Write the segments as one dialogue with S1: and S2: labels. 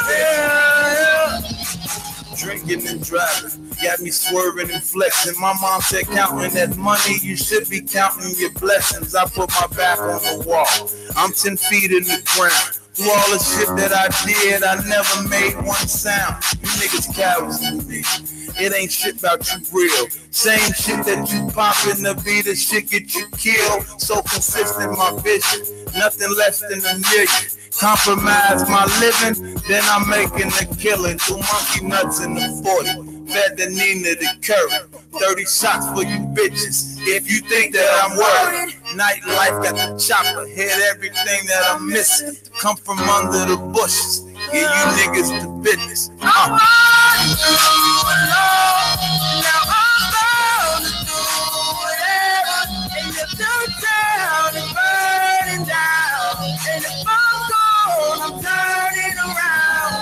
S1: Yeah. Drinking and driving got me swerving and flexing. My mom said counting that money, you should be counting your blessings. I put my back on the wall. I'm 10 feet in the ground. Through all the shit that I did, I never made one sound. You niggas cowards to me. It ain't shit about you real. Same shit that you poppin' to be the shit get you killed. So consistent my vision, nothing less than a million. Compromise my living, then I'm making a killing. 2 monkey nuts in the 40. Fed the Nina the Curry. 30 shots for you bitches. If you think that I'm worried, nightlife got the chopper. Hit everything that I'm missing. Come from under the bushes. Give you niggas the business.
S2: I'm riding through alone. Now I'm bound to do whatever. And the third town is burning down. And if I'm gone, I'm turning around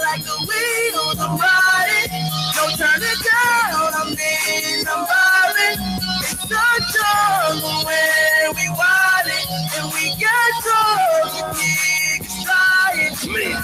S2: like the wheels I'm riding. No turning down, I'm in, I'm vibing. It's a jungle where we wildin', and we get drunk, niggas trying.
S1: Man,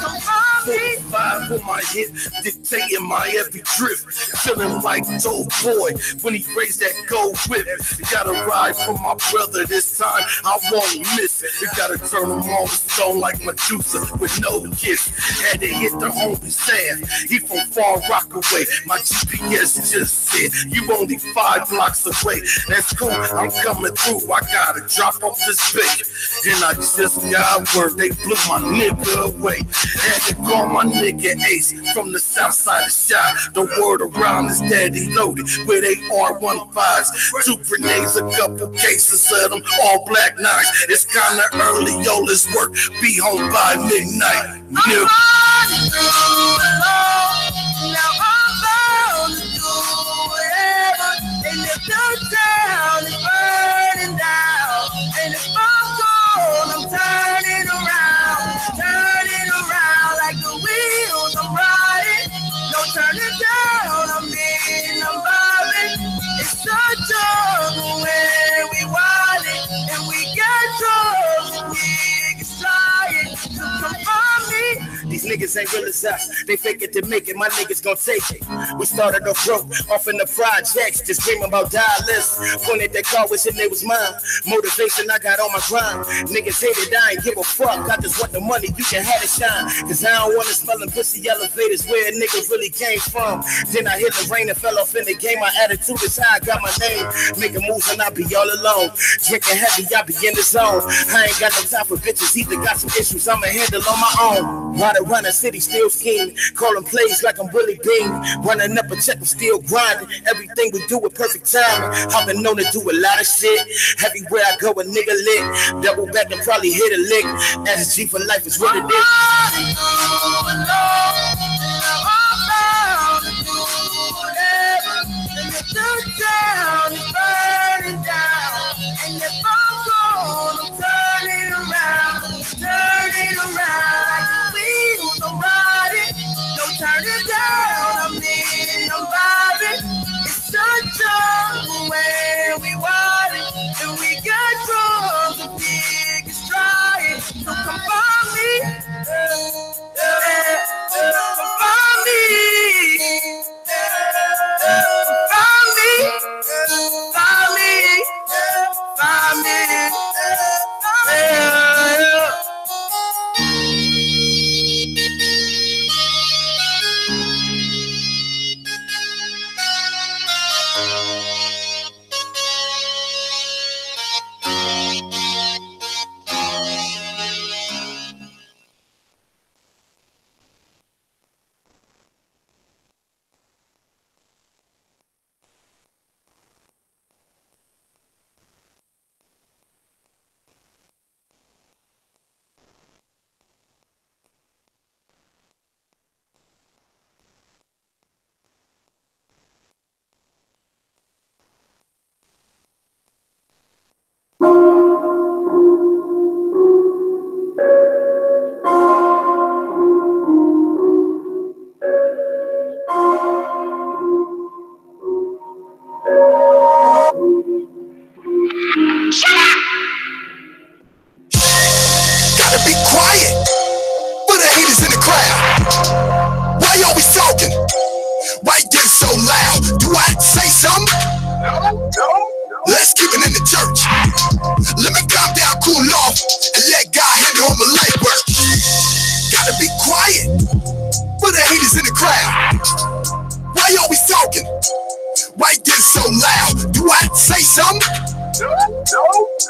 S1: 45 on my hip, dictating my every trip. Feeling like Dope Boy when he raised that gold whip. Gotta ride for my brother this time, I won't miss it. You gotta turn him on the stone like Medusa with no kiss. Had to hit the homie Sam, he from Far Rockaway. My GPS just said, you only 5 blocks away. That's cool, I'm coming through, I gotta drop off this bait. And I just got word, they blew my nigga away. Had to call my nigga Ace from the south side of Shy. The word around is that he loaded with AR-15s, 2 grenades, a couple cases of them all black knives. It's kinda early, yo, let's work, be home by midnight.
S2: I'm riding through alone. Now I'm bound to do whatever. And if the town is burning down, and if I'm gone, I'm turning around like the wheels I'm riding. No turning down, I'm in, I'm vibing. It's a jungle where we wildin', and we get drunk, niggas trying to come for me.
S3: These niggas ain't real as us. They fake it to make it. My niggas gon' take it. We started off broke, off in the projects, just dreaming about dollars. Pointed that car, wishing they was mine. Motivation, I got on my grind. Niggas hate it, I ain't give a fuck. I just want the money, you can have it shine. Cause I don't wanna smell them pussy elevators where a nigga really came from. Then I hit the rain and fell off in the game. My attitude is high, I got my name. Making moves and I be all alone. Drinking heavy, I be in the zone. I ain't got no time for bitches, either got some issues I'ma handle on my own. Run a city, still scheming. Calling plays like I'm Willie Bean. Running up a check, I'm still grinding. Everything we do with perfect timing. I've been known to do a lot of shit. Everywhere I go, a nigga lit. Double back and probably hit a lick. SG for life is what it is.
S2: I'm riding through alone. Now I'm bound to do whatever. And if the town is burning down, and if I'm gone, I'm turning around like the wheels I'm riding. Don't turn it down, I'm in, I'm vibing. It's a jungle where we wildin', and we get drunk, the niggas trying. So come on me, come on loud. Do I say something? No. Let's keep it in the church. Let me calm down, cool off, and let God handle all my life work. Gotta be quiet for the haters in the crowd. Why you always talking? Why you get so loud? Do I say something? No.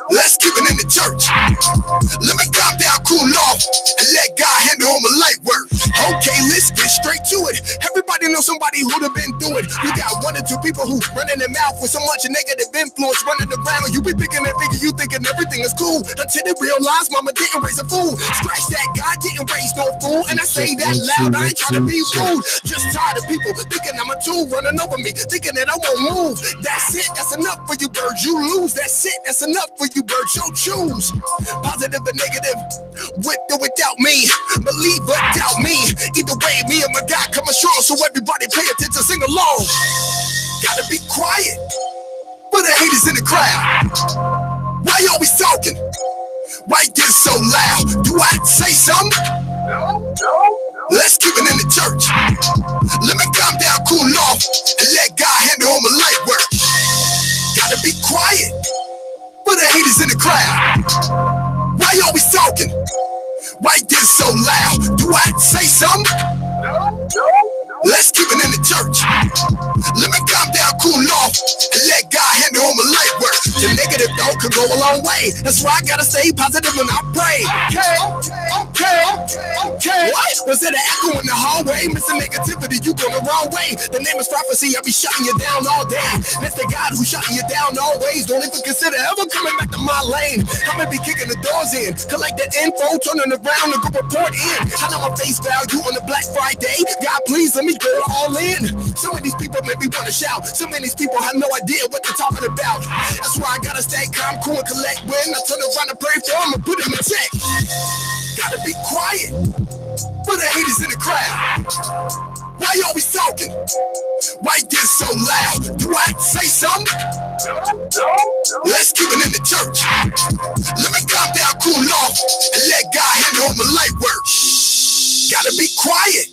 S2: Let's keep it in the church. Let me calm down, cool off, and let God handle all my life work. Okay, let's get straight to it. Everybody knows somebody who'd have been through it. You got one or two people who running their mouth with so much negative influence running around. You be thinking and thinking you thinking everything is cool until they realize mama didn't raise a fool. Scratch that, God didn't raise no fool. And I say that loud, I ain't trying to be rude. Just tired of people thinking I'm a tool running over me, thinking that I won't move. That's it, that's enough for you birds, you lose. That's it, that's enough for you birds, you choose. Positive and negative, with or without me, believe or doubt me. Either way, me and my God coming strong, so everybody pay attention, sing along. Gotta be quiet for the haters in the crowd. Why you always talking? Why you get so loud? Do I say something? No. Let's keep it in the church. Let me calm down, cool off, and let God handle all my life work. Gotta be quiet for the haters in the crowd. Why you always talking? Why you get so loud? Do I say something? No. Let's keep it in the church. Let me calm down, cool off, and let God handle all my life work. The negative though could go a long way. That's why I gotta stay positive when I pray. Okay. What? Was it an echo in the hallway? Missing negativity, you going the wrong way. The name is prophecy, I'll be shutting you down all day. That's the God who's shutting you down always. Don't even consider ever coming back to my lane. I'ma be kicking the doors in, collect the info, turning around and go report in. I know my face value on the Black Friday. God please let me go all in. Some of these people make me wanna shout. Some of these people have no idea what they're talking about. That's why I gotta stay calm, cool, and collect. When I turn around and pray for them and put them in check. Gotta be quiet for the haters in the crowd. Why you always talking? Why you get so loud? Do I say something? No. Let's keep it in the church. Let me calm down, cool off, and let God handle all my life work. Gotta be quiet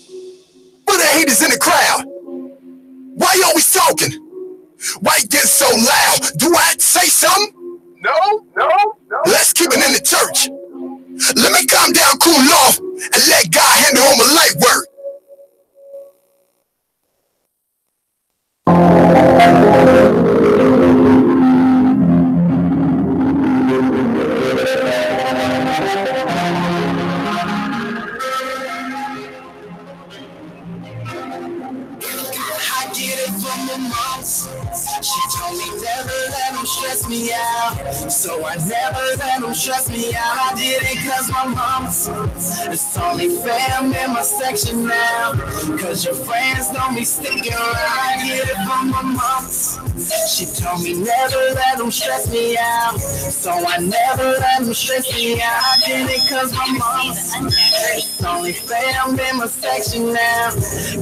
S2: for the haters in the crowd. Why you always talking? Why you get so loud? Do I say something? No. Let's keep it in the church. Let me calm down, cool off, and let God handle all my life work.
S3: She told me never let them stress me out, so I never let them stress me out. I did it cause my mama's. It's only fam in my section now, cause your friends know me sticking around. I get it from my mama's. She told me never let them stress me out, so I never let them stress me out. I did it cause my mama's. It's only fam in my section now,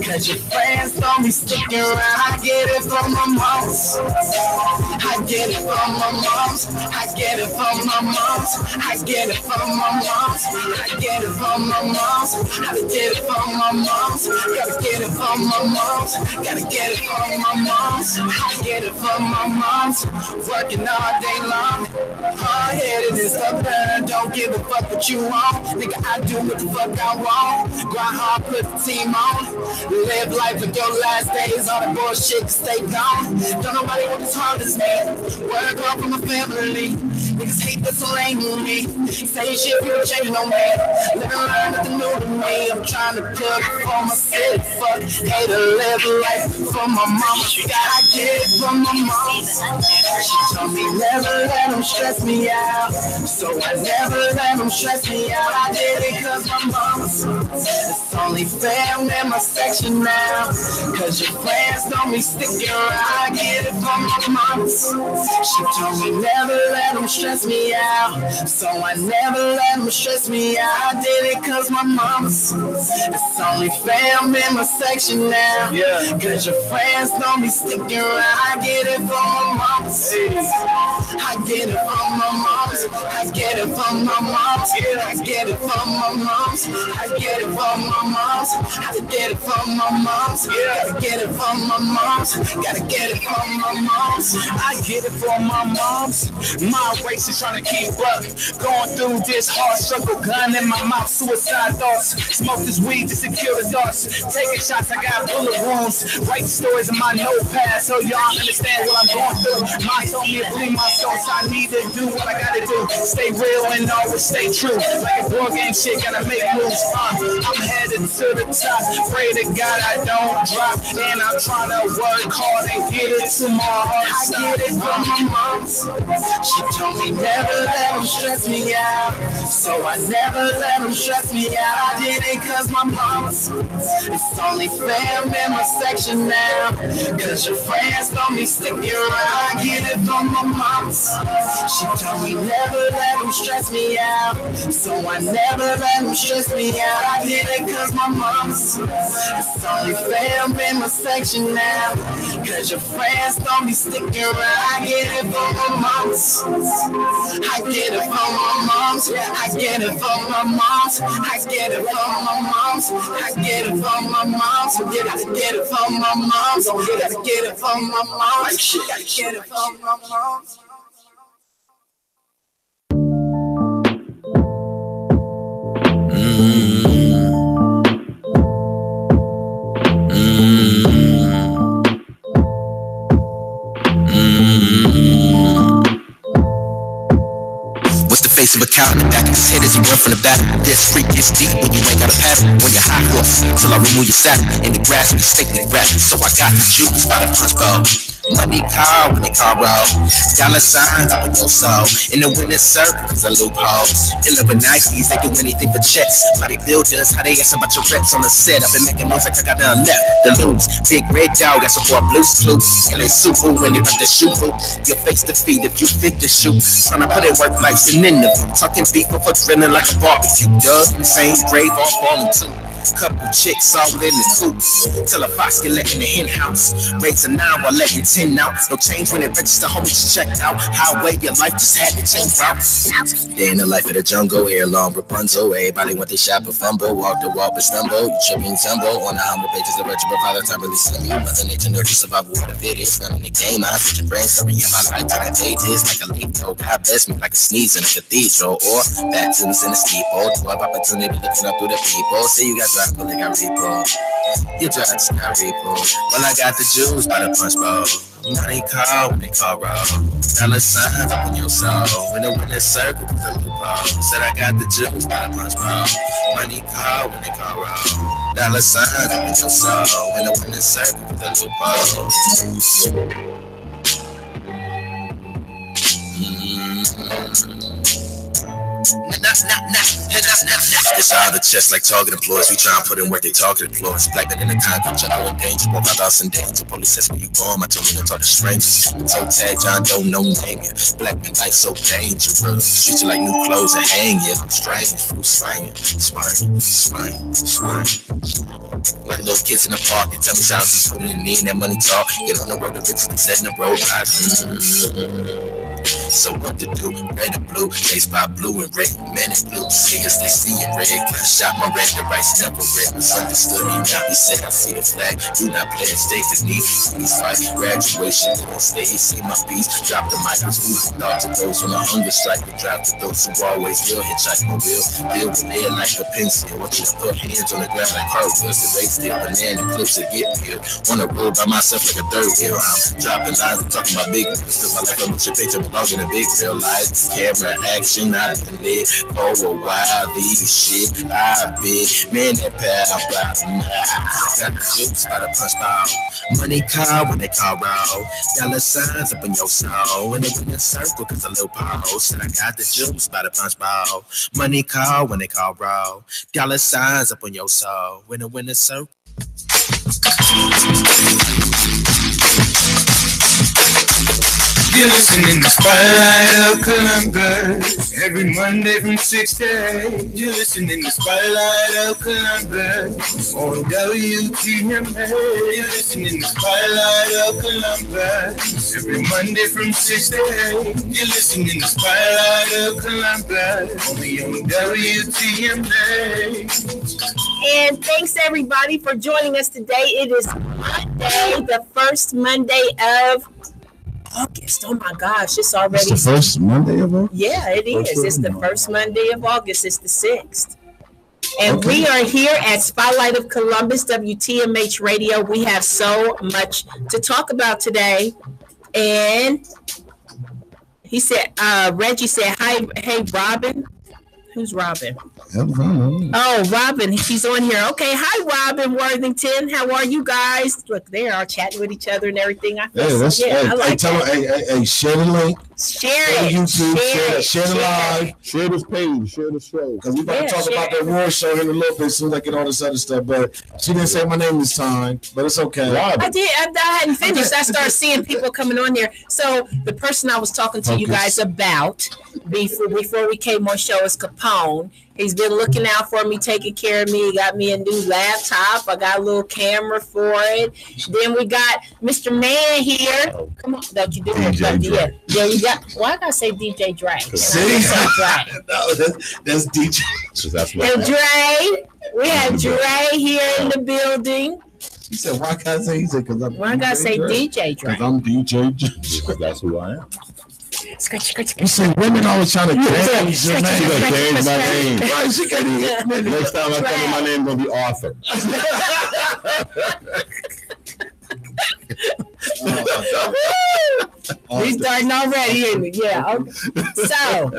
S3: cause your friends know me sticking around. I get it from my mom's. I get it from my mom's. I get it from my mom's. I get it from my mom's. I get it from my mom's. Gotta get it from my mom's. Gotta get it from my mom's. Gotta get it from my mom's. I get it from my mom's. Working all day long. Hard-headed and stubborn. Don't give a fuck what you want. Nigga, I do what the fuck I want. Grind hard, put the team on. Live life with your last days. All the bullshit to stay gone. Don't nobody work as hard as me. Where I grew up from my family. Niggas hate this so lame with me. Say shit, you change no man. Living learn nothing new to me. I'm trying to put for my city. Fuck, hate to live life for my mama. I get it from my mama. She told me never let them stress me out, so I never let them stress me out. I did it cause my mama's. It's only fam in my section now, cause your friends know me sticking around. I get it from my mama's. She told me never let them stress me out, so I never let them stress me out. I did it cause my mama's. It's only fam in my section now, cause your friends know me sticking around. I get it from my mama's. I get it from my mom's. I get it from my mom's. I get it from my mom's. I get it from my mom's. moms. Gotta get it from my moms. Gotta get it from my moms. Gotta get it from my moms. I get it from my moms. My race is trying to keep up. Going through this hard struggle. Gun in my mouth. Suicide thoughts. Smoke this weed to secure the thoughts. Taking shots. I got bullet wounds. Write stories in my notepad so y'all understand what I'm going through. Mine told me to bleed my soul, so I need to do what I gotta do. Stay real and always stay true. Like a board game shit, gotta make moves. I'm headed to the top. Pray to God I don't drop. And I'm trying to work hard and get it to my heart. I get it from my moms. She told me never let them stress me out. So I never let them stress me out. I did it cause my moms. It's only fair in my section now. Cause your friends don't be sticking around. I get it from my moms. She told me never let them stress me out. So I never let them stress me out. I did it cause my moms. It's only fair in my section now. Cause your friends don't be sticking around. I get it from my moms. I get it from my moms. I get it from my moms. I get it from my moms. I get it from my moms. I get it from my moms. Gotta get it from my moms. Gotta get it from my moms.
S4: What's the face of a cow in the back of his head as he run from the back? This freak gets deep when you ain't got a paddle. When you're high horse, till I remove your saddle. In the grass, we stake in the grass. So I got the juice by the punch bowl. Money car when they car roll. Dollar signs up in your soul. In the winner's circle, cause I loopholes. Illuminatis, they do anything for checks. Bodybuilders, how they ask about your reps on the set. I've been making moves like I got done left. The lose, big red dog, that's a boy blues clue. And they super when they put the shoe through. Your face to feed if you fit the shoe. Tryna put it work like an in the talking beef before drilling like a barbecue. Dug, same grave all falling too. Couple chicks all in the coop. Till a fox get let in the hen house. Rates a 9 while letting 10 out. No change when it register, homies checked out. Highway, your life just had to change routes. Day in the life of the jungle, hair long Rapunzel. Everybody want they shop or fumble. Walk the walk but stumble. You trip and tumble. On the humble pages of retro father time really slim you. Mother nature knows you survive what the fit is. Running the game, I put your brain story in my life. Turn pages like a leaf. God bless me like a sneeze in a cathedral. Or baptisms in a steeple. 12 opportunity looking up through the people. See you got drive, but they got repo. You drive, got repo. Well, I got the juice by the punch bowl. Money call when they call roll. Dollar signs up in your soul. When the winner's circle, the loophole. Said I got the juice by the punch bowl. Money call when they call roll. Dollar signs up in your soul. When the winner's circle, the loophole. It's all the chest like target employees. We try and put in work, they target employees. Blacker than the concrete, jungle in danger. Both my thoughts in danger. Police says where you going, I told me to talk to strangers. Toe tag, John Doe, no name ya. Black man life so dangerous. Treat you like new clothes and hang ya. I'm strange, food swinging. Swing. Like little kids in the park, they tell me sounds putting in me and that money talk. Get on the road to riches and setting the road. So what to do? Red and blue, chased by blue and red, men and blue. See us, they see it red. Shot my red, the rights never red. Misunderstood me, now he said I see the flag. Do not play it, stay to me. Please fight, graduation, on stage, see my piece. Drop the mic, it's food for thought to those on a hunger strike. We drive to those who always will hitchhike my wheel. Build with air like a pencil. Want you to put hands on the ground like cartwheels. The race still banana clips to get peeled. On the road by myself like a third wheel. I'm dropping lines, I'm talking about big ones. Still my life, I'm with your picture, belonging to big real life. Camera action, I've been lit for a while. These shit, I've been, man, that pal, got the juice by the punch bowl. Money call when they call roll. Dollar signs up in your soul. And they in the circle, cause a little pole. Said I got the juice by the punch bowl. Money call when they call roll. Dollar signs up on your soul. When the circle.
S1: You're listening to Spotlight of Columbus every Monday from 6 to 8. You're listening to Spotlight of Columbus on WTMA. You're listening to Spotlight of Columbus every Monday from 6 to 8. You're listening to Spotlight of Columbus only on WTMA.
S2: And thanks everybody for joining us today. It is Monday, the first Monday of August. Oh my gosh, it's already
S5: the first Monday of August?
S2: Yeah, it is. It's the first Monday of August. It's the 6th. And we are here at Spotlight of Columbus, WTMH Radio. We have so much to talk about today. And he said, Reggie said, hi, hey, Robin. Who's Robin? Oh, Robin, she's on here. Okay, hi, Robin Worthington. How are you guys? Look, they are chatting with each other and everything. I like that.
S5: Hey, share the link.
S2: Share it.
S5: YouTube, share the live.
S6: Share this page. Share the show.
S5: Because we're about to talk about the war show in a little bit. Soon as I get all this other stuff. But she didn't say my name this time. But it's okay.
S2: I did. I hadn't finished. I started seeing people coming on here. So the person I was talking to you guys about before we came on show is Kapone. He's been looking out for me, taking care of me. He got me a new laptop. I got a little camera for it. Then we got Mr. Man here. Come on, don't you do it? Yeah, you got. Why I gotta say DJ Dre?
S5: No, that's DJ.
S2: And Dre, we have Dre here in the building.
S5: He said, "Why can't I say?" He said, "Because I'm."
S2: Why I gotta say DJ Dre?
S5: Because I'm DJ Dre.
S6: Because that's who I am.
S5: You see, women always trying to change your name.
S6: She gonna change my name.
S5: Right, she can't even.
S6: Next time I come in, my name gonna be Arthur.
S2: We starting already, ain't we? Yeah. Okay. So,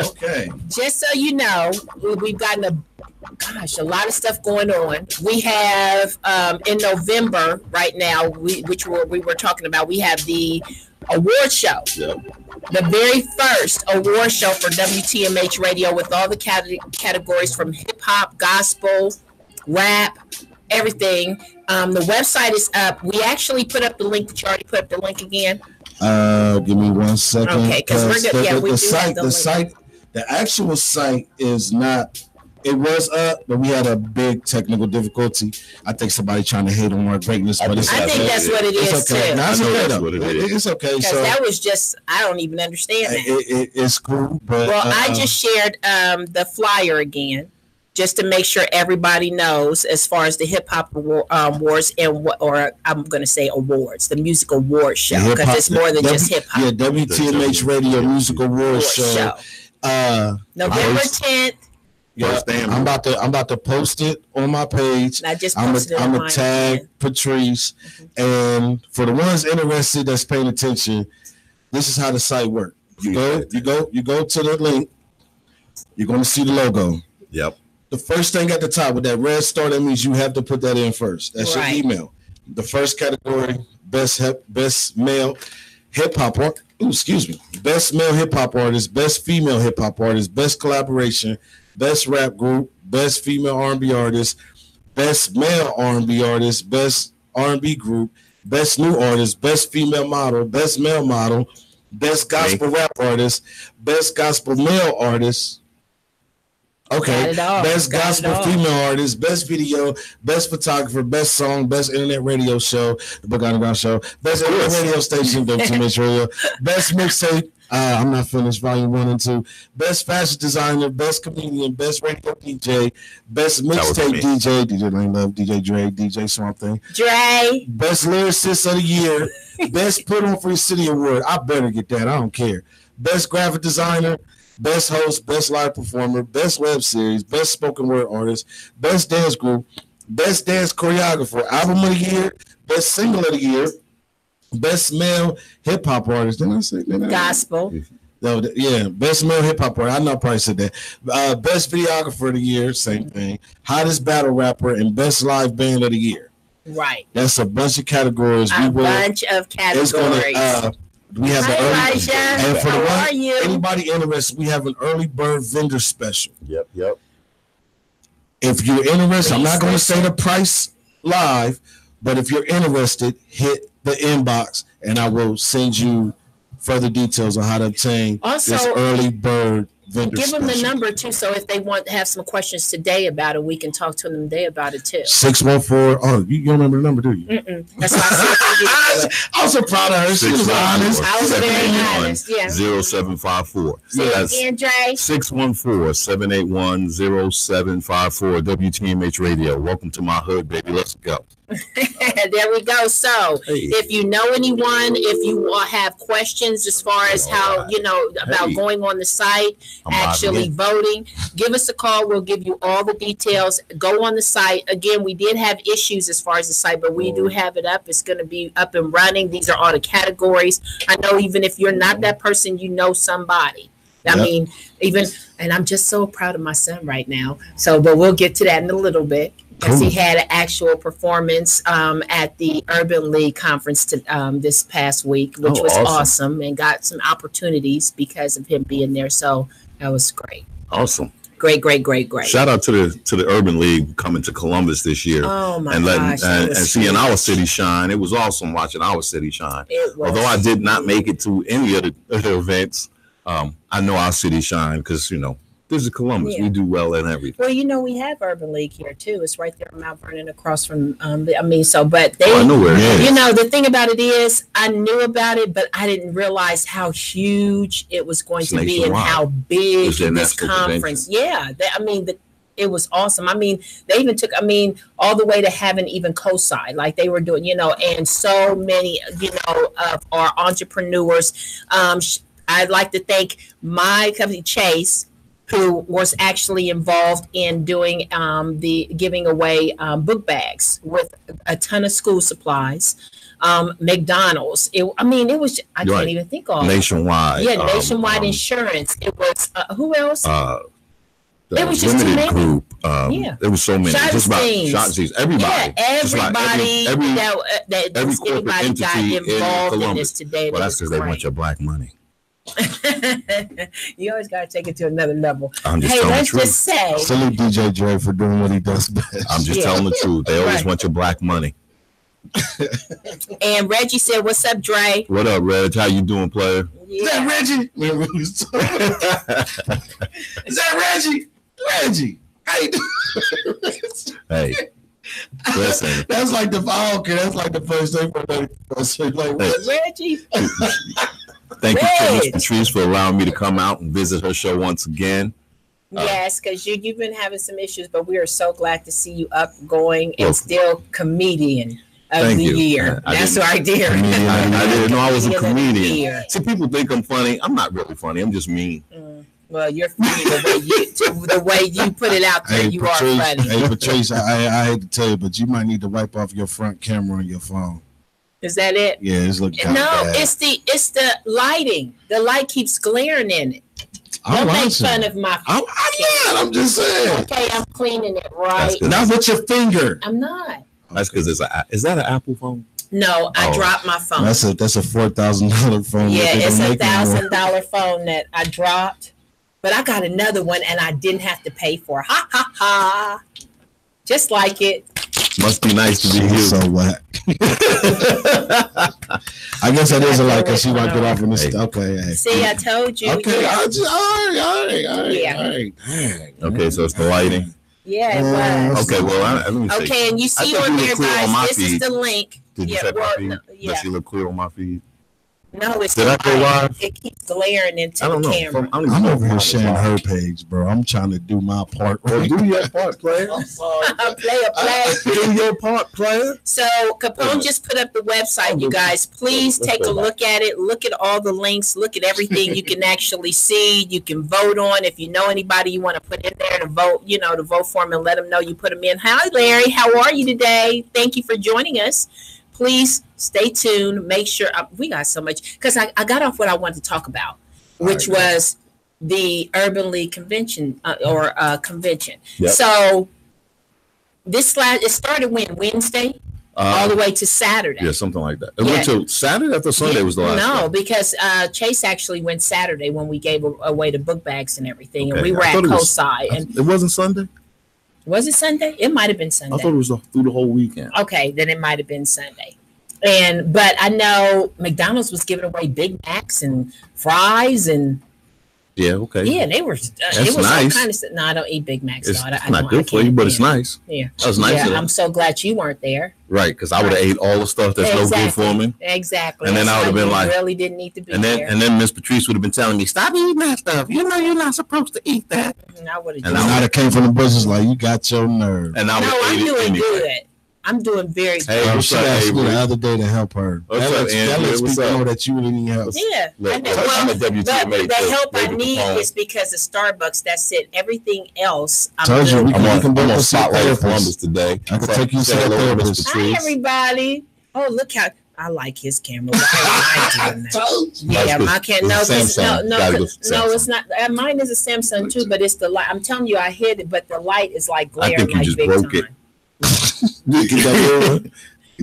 S2: just so you know, we've gotten a lot of stuff going on. We have in November right now, which we were talking about. We have the award show. Yep. The very first award show for WTMH Radio with all the categories from hip hop, gospel, rap, everything. The website is up. We actually put up the link. Did you already put up the link again?
S5: Give me 1 second.
S2: Okay, because we're good. Yeah,
S5: the actual site is not. It was up, but we had a big technical difficulty. I think somebody trying to hate on our greatness, but it's
S2: I think that's what it is
S5: okay.
S2: too.
S5: No, it's okay.
S2: Because that was just, I don't even understand that.
S5: It's cool, but
S2: I just shared the flyer again, just to make sure everybody knows as far as the hip hop awards or I'm going to say awards, the music award show, because it's more than just hip hop.
S5: Yeah, WTMH Radio Music Awards show.
S2: November 10th.
S5: Yeah, I'm about to post it on my page.
S2: I just posted
S5: I'm gonna tag Patrice, and for the ones interested that's paying attention, this is how the site works. You go to the link. You're gonna see the logo.
S6: Yep.
S5: The first thing at the top with that red star, that means you have to put that in first. That's your email. The first category: best male hip hop art. Best male hip hop artist, best female hip hop artist, best collaboration. Best rap group, best female R&B artist, best male R&B artist, best R&B group, best new artist, best female model, best male model, best gospel rap artist, best gospel male artist. Okay, best gospel female artist, best video, best photographer, best song, best internet radio show, the Book Underground Show, best internet radio station, WTMH Radio, best mixtape. I'm not finished. Volume 1 and 2. Best fashion designer, best comedian, best radio DJ, best mixtape DJ, DJ Lane Love, DJ Dre, DJ Something.
S2: Dre.
S5: Best lyricist of the year, best put on for the city award. I better get that. I don't care. Best graphic designer, best host, best live performer, best web series, best spoken word artist, best dance group, best dance choreographer, album of the year, best single of the year. Best male hip hop artist. Didn't I say that?
S2: Gospel.
S5: No, yeah, best male hip hop artist. I know I probably said that. Best videographer of the year, same thing. Hottest battle rapper and best live band of the year.
S2: Right.
S5: That's a bunch of categories.
S2: Bunch of categories.
S5: We have
S2: an
S5: early.
S2: Elijah.
S5: And for
S2: How are you?
S5: Anybody interested, we have an early bird vendor special.
S6: Yep.
S5: If you're interested, I'm not going to say the price live, but if you're interested, hit the inbox and I will send you further details on how to obtain this early bird vendor
S2: Give them the
S5: special.
S2: number too, so if they want to have some questions today about it, we can talk to them today about it too.
S5: 614. Oh, you don't remember the number, do you?
S2: That's why I said
S5: I'm so proud of her. She was honest.
S2: I was very honest. Yeah.
S6: 0754.
S2: Say
S6: That's
S2: it again, Jay.
S6: 614-781-0754. WTMH Radio. Welcome to my hood, baby. Let's go.
S2: There we go. So, if you know anyone, if you have questions as far as how about going on the site, actually voting, give us a call. We'll give you all the details. Go on the site. Again, we did have issues as far as the site, but we do have it up. It's going to be up and running. These are all the categories. I know even if you're not that person, you know somebody. I mean, and I'm just so proud of my son right now. So, but we'll get to that in a little bit. Because he had an actual performance at the Urban League conference this past week, which was awesome, and got some opportunities because of him being there. So that was great.
S6: Awesome.
S2: Great.
S6: Shout out to the Urban League coming to Columbus this year.
S2: Oh my
S6: gosh. And seeing
S2: huge.
S6: our city shine. It was awesome watching our city shine.
S2: It was.
S6: Although I did not make it to any of the events, I know our city shine because, this is Columbus. We do well in everything.
S2: Well, we have Urban League here too. It's right there in Mount Vernon, across from. But they.
S6: I know where it is.
S2: The thing about it is, I knew about it, but I didn't realize how huge it was going to be and how big this conference.
S6: Convention.
S2: Yeah, it was awesome. They even took. All the way to having even COSI, like they were doing. And so many. Of our entrepreneurs. I'd like to thank my company Chase, who was actually involved in doing the giving away book bags with a ton of school supplies. McDonald's. It was. I can't even think of
S6: Nationwide.
S2: Yeah, Nationwide Insurance. It was who else?
S6: It was just limited group. There was so many. Just about Shotzi's. Everybody.
S2: Yeah, everybody.
S6: Every corporate
S2: anybody got involved in this today.
S6: Well, that's because they want your black money.
S2: You always got to take it to another level.
S6: I'm just telling the truth.
S2: Just say.
S5: Salute DJ Dre for doing what he does best.
S6: I'm just telling the truth. They always want your black money.
S2: And Reggie said, "What's up, Dre?"
S6: What up, Reg? How you doing, player?
S5: Is that Reggie? Is that Reggie? Reggie, how you doing?
S6: Hey, listen.
S5: That's like the That's like the first thing for
S2: Reggie.
S6: Thank you to Miss Patrice for allowing me to come out and visit her show once again.
S2: Yes, because you've been having some issues, but we are so glad to see you up, going, and still comedian of the year. That's right there.
S6: I didn't know I was a comedian. See, people think I'm funny. I'm not really funny. I'm just mean.
S2: Well, you're funny the way you put it out there. You are funny.
S5: Hey, Patrice, I hate to tell you, but you might need to wipe off your front camera on your phone.
S2: Is that it?
S5: Yeah, it's looking kind of bad.
S2: It's the lighting. The light keeps glaring in it. Don't make fun of my.
S5: I'm not. I'm just saying.
S2: Okay, I'm cleaning it right.
S5: Not with your finger.
S2: I'm not.
S6: That's because is that an Apple phone?
S2: No, I dropped my phone.
S5: That's a $4,000 phone.
S2: Yeah, it's a $1,000 phone that I dropped, but I got another one and I didn't have to pay for. Ha ha ha! Just like it.
S6: Must be nice to be you.
S5: So what? I guess that is a lot because she wiped it off in this. Okay. Hey.
S2: See, I told you.
S5: Okay.
S2: Yeah.
S5: All right.
S6: Okay, so it's the lighting.
S2: Yeah, it was.
S6: Okay, well, let me see.
S2: Okay, and you see on there, guys, this is the link.
S6: Did you check my feed? Does she look clear on my feed?
S2: No, it's
S6: Did I go live?
S2: It keeps glaring into the camera.
S5: I'm over here sharing her page, bro. I'm trying to do my part.
S6: Well, do your part, player.
S2: Play.
S6: Do your part, player.
S2: So Kapone just put up the website, you guys. Please take a look at it. Look at all the links. Look at everything you can actually see. You can vote on. If you know anybody you want to put in there to vote, to vote for them and let them know you put them in. Hi, Larry. How are you today? Thank you for joining us. Please stay tuned. Make sure we got so much because I got off what I wanted to talk about, which was the Urban League convention convention. Yep. So it started Wednesday all the way to Saturday.
S6: Yeah, something like that. It went to Saturday after Sunday was the last.
S2: No,
S6: one.
S2: Because Chase actually went Saturday when we gave away the book bags and everything, and we were at COSI. And
S6: it wasn't Sunday.
S2: Was it Sunday? It might have been Sunday.
S6: I thought it was through the whole weekend.
S2: Okay, then it might have been Sunday. But I know McDonald's was giving away Big Macs and fries and
S6: Yeah, okay.
S2: Yeah, they were. It was nice. All kind of. No, I don't eat Big Macs.
S6: It's not good for you, but it's nice.
S2: Yeah,
S6: that was nice.
S2: Yeah, I'm so glad you weren't there.
S6: Right, because I would have ate all the stuff that's no good for me.
S2: Exactly.
S6: And then I would have been like,
S2: really didn't need to be
S6: there. And then Miss Patrice would have been telling me, stop eating that stuff. You know you're not supposed to eat that.
S2: And I would have.
S5: And I would have came from the bushes like, you got your nerve.
S6: And I would have ate it anyway.
S2: Good. I'm doing very good.
S5: Hey, she asked me the other day to help her.
S6: What's up, Andrew?
S5: What's up? Know that you really need help.
S2: Yeah.
S6: Look, I'm a WTMA.
S2: The help I need is because of Starbucks. That's it. Everything else, I'm
S5: told you,
S6: I'm on SpotLight in Columbus today.
S5: I can take you to the therapist.
S2: Hi, everybody. Oh, look how I like his camera. Why am I doing that? Yeah, my camera. No, it's not. Mine is a Samsung too, but it's the light. I'm telling you, I hit it, but the light is like glaring.
S6: I think you just broke it.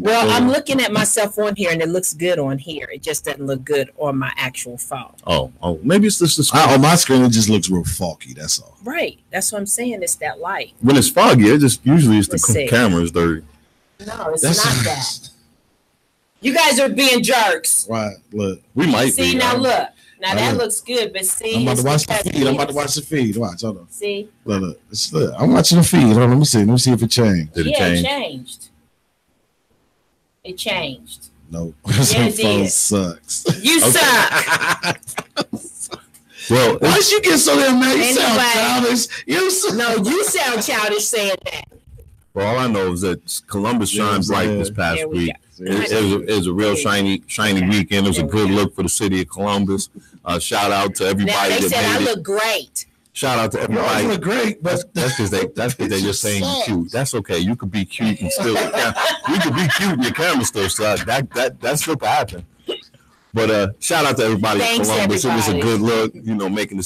S2: Well, I'm looking at myself on here, and it looks good on here. It just doesn't look good on my actual phone.
S6: Oh, maybe it's just the screen.
S5: On my screen, it just looks real foggy. That's all.
S2: Right. That's what I'm saying. It's that light.
S6: When it's foggy, it just usually it's the camera's dirty.
S2: No, it's not that. You guys are being jerks.
S5: Right. Look,
S6: we might
S2: see
S6: be,
S2: now. Look. Now that looks good, but see,
S5: I'm about to watch the feed. I'm about to watch the feed. Watch, hold on.
S2: See,
S5: look. I'm watching the feed. Hold on, let me see. Let me see if it changed.
S6: Did it change?
S2: It changed. It changed.
S5: No,
S2: it
S5: phone sucks.
S2: You suck.
S6: Well,
S5: why did you get so damn mad? You sound childish.
S2: You sound childish saying that.
S6: Well, all I know is that Columbus shined bright this past week. It was a real shiny weekend. It was a good look for the city of Columbus. Shout out to everybody.
S2: Now, they said I
S6: look
S2: great.
S6: Shout out to everybody.
S5: You look great, but
S6: that's because they're just saying you're cute. That's okay. You could be cute and still you could be cute and your camera still sucks. That's what happen. But shout out to everybody in Columbus. Everybody. It was a good look, making the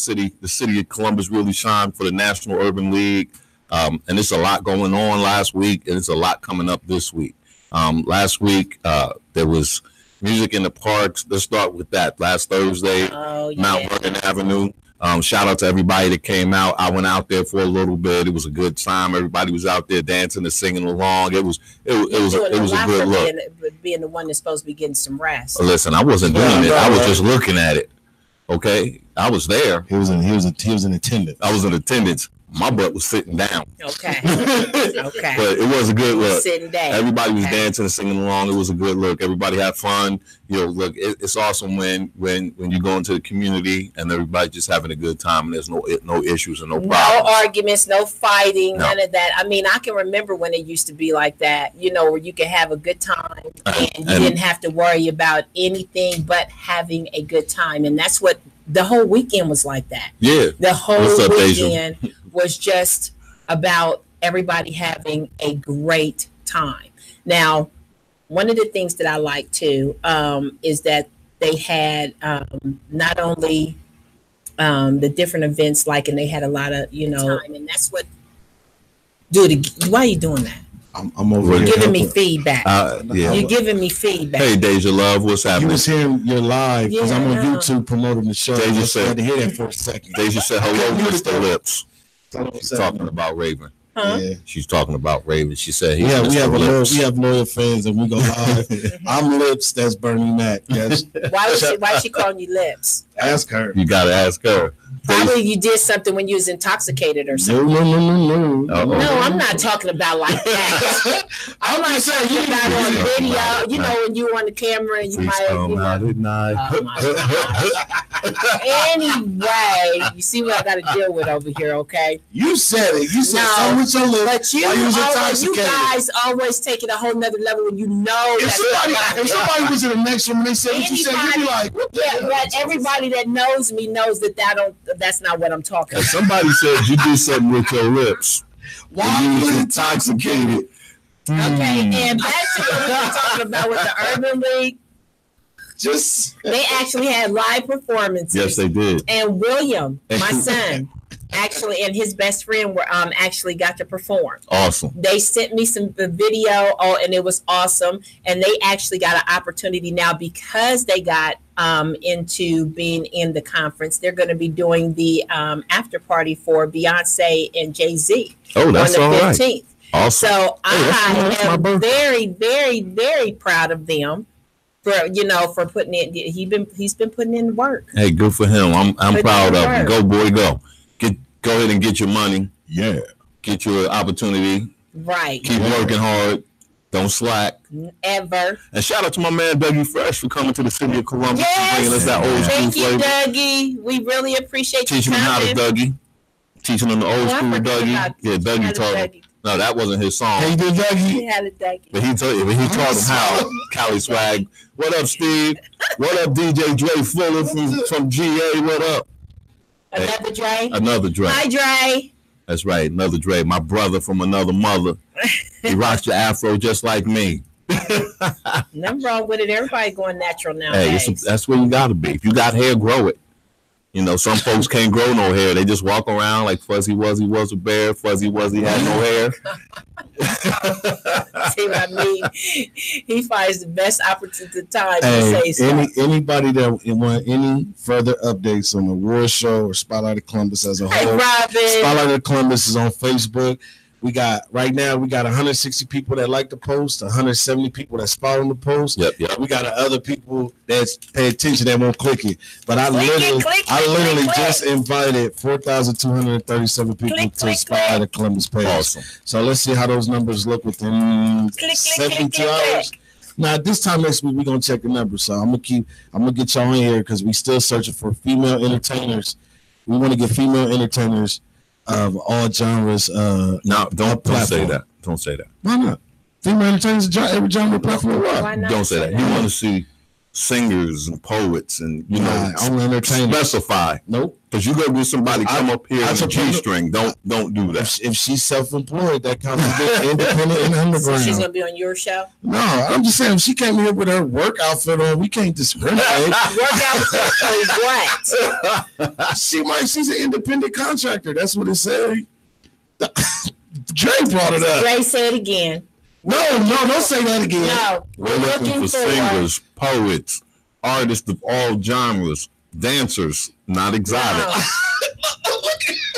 S6: city of Columbus really shine for the National Urban League. And it's a lot going on last week, and it's a lot coming up this week. Last week, there was music in the parks. Let's start with that. Last Thursday, Mount Vernon Avenue. Shout out to everybody that came out. I went out there for a little bit. It was a good time. Everybody was out there dancing and singing along. It was a good look.
S2: Being the one that's supposed to be getting some rest.
S6: Listen, I wasn't doing it. I was just looking at it. Okay, I was there.
S5: He was in attendance.
S6: I was in attendance. My butt was sitting down.
S2: Okay.
S6: But it was a good look.
S2: Sitting down.
S6: Everybody was dancing and singing along. It was a good look. Everybody had fun. Look, it's awesome when you go into the community and everybody just having a good time and there's no issues and no problems.
S2: No arguments, no fighting, none of that. I mean, I can remember when it used to be like that, where you could have a good time and you didn't have to worry about anything but having a good time. And that's what the whole weekend was like that.
S6: Yeah.
S2: The whole weekend was just about everybody having a great time. Now, one of the things that I like too is that they had not only the different events, and they had a lot of time, and that's what. Dude, why are you doing that?
S5: I'm over here
S2: giving me feedback.
S6: Yeah.
S2: You're giving me feedback.
S6: Hey, Deja Love, what's happening?
S5: You was hearing your live because I'm on YouTube promoting the show.
S6: Deja said,
S5: I had to hear that for a second.
S6: Deja said, "Hello, Mr. Lips." She's talking about Raven.
S2: Huh?
S5: Yeah.
S6: She's talking about Raven. She said,
S5: we have loyal fans and we go live. I'm Lips. That's Bernie Mac. Yes.
S2: Why is she calling you Lips?
S5: Ask her.
S6: You gotta ask her.
S2: Probably you did something when you was intoxicated or something.
S5: No.
S2: No, I'm not talking about like that. I'm not talking about on video. When you were on the camera and you might
S6: come out at night.
S2: Oh my God. Anyway, you see what I got to deal with over here, okay?
S5: You said it. You said so with your lips.
S2: But you guys always take it a whole nother level when you know
S5: if somebody was in the next room and they said what you said, you'd be like,
S2: but everybody that knows me knows that's not what I'm talking about.
S6: Somebody said you did something with your lips.
S5: Why you was intoxicated?
S2: Okay, and back to what we were talking about with the Urban League. They actually had live performances.
S6: Yes, they did.
S2: And William, my son, actually, and his best friend were actually got to perform.
S6: Awesome.
S2: They sent me some video, and it was awesome. And they actually got an opportunity now because they got into being in the conference. They're going to be doing the after party for Beyonce and Jay-Z
S6: on the 15th.
S2: Right. Awesome. So I am
S6: my
S2: very, very, very proud of them for putting in. He's been putting in work.
S6: Hey, good for him. I'm proud of him. Go boy, go. Go ahead and get your money.
S5: Yeah.
S6: Get your opportunity.
S2: Right.
S6: Keep working hard. Don't slack.
S2: Ever.
S6: And shout out to my man Dougie Fresh for coming to the city of Columbus and bringing us that old
S2: school
S6: flavor.
S2: Thank you, Dougie. We really appreciate
S6: teaching
S2: you
S6: him how to Dougie. Teaching him the old school Dougie. Yeah, Dougie taught him. No, that wasn't his song.
S5: He did Dougie.
S2: He had a Dougie.
S6: But he taught him how. Cali Swag. What up, Steve? What up, DJ Dre Fuller from GA? What up?
S2: Another Dre.
S6: Another Dre.
S2: Hi, Dre.
S6: That's right, another Dre. My brother from another mother. He rocks your afro just like me.
S2: Nothing wrong with it. Everybody going natural now.
S6: Hey, that's where you got to be. If you got hair, grow it. Some folks can't grow no hair. They just walk around like Fuzzy Wuzzy was a bear. Fuzzy Wuzzy had no hair.
S2: See what I mean? He finds the best opportunity time to say something.
S5: Anybody that want any further updates on the War Show or Spotlight of Columbus as a whole, Spotlight of Columbus is on Facebook. We got 160 people that like the post, 170 people that spot on the post.
S6: Yep.
S5: We got other people that pay attention that won't click it. But I literally just invited 4,237 people to Spotlight of Columbus page.
S6: Awesome.
S5: So let's see how those numbers look within 72 hours. Now this time next week we're gonna check the numbers. So I'm gonna get y'all in here because we still searching for female entertainers. We want to get female entertainers of all genres. No,
S6: don't say that. Don't say that.
S5: Why not? Female entertainers, every genre platform.
S2: Why not?
S6: Don't say that. You want to see singers and poets and
S5: only entertainers.
S6: Specify.
S5: Nope.
S6: Because you go get somebody come up here with a G-string. Don't do that.
S5: If she's self-employed, that counts as independent and underground.
S2: So she's gonna be on your show?
S5: No, I'm just saying if she came here with her work outfit on, we can't discriminate.
S2: Work outfit for what?
S5: She's an independent contractor. That's what it said. Dre brought it up.
S2: Dre said it again.
S5: No, don't say that again.
S2: No,
S6: we're looking for singers, poets, artists of all genres, dancers, not exotic.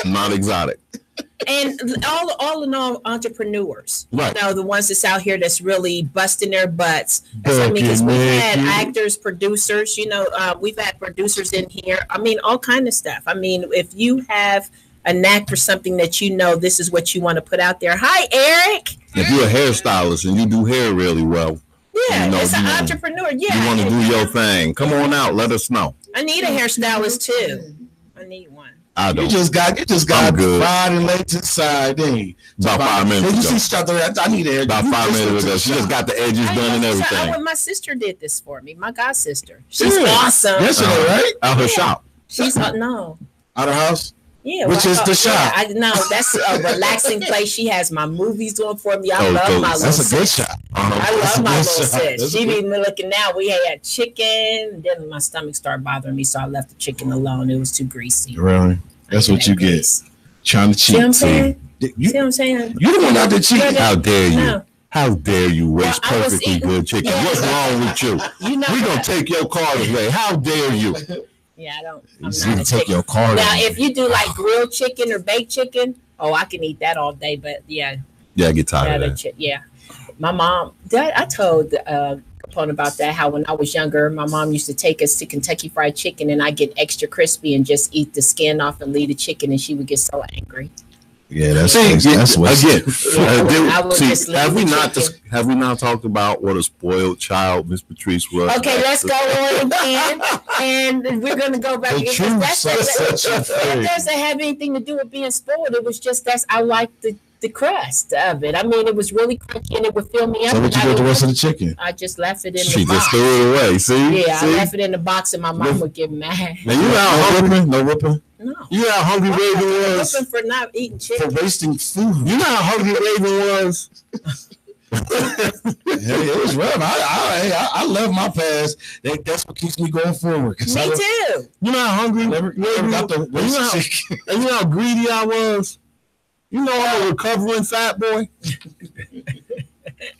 S6: No. Not exotic.
S2: And all in all, entrepreneurs.
S6: Right.
S2: The ones that's out here that's really busting their butts. Because we've had actors, producers, we've had producers in here. All kind of stuff. If you have a knack for something that this is what you want to put out there. Hi, Eric.
S6: If you're a hairstylist and you do hair really well.
S2: Yeah, it's an entrepreneur. Yeah.
S6: You want to do your thing. Come on out. Let us know.
S2: I need a hairstylist too. I need one.
S6: I don't.
S5: You just got fried and laid to the side, didn't you?
S6: About 5 minutes ago.
S5: I need a hair.
S6: About 5 minutes ago. She just got the edges done and everything.
S2: My sister did this for me. My god sister. She's awesome.
S5: Yesterday, right?
S6: Out her shop.
S2: She's no.
S5: Out her house?
S2: Yeah,
S5: which is the shop.
S2: That's a relaxing place. She has my movies on for me. I love my little
S5: That's a good shop.
S2: I love my little sis. She be looking now. We had chicken, and then my stomach started bothering me, so I left the chicken alone. It was too greasy.
S5: Really? That's what you get. Trying to cheat.
S2: See what I'm saying? See what I'm saying?
S5: You the one out there cheating.
S6: How dare you? No. How dare you waste perfectly good chicken? What's wrong with you? We're going to take your card away. How dare you?
S2: Yeah, I don't.
S5: You can take your card.
S2: Now, if you do like grilled chicken or baked chicken, I can eat that all day. But yeah,
S6: I get tired of that.
S2: Yeah, my mom. I told Kapone about that. How when I was younger, my mom used to take us to Kentucky Fried Chicken, and I get extra crispy and just eat the skin off and leave the chicken, and she would get so angry.
S5: Yeah, that's what again.
S6: Have we not talked about what a spoiled child Miss Patrice was?
S2: Okay, let's go on again, and we're gonna go back. That doesn't have anything to do with being spoiled. It was just I like the crust of it. It was really crunchy and it would fill me up.
S5: So what you did with the rest of the chicken?
S2: I just left it in the box.
S6: She just threw it away. See?
S2: Yeah, I left it in the box and my mom would get mad.
S6: Now you out hungry?
S5: No whipping?
S2: No.
S6: You know how hungry Raven was?
S2: For not eating chicken.
S5: For wasting food.
S6: You know how hungry Raven was?
S5: It was rough. I love my past. That's what keeps me going forward.
S2: Me too.
S6: You know how hungry
S5: Raven got the
S6: chicken. And you know how greedy I was? You know I'm a recovering fat boy.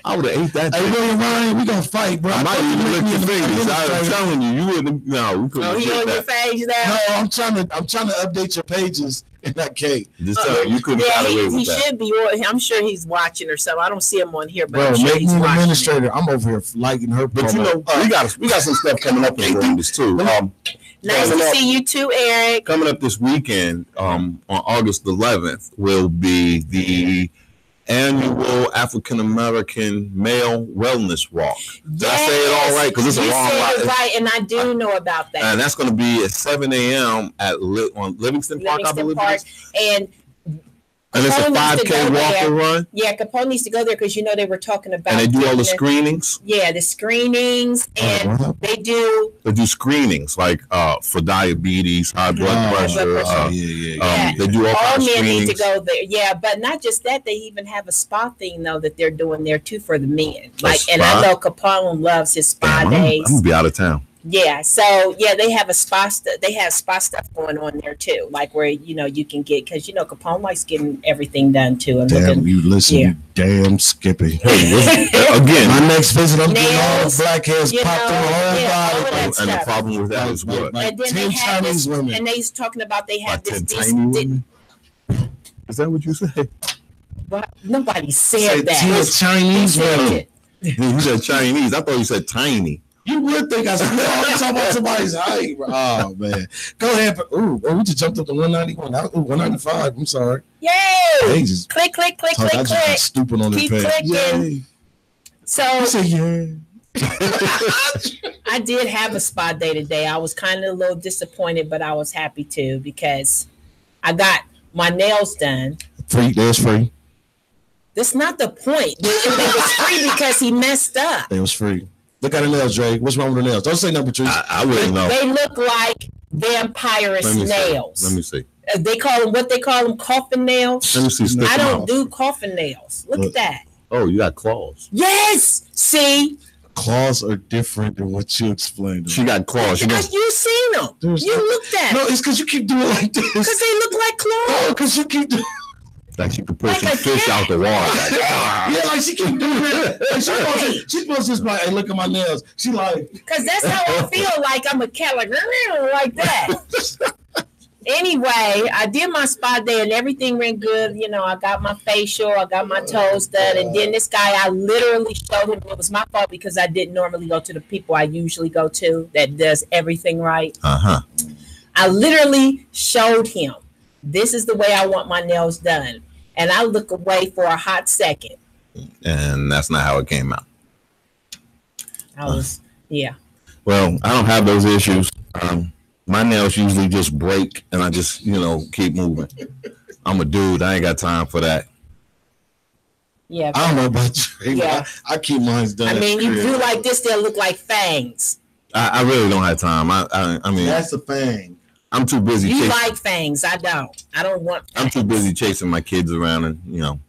S6: I would have ate that.
S5: Hey, William Ryan, we gonna fight, bro.
S6: I might even lick your fingers. I'm telling you, you wouldn't. No, we couldn't.
S2: He on your page now.
S5: No, I'm trying to update your pages. and that cake.
S6: Just tell you couldn't get away with
S2: he
S6: that.
S2: should be. I'm sure he's watching or something. I don't see him on here, but
S5: Bro,
S2: I'm sure
S5: make
S2: he's
S5: me an
S2: watching.
S5: administrator. I'm over here liking her.
S6: But you know, we got some stuff coming up in this too.
S2: Nice to see you too, Eric.
S6: Coming up this weekend, on August 11th, will be the annual African American Male Wellness Walk. Did I say it all right? Because it's a long
S2: walk. Right, and I do know about that.
S6: And that's going to be at 7 a.m. on Livingston Park, I believe. And it's a 5K walk and run.
S2: Yeah, Kapone needs to go there because they were talking about.
S6: And they do all the screenings.
S2: Yeah, the screenings, and they do
S6: screenings like for diabetes, high blood pressure. They do all men need to go there.
S2: Yeah, but not just that. They even have a spa thing though that they're doing there too for the men. And I know Kapone loves his spa days.
S6: I'm gonna be out of town.
S2: Yeah, so they have a spa. They have spa stuff going on there too, like where you can get because Kapone likes getting everything done too. And
S5: damn, you listen, you damn Skippy. Hey,
S6: again,
S5: my next visit, I'm getting all the black hairs popped on the whole body.
S6: And the problem with that is what?
S2: And then
S5: 10 Chinese women.
S2: And they's talking about they have this.
S6: Is that what you say?
S2: But nobody said that.
S5: 10 Chinese women.
S6: You said Chinese. I thought you said tiny.
S5: You would think I was talking about somebody's height. Oh, man. Go ahead. We just jumped up to 191. 195. I'm sorry.
S2: Yay! Click.
S5: I just got stupid on
S2: Keep
S5: the page.
S2: clicking.
S5: Yay.
S2: So, I did have a spa day today. I was kind of a little disappointed, but I was happy too because I got my nails done.
S5: Free. That's free.
S2: That's not the point. It was free because he messed up.
S5: It was free. Look at the nails, Dre. What's wrong with the nails? Don't say nothing, Patrice.
S6: I wouldn't know.
S2: They look like vampirist nails.
S6: Let me see.
S2: They call them coffin nails.
S6: Let me see.
S2: I don't do coffin nails. Look at that.
S6: Oh, you got claws.
S2: Yes. See?
S5: Claws are different than what you explained.
S6: She got claws.
S2: You seen them. You looked at them.
S5: No, it's because you keep doing it like this.
S2: Because they look like claws.
S5: No, because you keep doing
S6: like she could pull some fish out the water.
S5: Yeah, like she keep doing it. Like she's supposed to just like, hey, look at my nails. She like.
S2: Because that's how I feel like I'm a cat, like that. Anyway, I did my spa day and everything went good. I got my facial, I got my toes done. And then this guy, I literally showed him it was my fault because I didn't normally go to the people I usually go to that does everything right. I literally showed him, this is the way I want my nails done. And I look away for a hot second.
S6: And that's not how it came out.
S2: Yeah.
S6: Well, I don't have those issues. My nails usually just break and I just, keep moving. I'm a dude. I ain't got time for that.
S2: Yeah.
S5: I don't know about you. Yeah. I keep mine done.
S2: I mean, you do like this, they'll look like fangs.
S6: I really don't have time. I mean.
S5: That's a fang.
S6: I'm too busy.
S2: You like fangs. I don't. I don't want fangs.
S6: I'm too busy chasing my kids around and,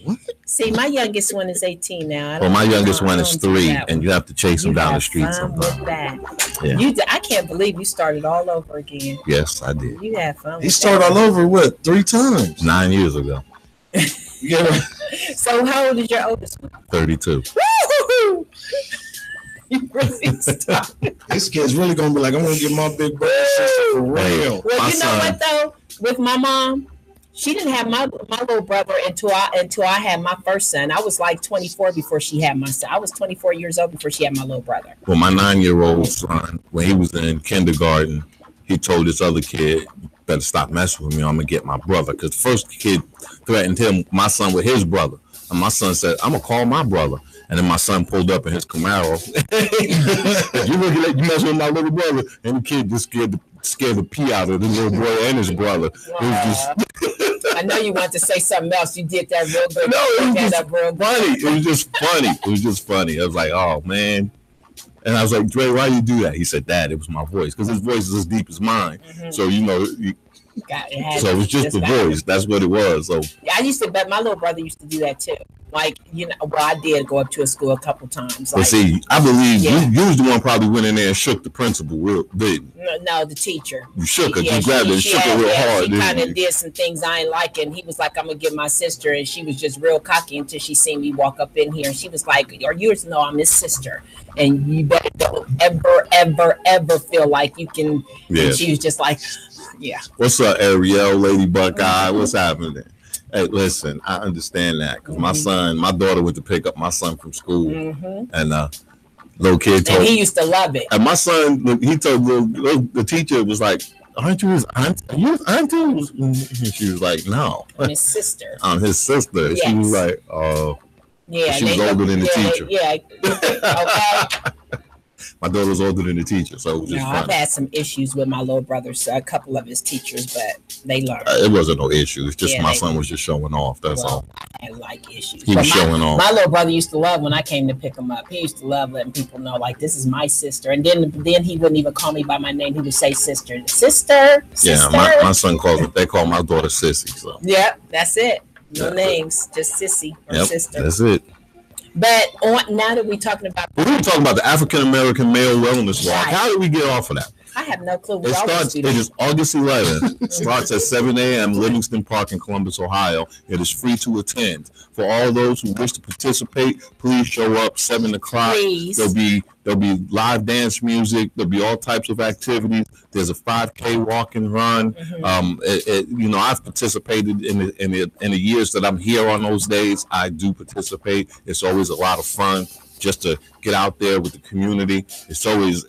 S5: What?
S2: See, my youngest one is 18 now.
S6: Well, my youngest one is 3, and you have to chase them down the street sometimes.
S2: Yeah. I can't believe you started all over again.
S6: Yes, I did.
S2: You had fun.
S5: He started all over, 3 times?
S6: 9 years ago.
S5: Yeah.
S2: So how old is your oldest one?
S6: 32.
S2: Woo-hoo-hoo! You really started.
S5: This kid's really going to be like, I'm going to get my big brother sister for real.
S2: Well, you know what, though? With my mom, she didn't have my little brother until I had my first son. I was like 24 before she had my son. I was 24 years old before she had my little brother.
S6: Well, my 9-year-old son, when he was in kindergarten, he told this other kid, better stop messing with me, I'm going to get my brother. Because the first kid threatened him, my son, with his brother. And my son said, I'm going to call my brother. And then my son pulled up in his Camaro. You mess with my little brother. And the kid just scared the pee out of the little boy and his brother. It was just
S2: I know you want to say something else. You did that real good.
S6: No, it was just funny. It was just funny. It was just funny. I was like, oh, man. And I was like, Dre, why you do that? He said, Dad, it was my voice. Because his voice is as deep as mine. Mm-hmm. So, so it was just the voice. That's what it was. So
S2: yeah, I used to, but my little brother used to do that too. Like, I did go up to a school a couple times.
S6: But see, I believe you was the one probably went in there and shook the principal real big.
S2: No, the teacher.
S6: You shook her. You grabbed her and shook her real hard.
S2: She kind of did some things I ain't like, and he was like, I'm going to get my sister, and she was just real cocky until she seen me walk up in here, and she was like, are you? No, I'm his sister, and you better don't ever feel like you can. Yeah. And she was just like, Yeah.
S6: What's up, Ariel, Lady Buckeye? What's happening? Hey, listen, I understand that because my daughter went to pick up my son from school, and little kid told,
S2: and he used to love it.
S6: And my son, he told the teacher was like, "Aren't you his aunt? Are you his auntie?" And she was like, "No,
S2: I'm his sister."
S6: I'm his sister. Yes. She was like, "Oh,
S2: yeah."
S6: She was older than the teacher.
S2: Okay.
S6: My daughter was older than the teacher, so it was just
S2: I've had some issues with my little brother's, a couple of his teachers, but they learned.
S6: It wasn't no issue. It's just my son was just showing off. That's all.
S2: I like issues.
S6: He was showing off.
S2: My little brother used to love when I came to pick him up. He used to love letting people know, like, this is my sister. And then he wouldn't even call me by my name. He would say sister. Sister.
S6: Yeah, my son calls it. They call my daughter Sissy. So.
S2: Yep, that's it. No names, just Sissy or sister.
S6: That's it.
S2: But now that we're talking about,
S6: we were talking about the African American Male Wellness Walk. How did we get off of that?
S2: I have no clue.
S6: It is August 11th. Starts at 7 a.m. Livingston Park in Columbus, Ohio. It is free to attend. For all those who wish to participate, please show up 7 o'clock.
S2: Please.
S6: There'll be live dance music. There'll be all types of activities. There's a 5K walk and run. I've participated in the years that I'm here on those days. I do participate. It's always a lot of fun. Just to get out there with the community, it's always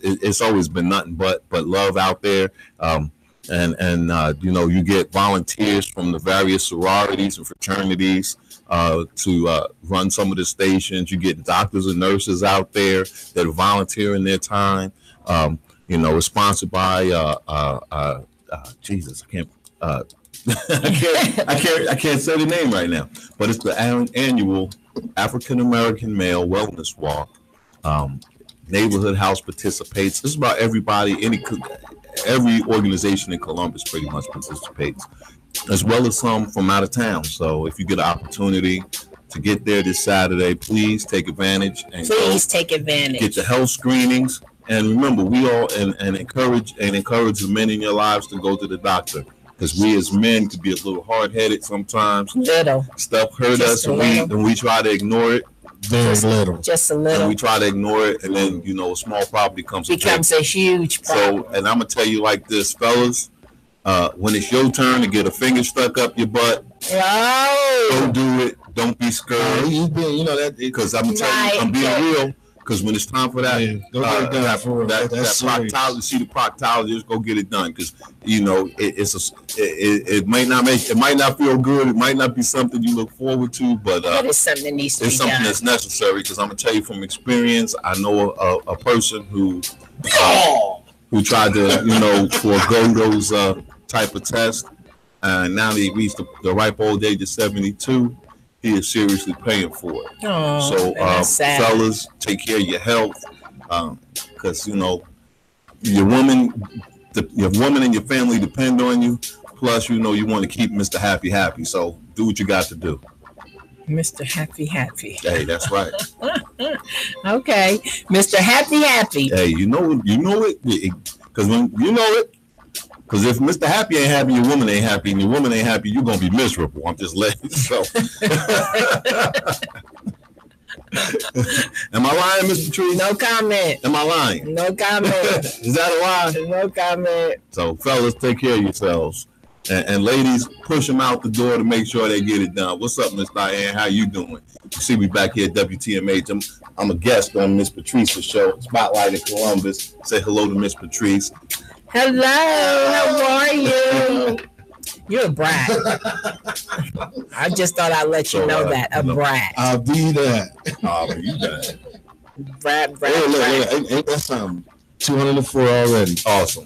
S6: been nothing but love out there, you get volunteers from the various sororities and fraternities to run some of the stations. You get doctors and nurses out there that are volunteering their time. It's sponsored by Jesus. I can't say the name right now, but it's the annual African American Male Wellness Walk. Neighborhood House participates. This is about everybody. Every organization in Columbus pretty much participates, as well as some from out of town. So if you get an opportunity to get there this Saturday, please take advantage.
S2: Take advantage.
S6: Get the health screenings, and remember, we all and encourage the men in your lives to go to the doctor. Because we as men could be a little hard-headed sometimes.
S2: Little.
S6: Stuff hurt us and we try to ignore it.
S5: Just a little.
S6: And we try to ignore it, and then, a small problem becomes
S2: a huge problem.
S6: So, and I'm going to tell you like this, fellas. When it's your turn to get a finger stuck up your butt, don't do it. Don't be scared. Because I'm going to tell you, I'm being real. Because when it's time for that, proctologist, the proctologist, go get it done. Because it might not feel good. It might not be something you look forward to, but
S2: it's something that needs to be done.
S6: It's something that's necessary. Because I'm gonna tell you from experience, I know a person who tried to forego those type of tests, and now they reached the ripe old age of 72. He is seriously paying for it. So, fellas, take care of your health, because your woman and your family depend on you. Plus, you want to keep Mr. Happy. So, do what you got to do.
S2: Mr. Happy.
S6: Hey, that's right.
S2: Okay, Mr. Happy.
S6: Hey, you know it, because when you know it. Because if Mr. Happy ain't happy, your woman ain't happy, and your woman ain't happy, you're going to be miserable. I'm just letting you know. Am I lying, Mr. Patrice?
S2: No comment.
S6: Am I lying?
S2: No comment.
S6: Is that a lie?
S2: No comment.
S6: So, fellas, take care of yourselves. And ladies, push them out the door to make sure they get it done. What's up, Miss Diane? How you doing? You see me back here at WTMH. I'm a guest on Miss Patrice's show, Spotlight in Columbus. Say hello to Miss Patrice.
S2: Hello, how are you? You're a brat. I just thought I'd let you know that. A brat.
S5: I'll be that.
S6: I'll be that.
S2: Brat.
S5: Ain't that something? 204 already.
S6: Awesome.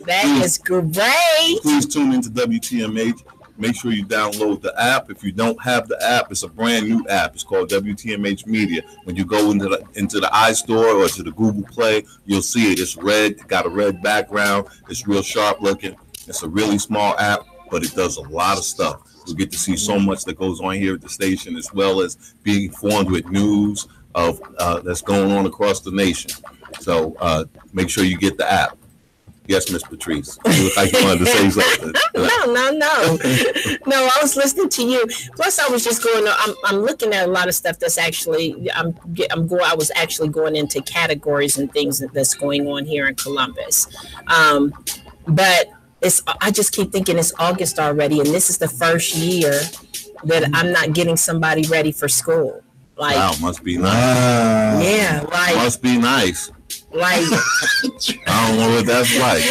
S2: That is great.
S6: Please tune into WTMH. Make sure you download the app. If you don't have the app, it's a brand new app. It's called WTMH Media. When you go into the iStore or to the Google Play, you'll see it. It's red, got a red background. It's real sharp looking. It's a really small app, but it does a lot of stuff. You'll get to see so much that goes on here at the station, as well as being informed with news of that's going on across the nation. So make sure you get the app. Yes, Miss Patrice. You look like you wanted to say something.
S2: No, I was listening to you. Plus, I was just going. I'm looking at a lot of stuff that's actually. I was actually going into categories and things that's going on here in Columbus. But I just keep thinking it's August already, and this is the first year that I'm not getting somebody ready for school. Like,
S6: wow, must be nice.
S2: Yeah, like
S6: must be nice.
S2: Like
S6: I don't know what that's like.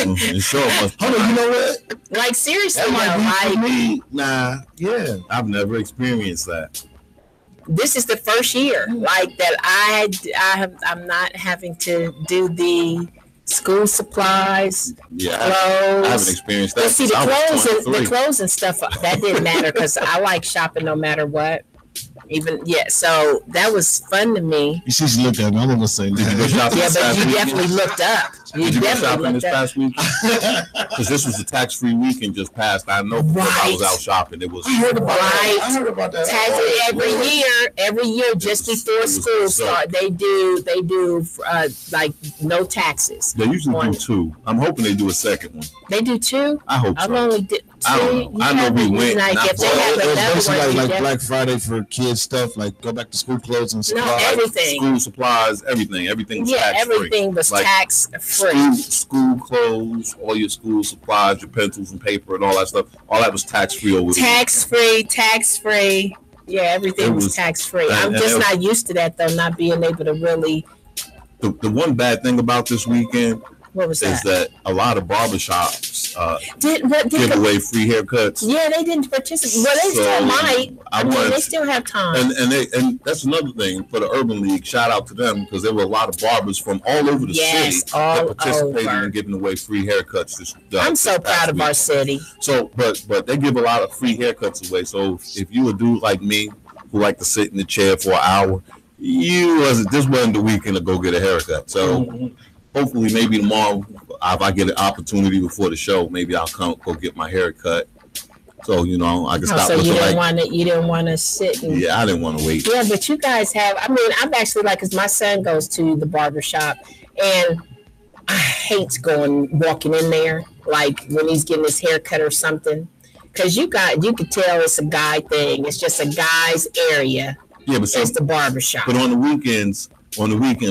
S6: Sure, must.
S5: Hold on, you know what?
S2: Like seriously,
S5: like me. Nah, yeah,
S6: I've never experienced that.
S2: This is the first year like that I'm not having to do the school supplies, clothes.
S6: I haven't experienced that.
S2: But see, the clothes and stuff that didn't matter because I like shopping no matter what. So that was fun to me.
S5: You see, she looked at me. I'm gonna say,
S2: but you definitely looked up.
S6: Did you go shopping this past week? Because this was the tax-free weekend just passed. I know because I was out shopping. It was.
S5: I heard about that.
S2: Every year, just before school start, they do like no taxes.
S6: They usually do 2. I'm hoping they do a second one.
S2: They do 2.
S6: I hope so.
S2: I've only did 2.
S6: I don't know. I know we went.
S5: It's basically like Black Friday for kids stuff, like go back to school clothes and supplies.
S2: No, everything.
S6: School supplies, everything. Everything was tax-free.
S2: Everything was tax-free.
S6: School clothes, all your school supplies, your pencils and paper and all that stuff. All that was tax-free over there.
S2: Tax-free. Yeah, everything was tax-free. I'm just not used to that, though, not being able to really.
S6: The one bad thing about this weekend
S2: is
S6: that a lot of barbershops give away free haircuts.
S2: Yeah, they didn't participate. Well, they still might. I mean, they still have time.
S6: And that's another thing for the Urban League. Shout out to them because there were a lot of barbers from all over the city that participated in giving away free haircuts.
S2: I'm so proud of our city.
S6: So, but they give a lot of free haircuts away. So if you a dude like me who like to sit in the chair for an hour, this wasn't the weekend to go get a haircut. So. Hopefully, maybe tomorrow, if I get an opportunity before the show, maybe I'll go get my hair cut. So, I can stop looking like...
S2: You didn't want to sit and...
S6: Yeah, I didn't want to wait.
S2: Yeah, but you guys have... I mean, I've actually because my son goes to the barbershop, and I hate walking in there, like when he's getting his hair cut or something, because you could tell it's a guy thing. It's just a guy's area.
S6: Yeah, but
S2: it's the barbershop.
S6: But on the weekends,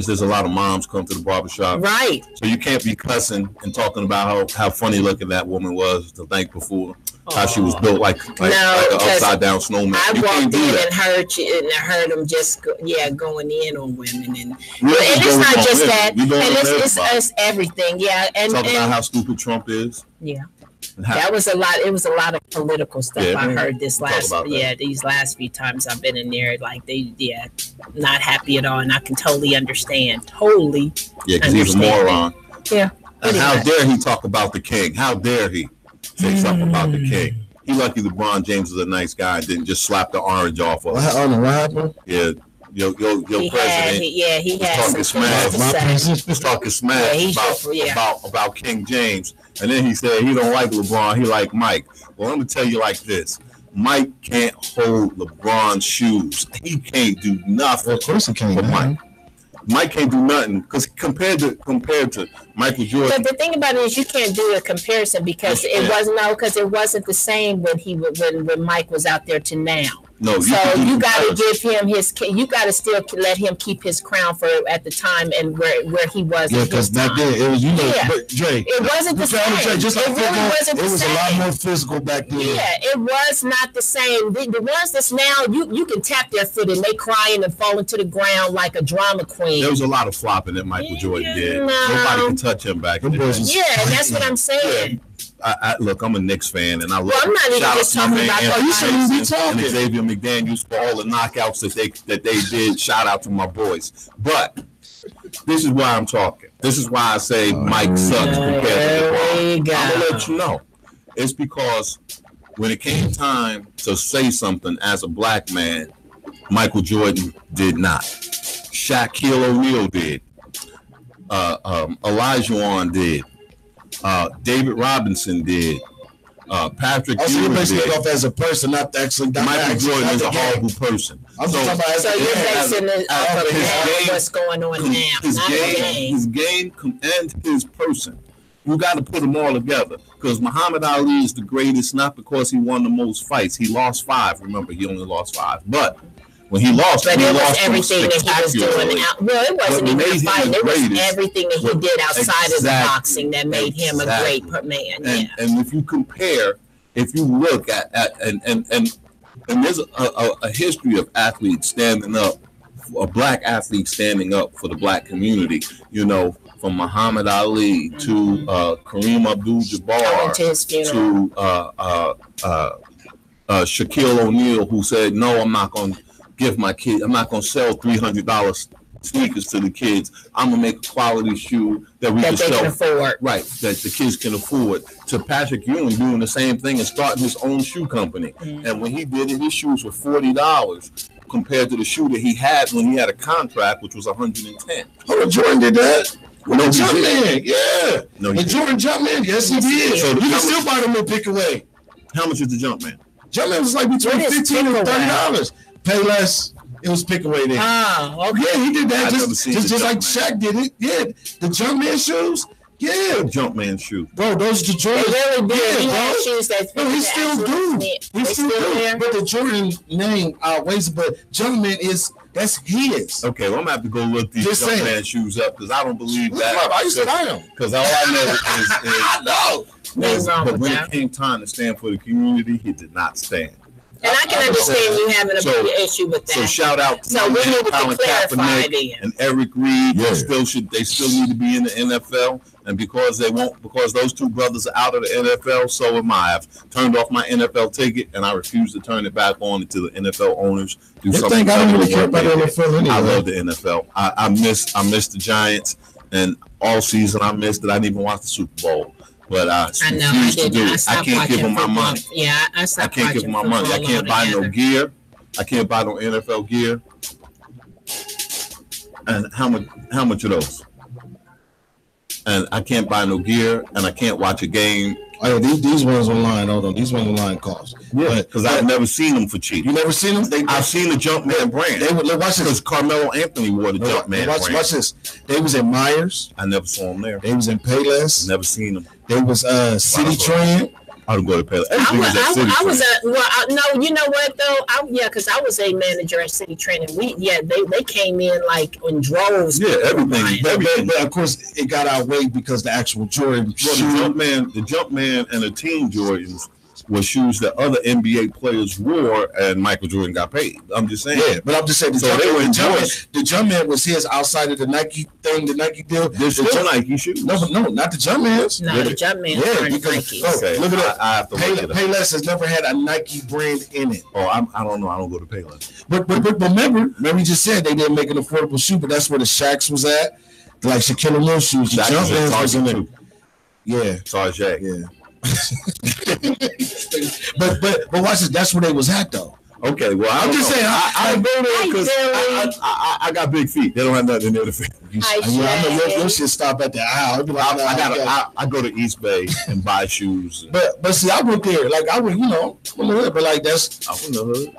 S6: there's a lot of moms come to the barbershop.
S2: Right.
S6: So you can't be cussing and talking about how funny looking that woman was the night before. How she was built like an upside down snowman.
S2: I walked in and heard them just going in on women and it's not just that. And it's everything. Yeah. And
S6: talking about how stupid Trump is.
S2: Yeah. That was a lot. It was a lot of political stuff. I heard these last few times I've been in there. Like not happy at all, and I can totally understand. Yeah,
S6: because he's a moron.
S2: Yeah.
S6: And how dare he talk about the king? How dare he say something about the king? He lucky LeBron James is a nice guy and didn't just slap the orange off of him.
S5: What happened?
S6: Yeah. Your president.
S2: He had
S6: was talking smash about King James, and then he said he don't like LeBron, he like Mike. Well, I'm gonna tell you like this: Mike can't hold LeBron's shoes. He can't do nothing.
S5: Well, of course he can't.
S6: Mike. Mike can't do nothing because compared to Michael Jordan.
S2: But the thing about it is you can't do a comparison because it wasn't the same when Mike was out there to now.
S6: No,
S2: so you got to give him you got to still let him keep his crown for at the time and where he was.
S5: Yeah, because back then it was but Dre,
S2: it wasn't the same.
S5: Just like it was a lot more physical back then.
S2: Yeah, it was not the same. The ones that's now you can tap their foot and they crying and falling to the ground like a drama queen.
S6: There was a lot of flopping that Michael Jordan did. Nobody could touch him back then.
S2: Yeah, that's what I'm saying.
S6: Yeah. Look, I'm a Knicks fan, and I love.
S2: Well, I'm not even just talking about.
S6: You shouldn't be talking. And Xavier McDaniels for all the knockouts that they did. Shout out to my boys. But this is why I'm talking. This is why I say Mike sucks compared to LeBron. I'm gonna let you know. It's because when it came time to say something as a black man, Michael Jordan did not. Shaquille O'Neal did. Olajuwon did. David Robinson did. Patrick Ewing did.
S5: Off as a person, not actually.
S6: Michael Jordan is a horrible person.
S2: So you're basing it on what's going on now.
S6: His game and his person. You got to put them all together because Muhammad Ali is the greatest, not because he won the most fights. He lost 5. Remember, he only lost 5. But When he lost,
S2: but
S6: he
S2: it was
S6: lost
S2: everything that he was doing. Well, it wasn't even a fight. It was everything that he did outside of the boxing that made him a great man.
S6: And if you compare, if you look at and there's a history of athletes standing up, a black athlete standing up for the black community. You know, from Muhammad Ali to Kareem Abdul-Jabbar to Shaquille O'Neal, who said, "No, I'm not going to give my kid. I'm not going to sell $300 sneakers to the kids. I'm going to make a quality shoe that we can afford. Right, that the kids can afford." To Patrick Ewing doing the same thing and starting his own shoe company. And when he did it, his shoes were $40 compared to the shoe that he had when he had a contract, which was $110.
S5: Oh, Jordan did that.
S6: No,
S5: Jumpman, yeah. No, and Jordan Jumpman, yes, he did. So you can still buy them with pick away.
S6: How much is the Jumpman?
S5: Jumpman was like between $15 and $30. Pay less. It was pick away there.
S2: Oh, okay.
S5: Yeah, he did that just like Shaq did it. Yeah, the Jumpman shoes. Yeah,
S6: Jumpman shoe.
S5: Bro, those are the Jordan.
S2: They really did. He had shoes that
S5: he still do. He still do. But the Jordan name outweighs it. But Jumpman that's his.
S6: Okay, well, I'm gonna have to go look these Jumpman shoes up because I don't believe that.
S5: I used to buy them.
S6: Because all I know is
S5: I know.
S6: But when it came time to stand for the community, he did not stand.
S2: And I can understand you having a big issue with that.
S6: So shout out to
S2: we need to clarify
S6: and Eric Reed. Yeah. They still need to be in the NFL. And because those two brothers are out of the NFL, so am I. I've turned off my NFL ticket and I refuse to turn it back on until the NFL owners do something.
S5: I don't really care about the NFL anyway.
S6: I love the NFL. I miss the Giants, and all season I missed it. I didn't even watch the Super Bowl. But I refuse to do it. I can't give them my money.
S2: Yeah, I
S6: can't give them my money. I can't buy no gear. I can't buy no NFL gear. And how much are those? And I can't buy no gear, and I can't watch a game.
S5: Oh, yeah, these ones online. Hold on, these ones online cost.
S6: Yeah, because I've never seen them for cheap.
S5: You never seen them?
S6: I've seen the Jumpman brand.
S5: They would watch this.
S6: Because Carmelo Anthony wore the Jumpman brand.
S5: Watch this. They was in Myers.
S6: I never saw them there.
S5: They was in Payless.
S6: Never seen them.
S5: They was City Trend.
S6: I don't go to Payless.
S2: No, you know what though? Because I was a manager at City Trend, and they came in like in droves.
S6: Yeah, everything.
S5: But of course, it got outweighed because the actual Jordan.
S6: The Jumpman, and the Team Jordans were shoes that other NBA players wore, and Michael Jordan got paid. I'm just saying.
S5: Yeah, but I'm just saying. The Jumpman was his outside of the Nike thing, the Nike deal.
S6: There's still Nike shoes.
S5: No, not the Jumpmans.
S2: No, the Jumpmans aren't Nike.
S6: Okay,
S5: look at that.
S6: Payless
S5: has never had a Nike brand in it.
S6: Oh, I don't know. I don't go to Payless.
S5: But remember, you just said they didn't make an affordable shoe, but that's where the Shaqs was at. Like Shaquille O'Neal shoes. The Jumpmans was in there. Yeah.
S6: Target.
S5: Yeah. but watch this. That's where they was at though.
S6: Okay, well I'm just saying I go there because I got big feet. They don't have nothing in there to fit.
S5: I know your shit stop at the aisle.
S6: I go to East Bay and buy shoes.
S5: But see, I went there. Like I went, but like that's.
S6: I went to the hood.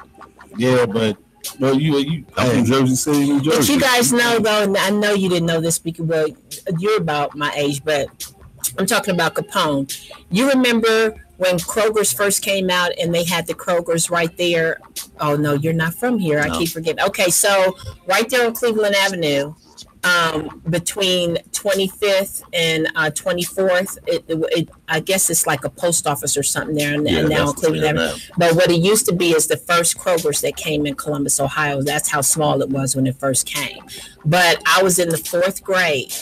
S5: Yeah, but. Well, you.
S6: I'm from Jersey City, New Jersey.
S2: But you guys know though, and I know you didn't know this because you're about my age, but. I'm talking about Kapone. You remember when Kroger's first came out and they had the Kroger's right there? Oh, no, you're not from here. I keep forgetting. Okay, so right there on Cleveland Avenue, between 25th and 24th, I guess it's like a post office or something there and now on Cleveland Avenue. But what it used to be is the first Kroger's that came in Columbus, Ohio. That's how small it was when it first came. But I was in the 4th grade.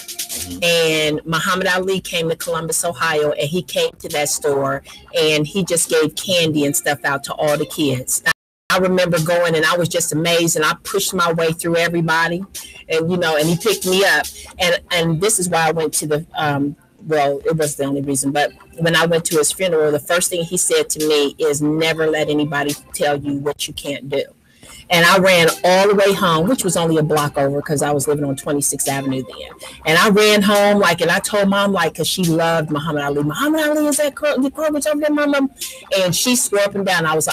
S2: And Muhammad Ali came to Columbus, Ohio, and he came to that store and he just gave candy and stuff out to all the kids. I remember going and I was just amazed and I pushed my way through everybody and, and he picked me up. And this is why I went to the, it was the only reason, but when I went to his funeral, the first thing he said to me is never let anybody tell you what you can't do. And I ran all the way home, which was only a block over because I was living on 26th Avenue then. And I ran home, and I told Mom, because she loved Muhammad Ali. Muhammad Ali is at the Kroger's over there, Mama. And she swore up and down. I was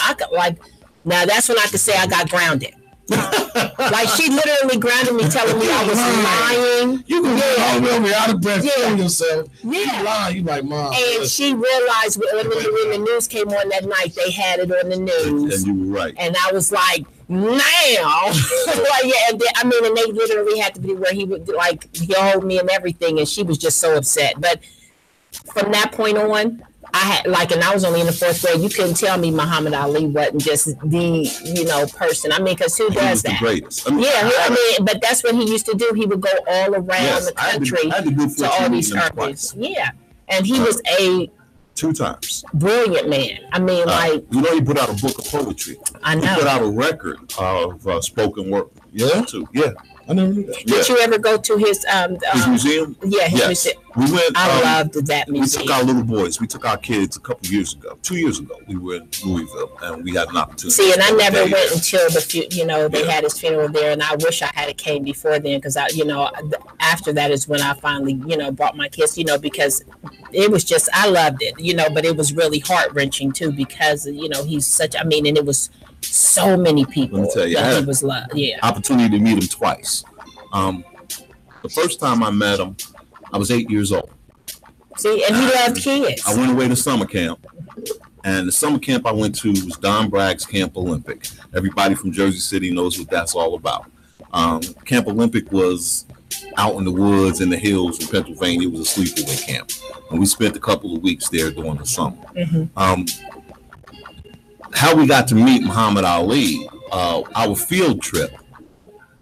S2: now that's when I could say I got grounded. She literally grounded me, telling me I was lying.
S5: You can get all the way out of breath from yourself.
S2: Yeah.
S5: You lying. You like, Mom.
S2: And she realized when the news came on that night, they had it on the news.
S6: And you were right.
S2: And I was like, Now, like, yeah, and they literally had to be where he would he hold me and everything, and she was just so upset. But from that point on, I had and I was only in the 4th grade. You couldn't tell me Muhammad Ali wasn't just the person. I mean, because who does that?
S6: The greatest.
S2: But that's what he used to do. He would go all around the country to all these circuits. Yeah, and he was
S6: 2 times.
S2: Brilliant man. I mean,
S6: he put out a book of poetry.
S2: I know.
S6: He put out a record of spoken word. Yeah, too. Yeah. I never knew that.
S2: Did you ever go to his
S6: museum?
S2: Yeah, his museum.
S6: We went.
S2: I loved that museum.
S6: We took our little boys. We took our kids a couple years ago. 2 years ago, we were in Louisville, and we had an opportunity.
S2: See, and I never went until they had his funeral there, and I wish I had came before then, because after that is when I finally brought my kids, because it was just, I loved it, but it was really heart wrenching too, because he's such. I mean, and it was so many people.
S6: Let me tell you,
S2: that he was loved. Yeah.
S6: Opportunity to meet him twice. The first time I met him, I was 8 years old.
S2: See, and he loved kids.
S6: I went away to summer camp, and the summer camp I went to was Don Bragg's Camp Olympic. Everybody from Jersey City knows what that's all about. Camp Olympic was out in the woods in the hills in Pennsylvania. It was a sleepaway camp, and we spent a couple of weeks there during the summer. How we got to meet Muhammad Ali, our field trip,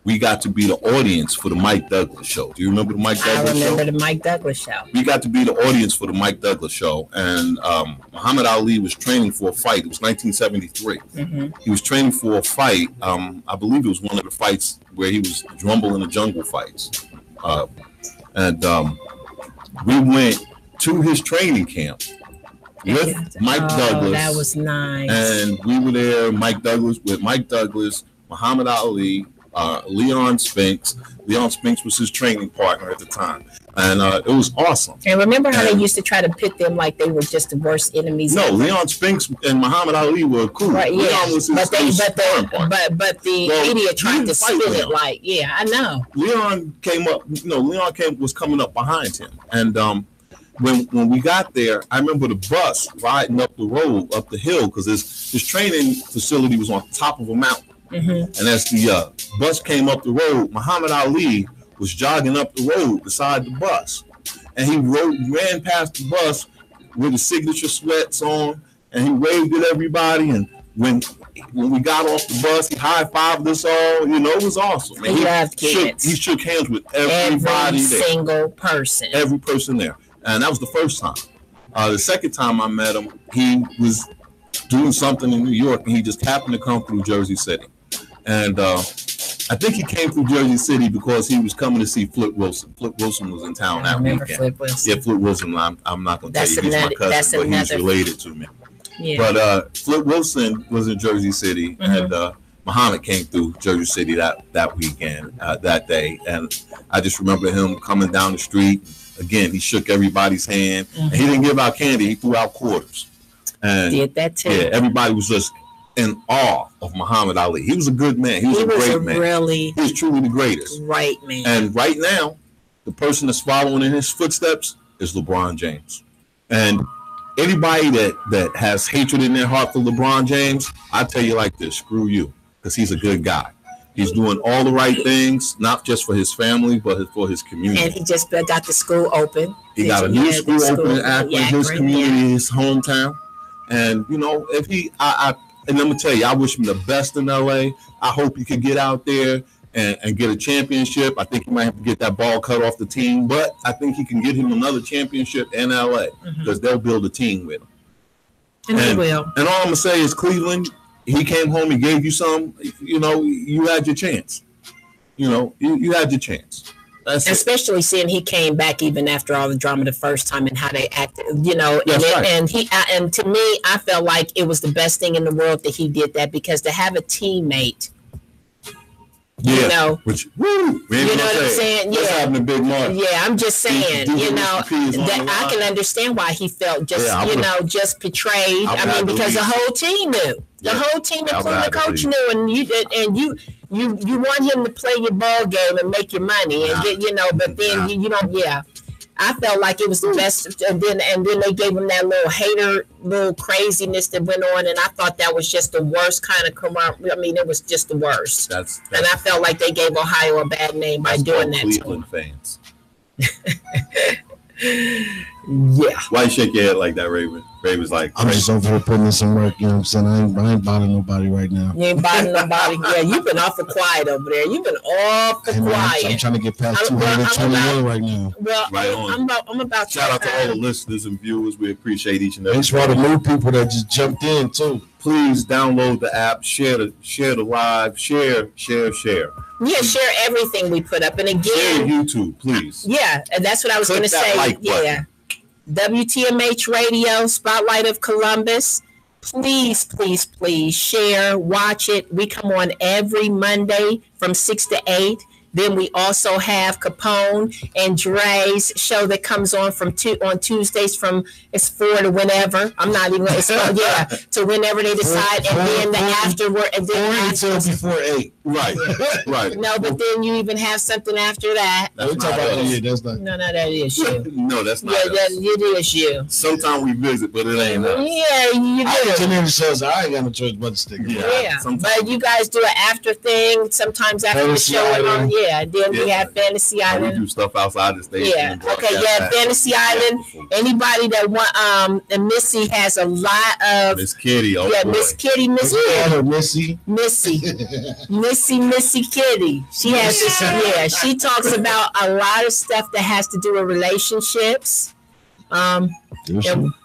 S6: we got to be the audience for the Mike Douglas show. Do you remember the Mike Douglas show? I remember
S2: the Mike Douglas show.
S6: We got to be the audience for the Mike Douglas show, and Muhammad Ali was training for a fight. It was 1973. He was training for a fight. I believe it was one of the fights where he was Rumble in the Jungle fights. And we went to his training camp with Mike Douglas.
S2: That was nice.
S6: And we were there, Mike Douglas, Muhammad Ali, Leon Spinks. Leon Spinks was his training partner at the time. And it was awesome.
S2: And remember how they used to try to pit them like they were just the worst enemies?
S6: No, Leon Spinks and Muhammad Ali were cool.
S2: Right, yeah.
S6: Leon was his sparring partner.
S2: But the media tried to spin it like, yeah, I know.
S6: Leon came up, was coming up behind him. And when we got there, I remember the bus riding up the road, up the hill, because his training facility was on top of a mountain. And as the bus came up the road, Muhammad Ali was jogging up the road beside the bus, and he ran past the bus with his signature sweats on, and he waved at everybody. And when we got off the bus, he high-fived us all. It was awesome.
S2: He loved kids.
S6: He shook hands with everybody there.
S2: Every single person.
S6: Every person there. And that was the first time. The second time I met him, he was doing something in New York, and he just happened to come through Jersey City. And I think he came through Jersey City because he was coming to see Flip Wilson. Flip Wilson was in town that weekend.
S2: Flip Wilson.
S6: Yeah, Flip Wilson. I'm not going to tell you he's my cousin, but he's related to me. Yeah. But Flip Wilson was in Jersey City, and Muhammad came through Jersey City that weekend, that day. And I just remember him coming down the street. Again, he shook everybody's hand. And he didn't give out candy. He threw out quarters. And
S2: did that too.
S6: Yeah, everybody was just in awe of Muhammad Ali. He was a good man. He was a great man. He was truly the greatest.
S2: Right, man.
S6: And right now, the person that's following in his footsteps is LeBron James. And anybody that has hatred in their heart for LeBron James, I tell you like this, screw you, because he's a good guy. He's doing all the right things, not just for his family, but for his community.
S2: And he just got the school open.
S6: He got a new school open in Akron, his community, his hometown. And, if he, and let me tell you, I wish him the best in LA. I hope he could get out there and get a championship. I think he might have to get that ball cut off the team, but I think he can get him another championship in LA because they'll build a team with him.
S2: And they will.
S6: And all I'm going to say is Cleveland, he came home, he gave you some, you had your chance. You had your chance.
S2: Especially seeing he came back even after all the drama the first time and how they acted, and to me, I felt like it was the best thing in the world that he did that, because to have a teammate,
S6: which what I'm saying?
S2: Yeah,
S6: having a big mark.
S2: Yeah, I'm just saying, that I can understand why he felt just, just betrayed. Because the whole team knew. The whole team, including the coach, knew, and you want him to play your ball game and make your money, and get, but then you don't. Yeah, I felt like it was the best, and then they gave him that little craziness that went on, and I thought that was just the worst kind of I mean, it was just the worst. And I felt like they gave Ohio a bad name by doing that.
S6: Cleveland fans.
S2: Yeah.
S6: Why you shake your head like that, Raven? Raven's like,
S5: I'm just over here putting in some work. You know what I'm saying? I ain't bothering nobody right now.
S2: You ain't bothering nobody. Yeah, you've been awful quiet over there. You've been awful quiet.
S5: I'm trying to get past 221 right now.
S2: Well,
S6: right on.
S2: I'm about.
S6: Shout out to all the listeners and viewers. We appreciate each and every.
S5: Thanks for all the new people that just jumped in too.
S6: Please download the app, share the live, share.
S2: Yeah, share everything we put up, and again,
S6: share YouTube, please.
S2: Yeah, and that's what I was going to say.
S6: Like button.
S2: WTMH Radio, Spotlight of Columbus. Please, please, please share, watch it. We come on every Monday from 6 to 8. Then we also have Kapone and Dre's show that comes on on Tuesdays from 4 to whenever. I'm not even to whenever they decide, and then the afterward, and then
S5: until before 8.
S6: Right, right.
S2: No, but then you even have something after that.
S5: That's not that's not.
S2: No, that is you.
S6: No, that's not.
S2: Yeah, it is you.
S6: Sometimes we visit, but it ain't us.
S2: Yeah, you do.
S5: I ain't got no choice but to stick around.
S2: Yeah, but you guys do an after thing sometimes after the show. Yeah, then we have Fantasy Island.
S6: We do stuff outside the station.
S2: Yeah, okay, Fantasy Island. Anybody that want, and Missy has a lot of
S6: Miss Kitty.
S2: Miss Kitty, Missy Kitty. She has this. She talks about a lot of stuff that has to do with relationships.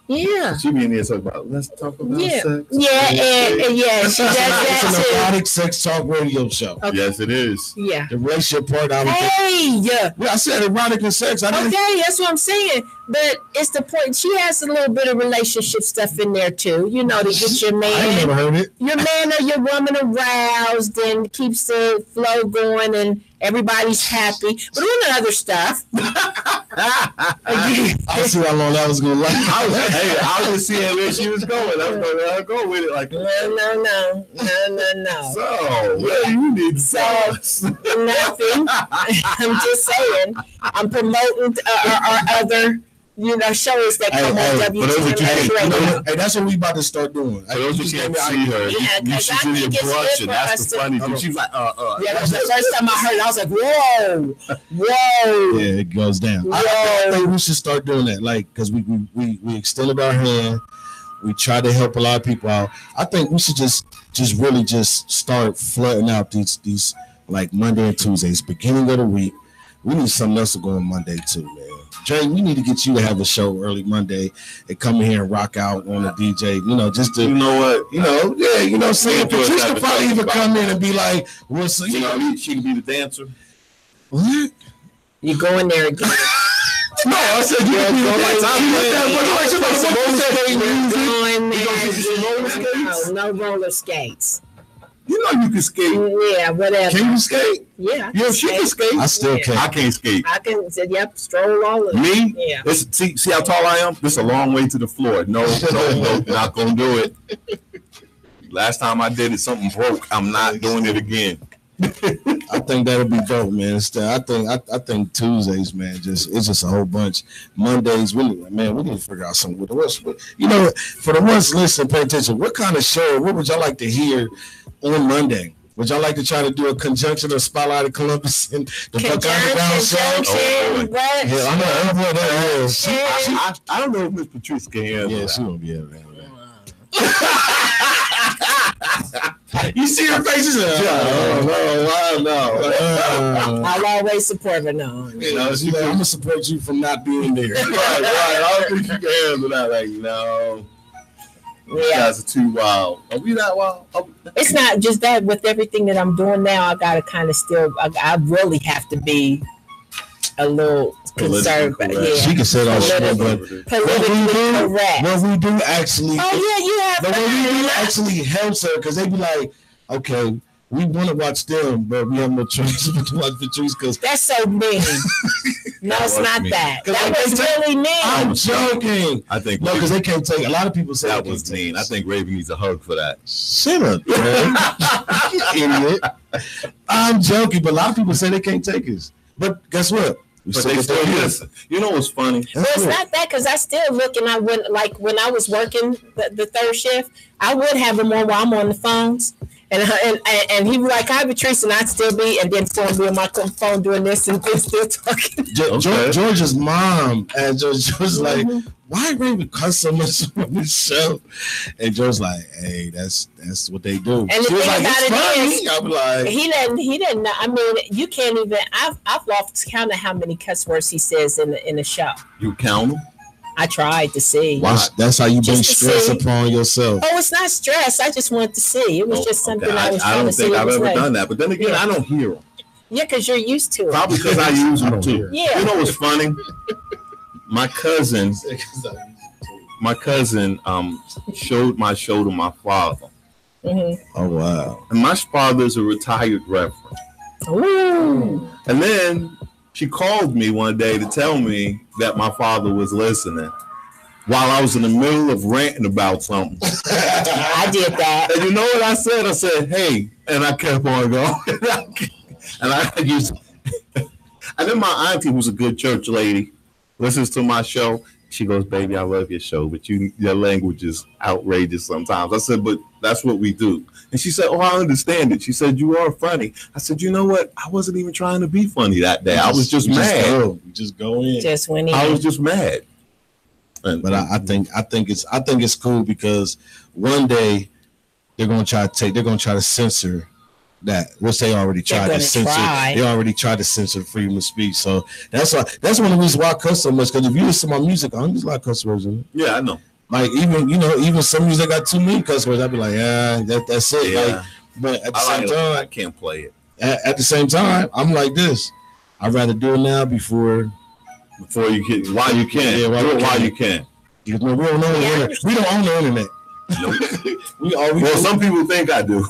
S2: Yeah.
S6: She mean to talk about. Let's talk about sex.
S2: Yeah, and she does that
S5: too. It's an erotic sex talk radio show.
S6: Okay. Yes, it is.
S2: Yeah.
S5: The relationship part.
S2: Yeah,
S5: I said erotic and sex.
S2: Okay, that's what I'm saying. But it's the point. She has a little bit of relationship stuff in there too. You know, to get your man.
S5: I ain't never heard it.
S2: Your man or your woman aroused and keeps the flow going and everybody's happy. But on other stuff.
S5: I see how long that was going to last.
S6: I was just seeing where she was going. I was going to go with it like
S2: No.
S6: So, what do you need to say?
S2: Nothing. I'm just saying. I'm promoting our other, shows that come on WTMH Radio.
S5: Hey, that's what we about to start doing.
S6: For those who can't see her, you should see your brush, and that's the funny thing. She was like,
S2: Yeah, that was the first time I heard it. I was like, whoa.
S5: Yeah, it goes down. I think we should start doing that, because we extended our hand. We try to help a lot of people out. I think we should just really start flooding out these like Monday and Tuesdays, beginning of the week. We need something else to go on Monday too, man. Dre, we need to get you to have a show early Monday and come in here and rock out on the DJ, just to,
S6: you know what,
S5: saying Patrice could probably even come in and be like, what's,
S6: she can be the dancer.
S5: What?
S2: You go in there again.
S5: No, I said you can be
S2: no roller skates.
S6: You know you can skate.
S2: Yeah, whatever.
S6: Can you skate?
S2: Yeah.
S6: Yeah, she can skate.
S5: I still can't.
S6: I can't skate.
S2: I can. Stroll all over.
S6: Me?
S2: Yeah.
S6: See how tall I am? This is a long way to the floor. No, not gonna do it. Last time I did it, something broke. I'm not doing it again.
S5: I think that'll be dope, man. I think Tuesdays, man, it's just a whole bunch. Mondays, we need to figure out something with the rest. For the ones listening, pay attention. What kind of show? What would y'all like to hear on Monday? Would y'all like to try to do a conjunction of Spotlight of Columbus and the Buck Underground show?
S2: What?
S5: Yeah, I know that is.
S6: I don't know if Miss Patrice can handle that.
S5: Yeah, she won't be able to handle that. You see her faces? No.
S2: I'll always support her. No.
S5: I'm gonna support you from not being there.
S6: right. I don't think you can handle that. Like, no. You guys are too wild. Are we that wild?
S2: It's not just that. With everything that I'm doing now, I gotta kind of I really have to be a little conservative. Yeah.
S5: She can say all shit, but what we do actually.
S2: Oh yeah, you have.
S5: But what we do actually helps her because they be like, okay, we want to watch them, but we have no choice but to watch Patrice because
S2: that's so mean. No, it's not mean. That was really mean.
S5: I'm joking.
S6: I think
S5: because they can't take. A lot of people say
S6: that was mean. I think Raven needs a hug for that.
S5: Shut up, idiot. I'm joking, but a lot of people say they can't take us. But guess what?
S6: But they still listen. You know what's funny?
S2: Well, it's not that, because I still look, and I would, like when I was working the third shift, I would have them on while I'm on the phones. And he was like, "Hi, Patrice," and I'd still be, and then phone be on my phone doing this and still talking.
S5: George's mom, and George was like, "Why Raven cuss so much on the show?" And George's like, "Hey, that's what they do."
S2: And the thing about it is,
S5: I'm like,
S2: he didn't. I mean, you can't even. I've lost count of how many cuss words he says in the show.
S6: You count them?
S2: I tried to see.
S5: That's how you bring stress upon yourself.
S2: Oh, it's not stress. I just wanted to see. It was just something I was trying to see.
S6: I don't think I've ever done that. But then again, I don't hear them.
S2: Yeah, because you're used to it.
S6: Probably because I use them too.
S2: Yeah.
S6: You know what's funny? My cousin showed my show to my father.
S2: Mm-hmm.
S5: Oh, wow.
S6: And my father's a retired reverend.
S2: Ooh.
S6: And then she called me one day to tell me that my father was listening while I was in the middle of ranting about something.
S2: I did that.
S6: And you know what I said? I said, "Hey," and I kept on going. And then my auntie, who's a good church lady, listens to my show. She goes, "Baby, I love your show, but your language is outrageous sometimes." I said, "But that's what we do." And she said, "Oh, I understand it." She said, "You are funny." I said, "You know what? I wasn't even trying to be funny that day. I was just mad.
S5: Just go in.
S2: Just went in.
S6: I was just mad."
S5: But I think it's cool because one day they're gonna try to censor that, which they already tried to censor. They already tried to censor freedom of speech. So that's one of the reasons why I cuss so much. Because if you listen to my music, I don't use a lot of cuss words in it.
S6: Yeah, I know.
S5: Like even some music got too many cuss words, I'd be like, that's it.
S6: Yeah.
S5: Like, but at the same time,
S6: I can't play it.
S5: At the same time, I'm like this. I'd rather do it now before
S6: you can. Why you can't? Yeah, why you can't?
S5: Because we don't own the internet. We don't own the internet.
S6: Well, some people think I do.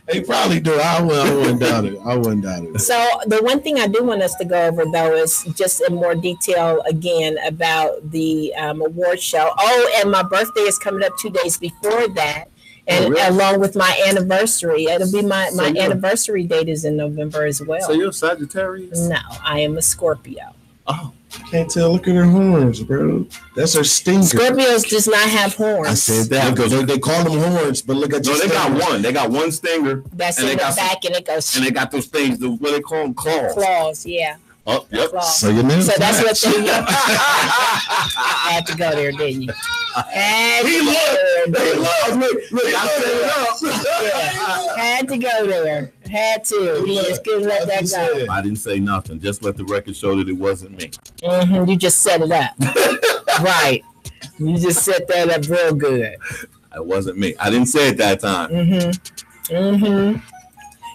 S5: They probably do. I wouldn't doubt it.
S2: So the one thing I do want us to go over, though, is just in more detail again about the award show. Oh, and my birthday is coming up 2 days before that. And along with my anniversary, it'll be my anniversary date is in November as well.
S6: So you're a Sagittarius?
S2: No, I am a Scorpio.
S6: Oh,
S5: I can't tell. Look at her horns, bro. That's her stinger.
S2: Scorpios does not have horns.
S5: I said that because they call them horns, but look at
S6: they got one. They got one stinger.
S2: That's in the back, and it goes.
S6: And they got those things. What they call them, claws.
S2: Claws, yeah.
S6: Oh, yep.
S2: Claws.
S5: So you know.
S2: So that's what they. Had to go there, didn't you? Had to go there. Had to. You just couldn't let that go.
S6: I didn't say nothing. Just let the record show that it wasn't me.
S2: Mm-hmm. You just set it up. Right. You just set that up real good.
S6: It wasn't me. I didn't say it that time.
S2: Mm-hmm. Mm-hmm.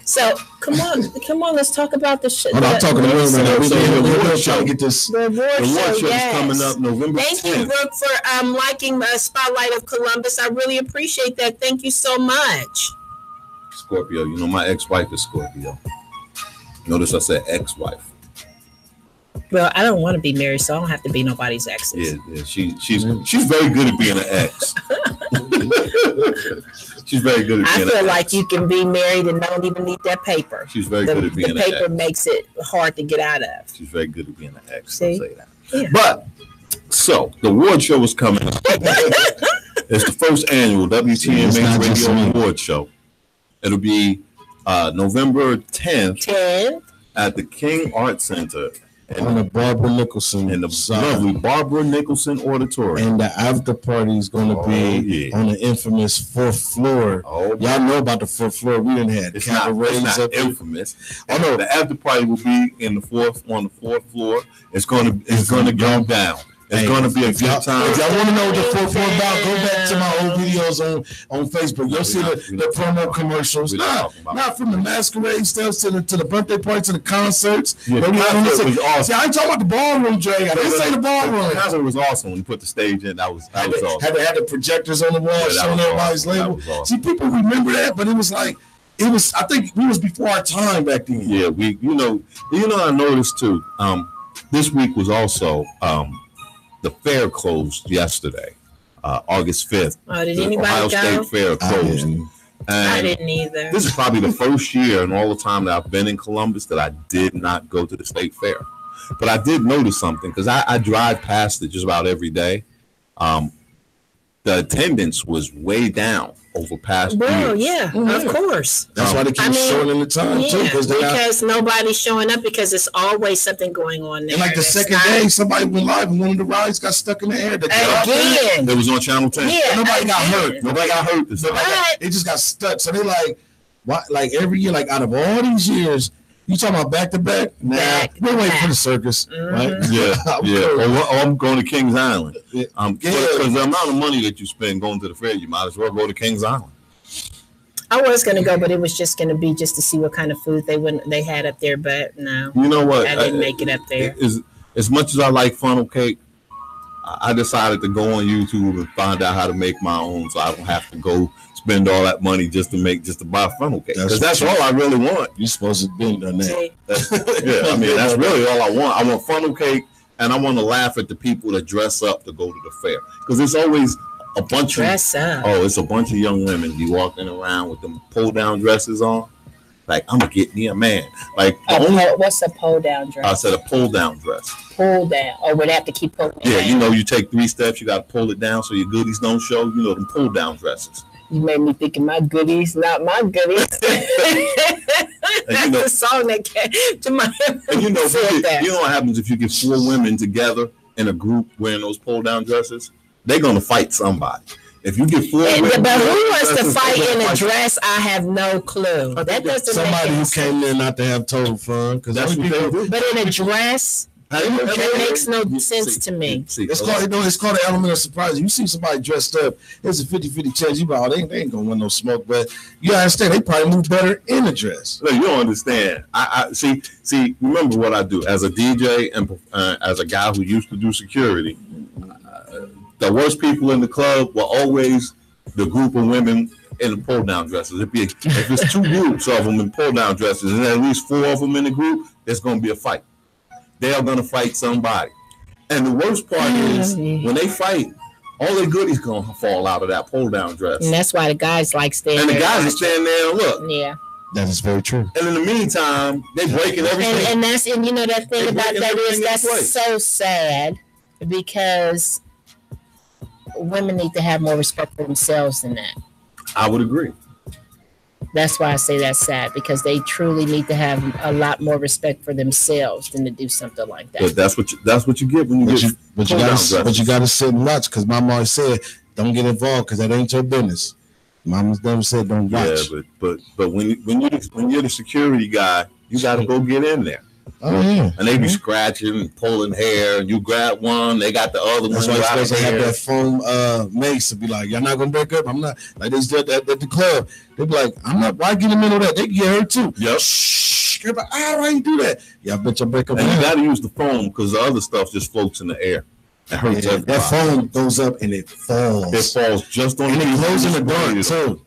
S2: So come on, let's talk about the show.
S5: I'm talking to him right now.
S6: The award show.
S5: Get this.
S2: The award show
S6: is coming up November 10th.
S2: Thank you, Brooke, for liking the Spotlight of Columbus. I really appreciate that. Thank you so much.
S6: Scorpio, you know my ex-wife is Scorpio. Notice I said ex-wife.
S2: Well, I don't want to be married, so I don't have to be nobody's ex.
S6: Yeah. She's very good at being an ex. She's very good at being an ex.
S2: I feel like you can be married and don't even need that paper.
S6: She's very good at being an ex.
S2: The paper makes it hard to get out of.
S6: She's very good at being an ex.
S2: See?
S6: I'll say that.
S2: Yeah.
S6: But so the award show is coming up. It's the first annual WTMH Radio Award Show. It'll be November 10th at the King Art Center.
S5: On the Barbara Nicholson.
S6: In the lovely Barbara Nicholson Auditorium.
S5: And the after party is going to be on the infamous 4th floor.
S6: Oh,
S5: y'all know about the 4th floor. We didn't have
S6: it's not infamous. Oh no, the after party will be on the 4th floor. It's going to go down. It's going to be a good time.
S5: If y'all want to know what the 4th floor about, go back to my old videos on Facebook. You'll see the promo commercials. Not from the masquerade stuff to the birthday parties to the concerts.
S6: Yeah, the concert was awesome.
S5: See, I ain't talking about the ballroom, Dre. I didn't say the ballroom.
S6: The concert was awesome when you put the stage in. That was awesome.
S5: Had the projectors on the wall showing everybody's label. Awesome. See, people remember that, but it was like, I think we was before our time back then.
S6: Yeah, I noticed too. This week was also the fair closed yesterday, August 5th.
S2: Oh, did
S6: the
S2: anybody
S6: Ohio
S2: go?
S6: State Fair closed. And
S2: I didn't either.
S6: This is probably the first year in all the time that I've been in Columbus that I did not go to the state fair. But I did notice something because I drive past it just about every day. The attendance was way down over past years.
S2: Yeah, of course.
S5: That's why they keep shortening the time too,
S2: because nobody's showing up because it's always something going on there.
S5: And like the second day, somebody went live and one of the rides got stuck in the air.
S2: Again,
S6: it was on Channel 10.
S5: Yeah, nobody got hurt. Nobody got hurt.
S2: They
S5: just got stuck. So they like, what? Like every year, like out of all these years. You talking about back to back? Nah, we're waiting for the circus, right?
S6: Yeah. Or I'm going to Kings Island. Because the amount of money that you spend going to the fair, you might as well go to Kings Island.
S2: I was going to go, but it was just going to be just to see what kind of food they had up there. But no,
S6: you know what?
S2: I didn't make it up there.
S6: As much as I like funnel cake, I decided to go on YouTube and find out how to make my own, so I don't have to go spend all that money just to buy funnel cake. Because that's all I really want.
S5: You're supposed to be done that.
S6: Yeah, I mean that's really all I want. I want funnel cake, and I want to laugh at the people that dress up to go to the fair. Because it's always a bunch
S2: it's
S6: a bunch of young women be walking around with them pull down dresses on. Like, I'm gonna get me a man. Like,
S2: what's a pull down dress?
S6: I said a pull down dress.
S2: Pull down, or would have to keep pulling.
S6: Yeah, you take 3 steps, you got to pull it down so your goodies don't show. Them pull down dresses.
S2: You made me think of my goodies, not my goodies. That's the song that came to my head.
S6: And you know what happens if you get 4 women together in a group wearing those pull down dresses? They're gonna fight somebody. If you get 4 women,
S2: but who wants to fight in a dress? I have no clue. That doesn't
S5: somebody
S2: make
S5: who
S2: sense.
S5: came there not to have total fun, because that's what they do.
S2: But in a dress. That makes no sense to me.
S5: It's called an element of surprise. You see somebody dressed up, there's a 50-50 chance they ain't gonna want no smoke. But you understand, they probably move better in a dress.
S6: No, you don't understand. I see. Remember what I do as a DJ and as a guy who used to do security. The worst people in the club were always the group of women in the pull down dresses. If it's 2 groups of them in pull down dresses, and at least 4 of them in the group, there's gonna be a fight. They are going to fight somebody. And the worst part is when they fight, all their goodies going to fall out of that pull down dress.
S2: And that's why the guys like staying there.
S6: And the guys are standing there and look.
S2: Yeah.
S5: That is very true.
S6: And in the meantime, they're breaking everything.
S2: And that thing about that is that's so sad, because women need to have more respect for themselves than that.
S6: I would agree.
S2: That's why I say that's sad, because they truly need to have a lot more respect for themselves than to do something like that.
S6: But that's what you get when you get.
S5: But you got to sit and watch, because Mama always said, "Don't get involved, because that ain't your business." Mama's never said, "Don't watch."
S6: Yeah, but when you're the security guy, you got to go get in there.
S5: Oh yeah,
S6: and they be scratching and pulling hair, and you grab one, they got the other one.
S5: That's why they're supposed to have that foam mace to be like, "Y'all not gonna break up." I'm not like they did at the club. They be like, "I'm not. Why get in the middle of that? They can get hurt too."
S6: Yep.
S5: Shh. Everybody, why you do that? Yeah, I bet you break up.
S6: And you got to use the foam, because the other stuff just floats in the air. It hurts everybody.
S5: That foam goes up and it falls.
S6: It falls just on.
S5: And it glows in the dark too.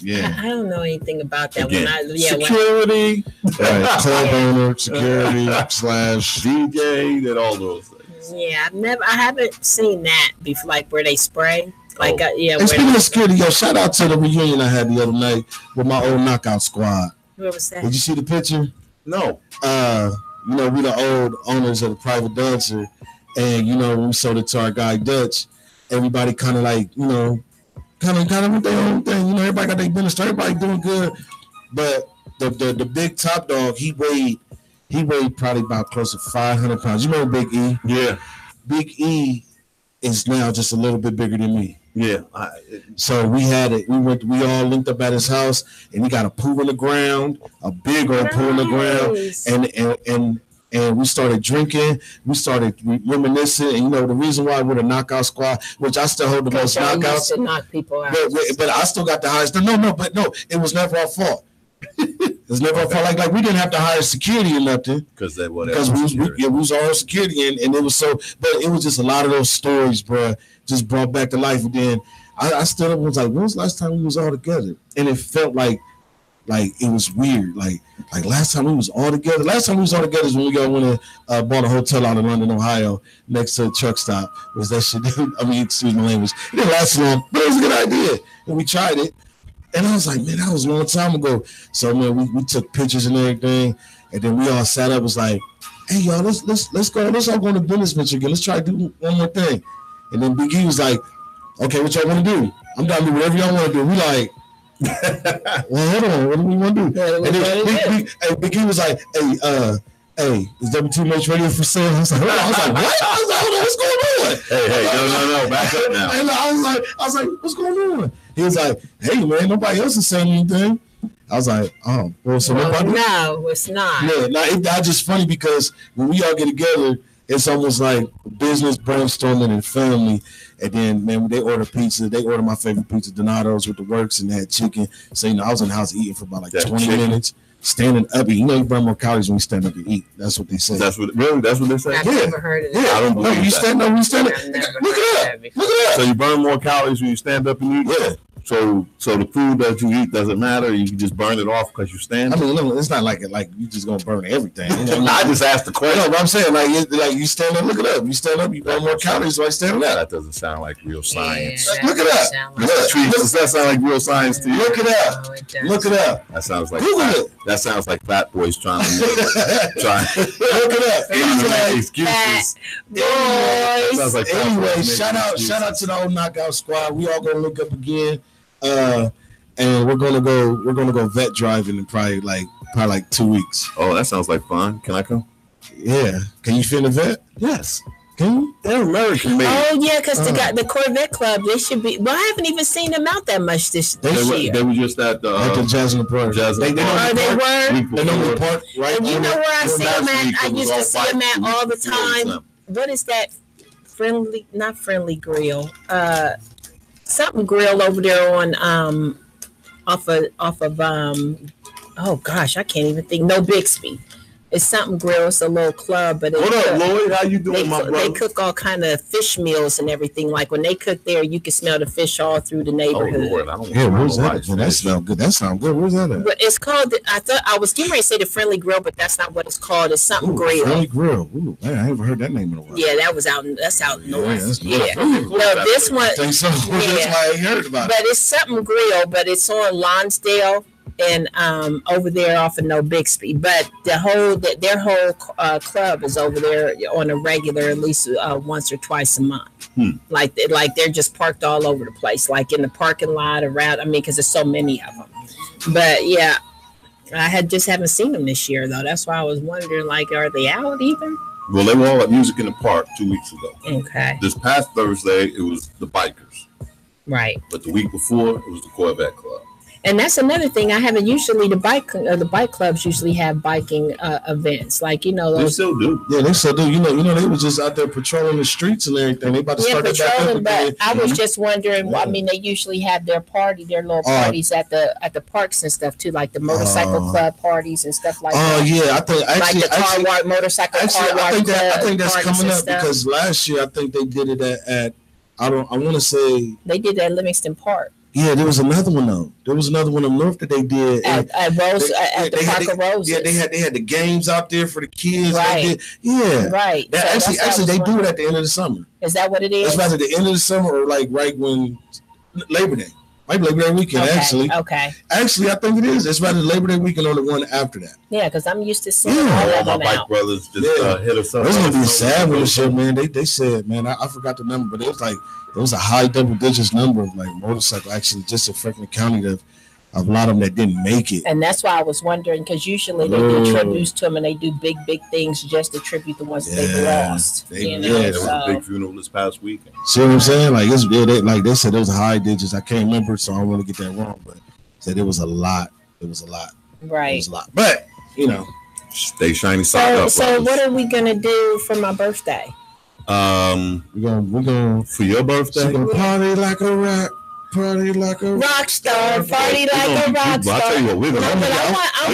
S2: Yeah, I don't know anything about that.
S6: Again, security,
S5: club owner, security /
S6: DJ, did all those things.
S2: Yeah, I haven't seen that before, like where they spray. Like,
S5: And speaking of security, shout out to the reunion I had the other night with my old knockout squad.
S2: What was that?
S5: Did you see the picture?
S6: No.
S5: We the old owners of the private dancer, and when we sold it to our guy Dutch, everybody kind of like kind of with their own thing. Everybody got their business. Everybody doing good. But the big top dog, he weighed probably about close to 500 pounds. You remember Big E?
S6: Yeah.
S5: Big E is now just a little bit bigger than me.
S6: Yeah.
S5: So we had it. We all linked up at his house, and he got a pool in the ground, a big old pool in the ground, and we started drinking. We started reminiscing. And the reason why we're the knockout squad, which I still hold the most knockouts.
S2: To knock people out.
S5: But I still got the highest. No, it was never our fault. It was never our fault. Like we didn't have to hire security or nothing.
S6: Because we
S5: was our own security, and it was so. But it was just a lot of those stories, bro, just brought back to life. And then I stood up and was like, "When was the last time we was all together?" And it felt like it was weird. Like last time we was all together. Last time we was all together is when we went and bought a hotel out in London, Ohio, next to a truck stop. Was that shit? I mean, excuse my language. It didn't last long, but it was a good idea, and we tried it. And I was like, man, that was a long time ago. So man, we took pictures and everything, and then we all sat up. Was like, hey y'all, let's go. Let's all go on the business venture again. Let's try to do one more thing. And then Big E was like, okay, what y'all want to do? I'm down to do whatever y'all want to do. We like, well, hold on, what do we want to do? Yeah, and then Big E was like, hey, is W2 ready for sale? I was like, what? Hold on, what's going on?
S6: Hey, no, back up now.
S5: And I was like, what's going on? He was like, hey man, nobody else is saying anything. I was like, oh, well, so nobody.
S2: No, it's not.
S5: Yeah, that's just funny because when we all get together, it's almost like business brainstorming and family. And then, man, when they order pizza, they order my favorite pizza, Donato's with the works, and they had chicken. So, I was in the house eating for about like 20 minutes, standing up. You burn more calories when you stand up and eat. That's what they say.
S6: That's what they say?
S2: I've never heard of that.
S6: Yeah, I don't believe
S5: you stand up. Look it up.
S6: So you burn more calories when you stand up and eat?
S5: Yeah.
S6: So the food that you eat doesn't matter. You can just burn it off because you stand.
S5: I mean, no, it's not like you just gonna burn everything.
S6: I just asked the question.
S5: No, but I'm saying like you stand up, look it up. You stand up, you burn more calories by standing up.
S6: That doesn't sound like real science.
S2: Yeah,
S5: look it up.
S6: Does that sound like real science to you?
S5: Look it up.
S2: No,
S5: look it up.
S6: That sounds like
S5: that
S6: sounds like fat boys trying to
S5: look it up.
S6: Excuses.
S2: Boys.
S6: Like
S5: anyway, shout out to the old knockout squad. We all gonna link up again. And we're gonna go vet driving in probably like 2 weeks.
S6: Oh, that sounds like fun. Can I come?
S5: Yeah. Can you fit in a vet?
S6: Yes.
S5: Can you?
S6: They're American made.
S2: Oh yeah, because the Corvette Club, they should be. Well, I haven't even seen them out that much this year.
S6: They were just at the
S5: Jasmine Park.
S2: They were.
S5: They know the park, right?
S2: And you know where I see them at? I used to see them at all the time. What is that? Not friendly grill. Something grill over there on off of oh gosh, I can't even think. No Bixby. It's something grill. It's a little club, but
S6: what up, Lloyd? How you doing, my brother?
S2: They cook all kind of fish meals and everything. Like when they cook there, you can smell the fish all through the neighborhood.
S5: Where's that? That smells good. That sounds good. Where's that at?
S2: But it's called. I was getting ready to say the Friendly Grill, but that's not what it's called. It's something grill.
S5: Friendly Grill. Ooh, man, I haven't heard that name in a while.
S2: Yeah, that's out north. Yeah.
S5: No,
S2: this one.
S5: I think so. That's why I heard about it.
S2: But it's something grill, but it's on Lonsdale and over there off of No Bixby. But their whole club is over there on a regular, at least once or twice a month. Like they're just parked all over the place, like in the parking lot around. I mean, because there's so many of them. But yeah, I haven't seen them this year though. That's why I was wondering, like, are they out even?
S6: Well, they were all at Music in the Park 2 weeks ago.
S2: Okay.
S6: This past Thursday, it was the Bikers.
S2: Right.
S6: But the week before, it was the Corvette Club.
S2: And that's another thing. I haven't usually the bike clubs usually have biking events, like those.
S6: They still do.
S5: Yeah, they still do. They were just out there patrolling the streets and everything. They about to start
S2: patrolling. But I was just wondering. Yeah. I mean, they usually have their little parties at the parks and stuff too, like the motorcycle club parties and stuff like that.
S5: Oh yeah, I think
S2: actually, like the car wash motorcycle car wash club. I think that's coming up because last year I think they did it at I want to say
S5: they
S2: did that at Livingston Park.
S5: Yeah, there was another one though. There was another one up north that they did
S2: at the Park of Roses.
S5: Yeah, they had the games out there for the kids.
S2: Right.
S5: Right. Actually, they do it at the end of the summer.
S2: Is that what it is?
S5: It's about at the end of the summer or like right when Labor Day. Might be Labor Day weekend, actually.
S2: Okay.
S5: Actually, I think it is. It's about the Labor Day weekend or the one after that.
S2: Yeah, because I'm used to seeing all of them
S6: my bike brothers just hit us up.
S5: It's going to be sad with this shit, man. They said, man, I forgot the number, but it was a high double digits number of like motorcycle accidents just in Franklin County that a lot of them that didn't make it.
S2: And that's why I was wondering, because usually they do tributes to them and they do big things just to tribute the ones that they've lost.
S6: There was a big funeral this past weekend.
S5: See what I'm saying? Like they said it was high digits. I can't remember, so I don't want to get that wrong, but said it was a lot. It was a lot.
S2: Right.
S5: It was a lot. But
S6: stay shiny side up.
S2: So what are we gonna do for my birthday?
S5: We're gonna
S6: for your birthday.
S5: We're gonna party like a rock. Party like a
S2: rock star. Party like a rock star.
S6: I'll tell you what, we're gonna.
S2: I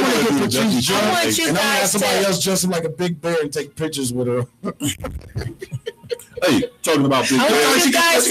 S2: want to get Patrice. I want you
S5: and
S2: guys
S5: have somebody else dress him like a big bear and take pictures with her.
S6: Hey, talking about big
S2: I
S6: bear.
S2: want you guys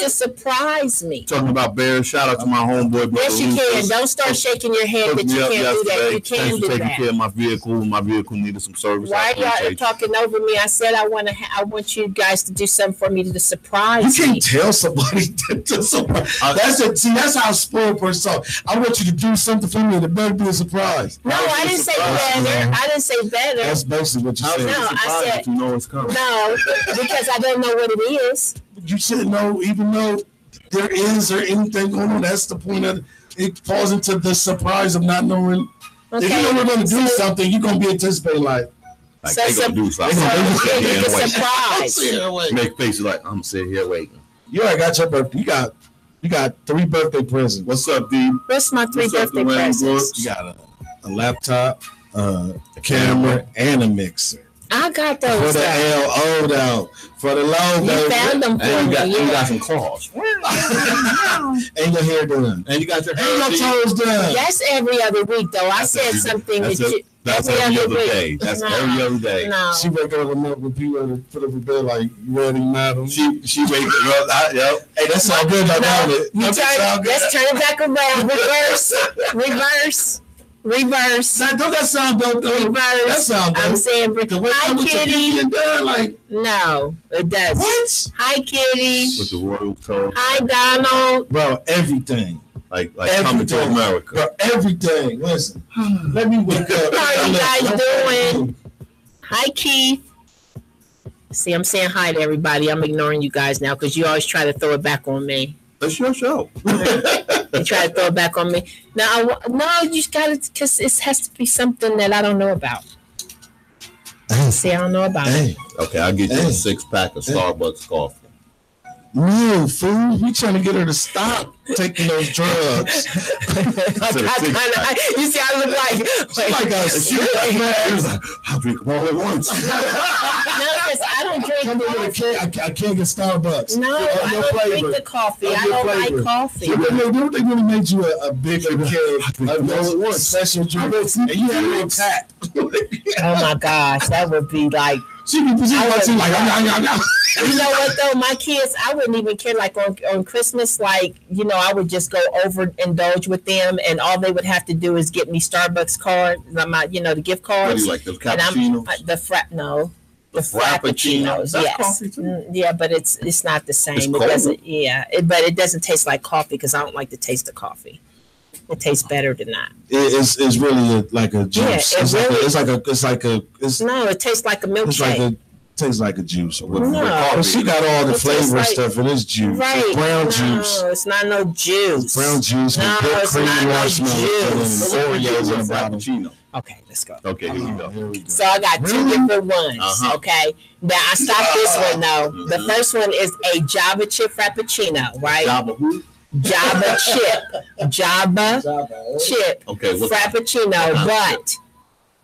S2: to surprise me.
S6: Talking about bears. Shout out to my homeboy.
S2: Yes, you can. Don't start shaking your head that you can't do that. You can do that.
S6: Taking care of my vehicle. My vehicle needed some service.
S2: Why y'all talking over me? I said I want you guys to do something for me to surprise
S5: me. You can't
S2: me.
S5: tell somebody to surprise. That's how spoiled person talk. I want you to do something for me, and it better be a surprise.
S2: No, I didn't say better. I didn't say better.
S5: That's basically what you said.
S2: No, I said
S6: if you know it's coming.
S2: no, because I don't know what it is.
S5: You said no, even though there is or anything going on. That's the point of it. Falls into the surprise of not knowing. Okay. If you know we're going to do something, you're going to be anticipating like
S6: they going to do something.
S2: Surprise.
S6: Make faces like I'm sitting here waiting.
S5: You already got your birthday. You got 3 birthday presents.
S6: What's up, D?
S2: What's my 3 birthday presents?
S5: You got a laptop, a camera, and a mixer.
S2: I got those.
S5: For the LO down. For the low,
S2: you found them for
S6: and
S2: me.
S6: You got some claws.
S5: And your hair done.
S6: And you got your
S5: toes done.
S2: That's every other week, though. I said something that
S6: that's every other day. That's every other day.
S2: No.
S5: She wake up with people and put up in bed like, you ready, madam?
S6: She wake up. Yep.
S5: Hey, that sound good.
S2: Let's turn it back around. Reverse.
S5: Now, don't that sound dope?
S2: Reverse.
S5: That sound dope.
S2: I'm saying, hi, Kitty. No, it doesn't.
S5: What?
S2: Hi, Kitty.
S6: With the royal toe.
S2: Hi, Donald.
S5: Bro, everything.
S6: Like coming to America.
S5: Bro, everything. Listen, let me wake up.
S2: How are you guys doing? Hi, Keith. See, I'm saying hi to everybody. I'm ignoring you guys now because you always try to throw it back on me.
S6: That's your show.
S2: You try to throw it back on me. No, you just got it because it has to be something that I don't know about. See, I don't know about it.
S6: Okay, I'll get you a 6-pack of Starbucks coffee.
S5: No, fool. We trying to get her to stop taking those drugs.
S2: You see, I look like
S6: I'll drink them all at once.
S2: No, because I don't drink.
S5: I can't get Starbucks.
S2: No, I don't drink the coffee. I don't like coffee.
S5: They really made you a bigger kid. A special drink. And you had a little tap.
S2: Oh my gosh, that would be like.
S5: She be like,
S2: you know what though, my kids, I wouldn't even care. Like on Christmas, like I would just go overindulge with them, and all they would have to do is get me Starbucks card, the gift cards.
S6: What do you like, those cappuccinos?
S2: The frappuccinos. Yes, yeah, but it's not the same.
S6: It
S2: doesn't. Yeah, but it doesn't taste like coffee because I don't like the taste of coffee. It tastes better than that.
S5: It's really like a juice.
S2: Yeah, it tastes like a milkshake.
S5: Tastes like a juice.
S2: No,
S5: she got all the flavor stuff in this juice.
S2: Right.
S5: It's brown juice.
S2: No, it's not no juice.
S5: Brown juice.
S2: No, it's not no juice.
S5: Oreos in the bottom.
S2: Okay, let's go.
S6: Okay, here we go.
S2: So I got 2 different ones. Okay. Now I stopped this one though. The first one is a Java chip frappuccino, right?
S6: Java who?
S2: Java chip.
S6: Okay.
S2: Frappuccino, but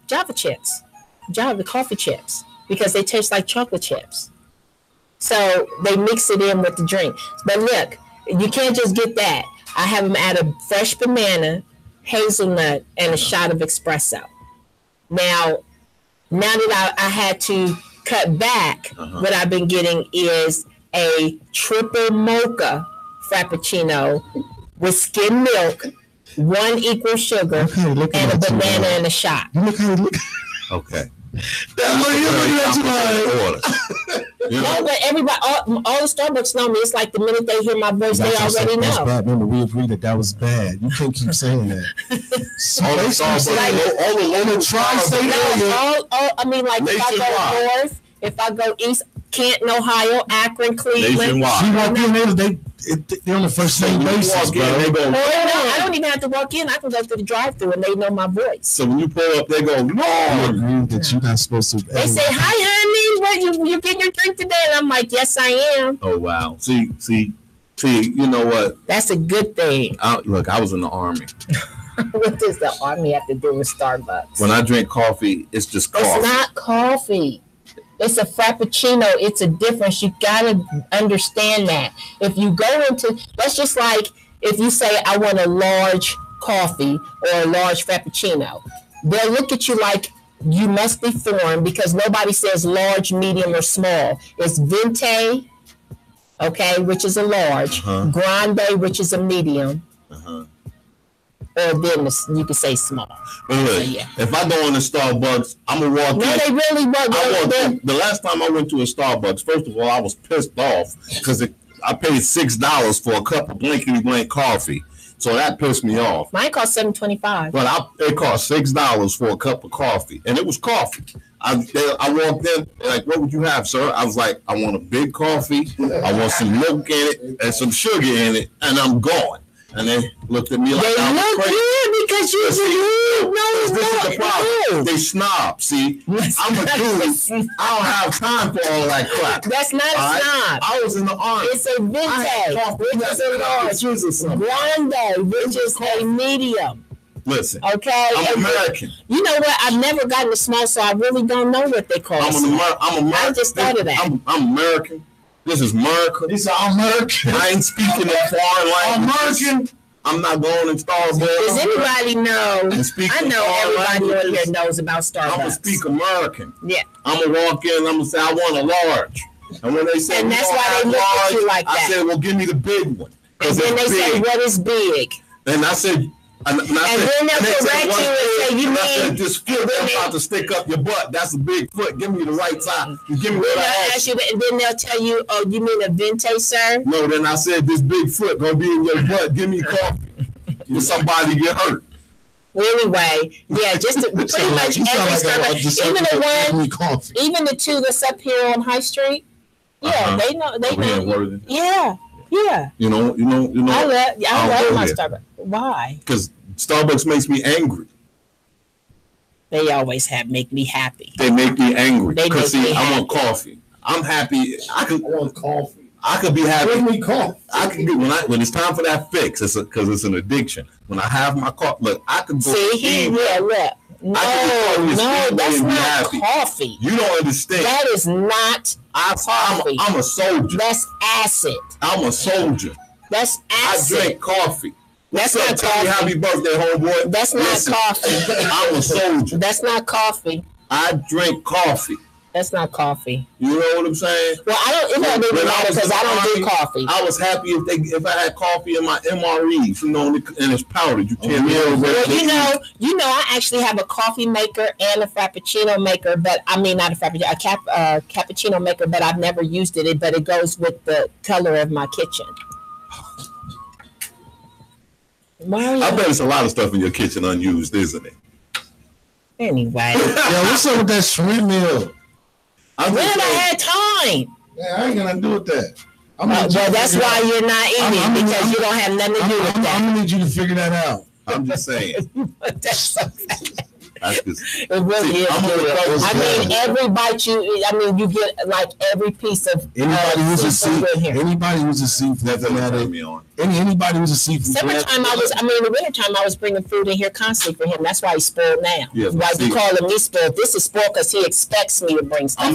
S2: Java chips. Java coffee chips. Because they taste like chocolate chips. So they mix it in with the drink. But look, you can't just get that. I have them add a fresh banana, hazelnut, and a shot of espresso. Now that I had to cut back, what I've been getting is a triple mocha frappuccino with skim milk, 1 equal sugar, and a banana and a shot.
S5: Look how you look.
S6: Okay.
S2: No, but everybody, all the Starbucks know me. It's like the minute they hear my voice, they already know.
S5: Bad. Remember, we agreed that was bad. You can't keep saying that.
S6: All the tri-state area.
S2: I mean, like if I go north, if I go east, Canton, Ohio, Akron, Cleveland.
S5: They're on the first name basis, bro.
S2: I don't even have to walk in. I can go through the drive-thru and they know my voice.
S6: So when you pull up, they go, no.
S5: I agree that you're not supposed to.
S2: They say, hi, honey. What, you getting your drink today? And I'm like, yes, I am.
S6: Oh, wow. See, you know what?
S2: That's a good thing.
S6: Look, I was in the Army.
S2: What does the Army have to do with Starbucks?
S6: When I drink coffee, it's just coffee.
S2: It's not coffee. It's a frappuccino. It's a difference. You got to understand that. If you go into, that's just like if you say, I want a large coffee or a large frappuccino. They'll look at you like You must be foreign because nobody says large, medium, or small. It's venti, okay, which is a large, grande, which is a medium, or then you can say small.
S6: But look, if I go into Starbucks, I'm gonna walk in.
S2: No, they really work.
S6: The last time I went to a Starbucks, first of all, I was pissed off because I paid $6 for a cup of blankety blank coffee. So that pissed me off.
S2: Mine cost $7.25.
S6: But it cost $6 for a cup of coffee, and it was coffee. I walked in like, "What would you have, sir?" I was like, "I want a big coffee. I want some milk in it and some sugar in it, and I'm going." And they looked at me like
S2: they
S6: I was
S2: look
S6: crazy.
S2: good because you
S6: This is the problem. They snob. See, I'm a dude. I don't have time for all that crap.
S2: That's not a snob.
S6: I was in the army.
S2: It's a venti, which is a large. Grande, which is a medium.
S6: Listen,
S2: okay,
S6: I'm American.
S2: You know what? I've never gotten a small, so I really don't know what they call it.
S6: I'm American.
S2: I just thought of that.
S6: I'm American. This is America.
S5: This is American.
S6: I ain't speaking a foreign language.
S5: American.
S6: I'm not going in Starbucks.
S2: Does anybody know? I know everybody on here knows about Starbucks.
S6: I'm gonna speak American.
S2: Yeah.
S6: I'm gonna walk in. I'm gonna say I want a large. And when they say,
S2: and that's why they look at you like that.
S6: I said, well, give me the big one.
S2: And then they say, what is big?
S6: And I said. And then
S2: they'll correct you and say, you mean
S6: this foot I'm about to stick up your butt. That's a big foot. Give me the right side. Give me what I asked you.
S2: And then they'll tell you, oh, you mean a venti, sir?
S6: No, then I said, this big foot gonna be in your butt. Give me coffee. Will somebody get hurt?
S2: Anyway, yeah, just pretty much every Starbucks. Even the two that's up here on High Street. Yeah, they know. Yeah. Yeah.
S6: You know.
S2: I love my Starbucks. Why?
S6: Because Starbucks makes me angry.
S2: They always make me happy.
S6: They make me angry. Because see, I want coffee. I'm happy. I want coffee. I could be happy.
S5: Give me coffee.
S6: I can do when it's time for that fix. It's because it's an addiction. When I have my coffee, look, I can go.
S2: See, look. No, that's not coffee.
S6: You don't understand.
S2: That is not coffee.
S6: I'm a soldier.
S2: That's acid.
S6: I'm a soldier.
S2: That's acid.
S6: I drink coffee.
S2: That's not coffee.
S6: Happy birthday, homeboy.
S2: That's not coffee.
S6: I'm a soldier.
S2: That's not coffee.
S6: I drink coffee.
S2: That's not coffee.
S6: You know what I'm saying?
S2: Well, it don't really matter because I don't do coffee.
S6: I was happy if I had coffee in my MREs, and it's powdered. You can't
S2: well, you know, I actually have a coffee maker and a frappuccino maker, but I mean not a frappuccino, a cappuccino maker, but I've never used it. But it goes with the color of my kitchen.
S6: I bet it's a lot of stuff in your kitchen unused, isn't it?
S2: Anyway.
S5: Yo, what's up with that shrimp meal?
S2: When I had time.
S5: Yeah, I ain't gonna do with that.
S2: Well, that's why you're not eating because you don't have nothing to do with that.
S5: I'm gonna need you to figure that out.
S6: I'm just saying.
S2: That's so
S6: It
S2: really is good. I mean, every bite you get like every piece of
S5: anybody who's a seafood. Anybody who's a seafood. Anybody who's a seafood.
S2: Summertime, in the wintertime, I was bringing food in here constantly for him. That's why he's spoiled now.
S6: Yeah,
S2: why you calling me spoiled? This is spoiled because he expects me to bring stuff.
S5: I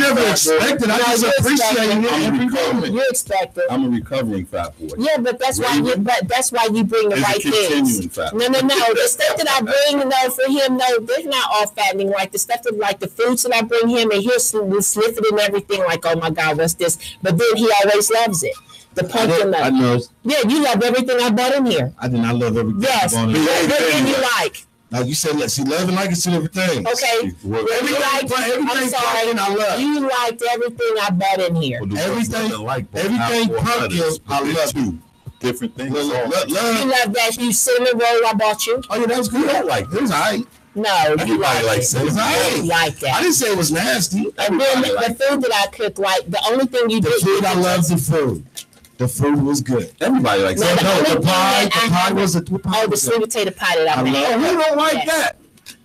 S5: never expected. I just appreciate it.
S2: You expect it.
S6: I'm a recovering fat boy.
S2: Yeah, but that's why you bring the right things. No. The stuff that I bring, for him. No, they're not all fattening. Like the stuff that, like the foods that I bring him, and he'll sniff it and everything. Like, oh my God, what's this? But then he always loves it. The pumpkin.
S5: I know.
S2: Yeah, you love everything I bought in here.
S5: I did not love everything.
S2: Yes. What did you like?
S5: Like you said, let's see, love and like it's two different things.
S2: Okay. I'm sorry. You liked everything I bought in here.
S5: Well, everything pumpkin, I love you.
S6: Different things.
S2: You love that cinnamon roll I bought you.
S5: Oh yeah, that was good. I like it. It was alright.
S2: No, you
S6: like cinnamon.
S2: You like that.
S5: I didn't say it was nasty.
S2: And then the food that I cooked, like the only thing you did.
S5: The food, I love the food. The food was good.
S6: Everybody likes
S5: it. The pie was a pie.
S2: Oh, the sweet potato pie that I made.
S5: Who don't like that?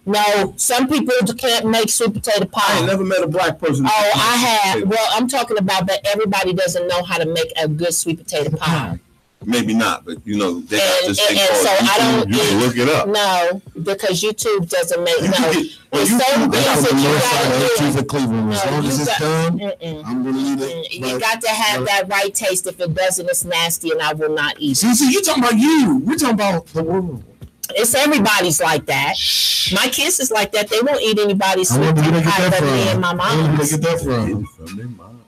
S2: No, some people can't make sweet potato pie.
S6: I never met a black person.
S2: Oh, I have. Well, I'm talking about, but everybody doesn't know how to make a good sweet potato pie.
S6: Maybe not, but they got this thing
S2: called
S6: so YouTube.
S2: I don't
S6: you can look it up.
S2: No, because YouTube doesn't make There's
S5: certain things that you got to do. As long as it's done, I'm gonna eat it.
S2: You got to have that right taste. If it doesn't, it's nasty, and I will not eat it.
S5: See, you're talking about you. We're talking about the world.
S2: It's everybody's like that. My kids is like that. They won't eat anybody's sweet tea pie but me and my mom.
S5: Where did they get that from? From their mom.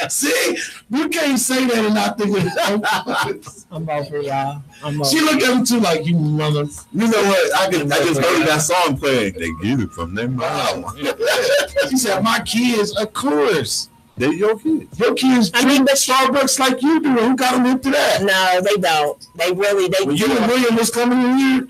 S5: See, you can't say that and not think it's
S2: I'm over y'all.
S5: She looked at him too like, you mother.
S6: You know what? I just heard that song playing. They get it from their mom.
S5: She said, my kids, of course.
S6: They're your kids.
S5: Your kids drink Starbucks like you do. Who got them into that?
S2: No, they don't. They really, they
S5: when
S2: do.
S5: You and William was coming in here.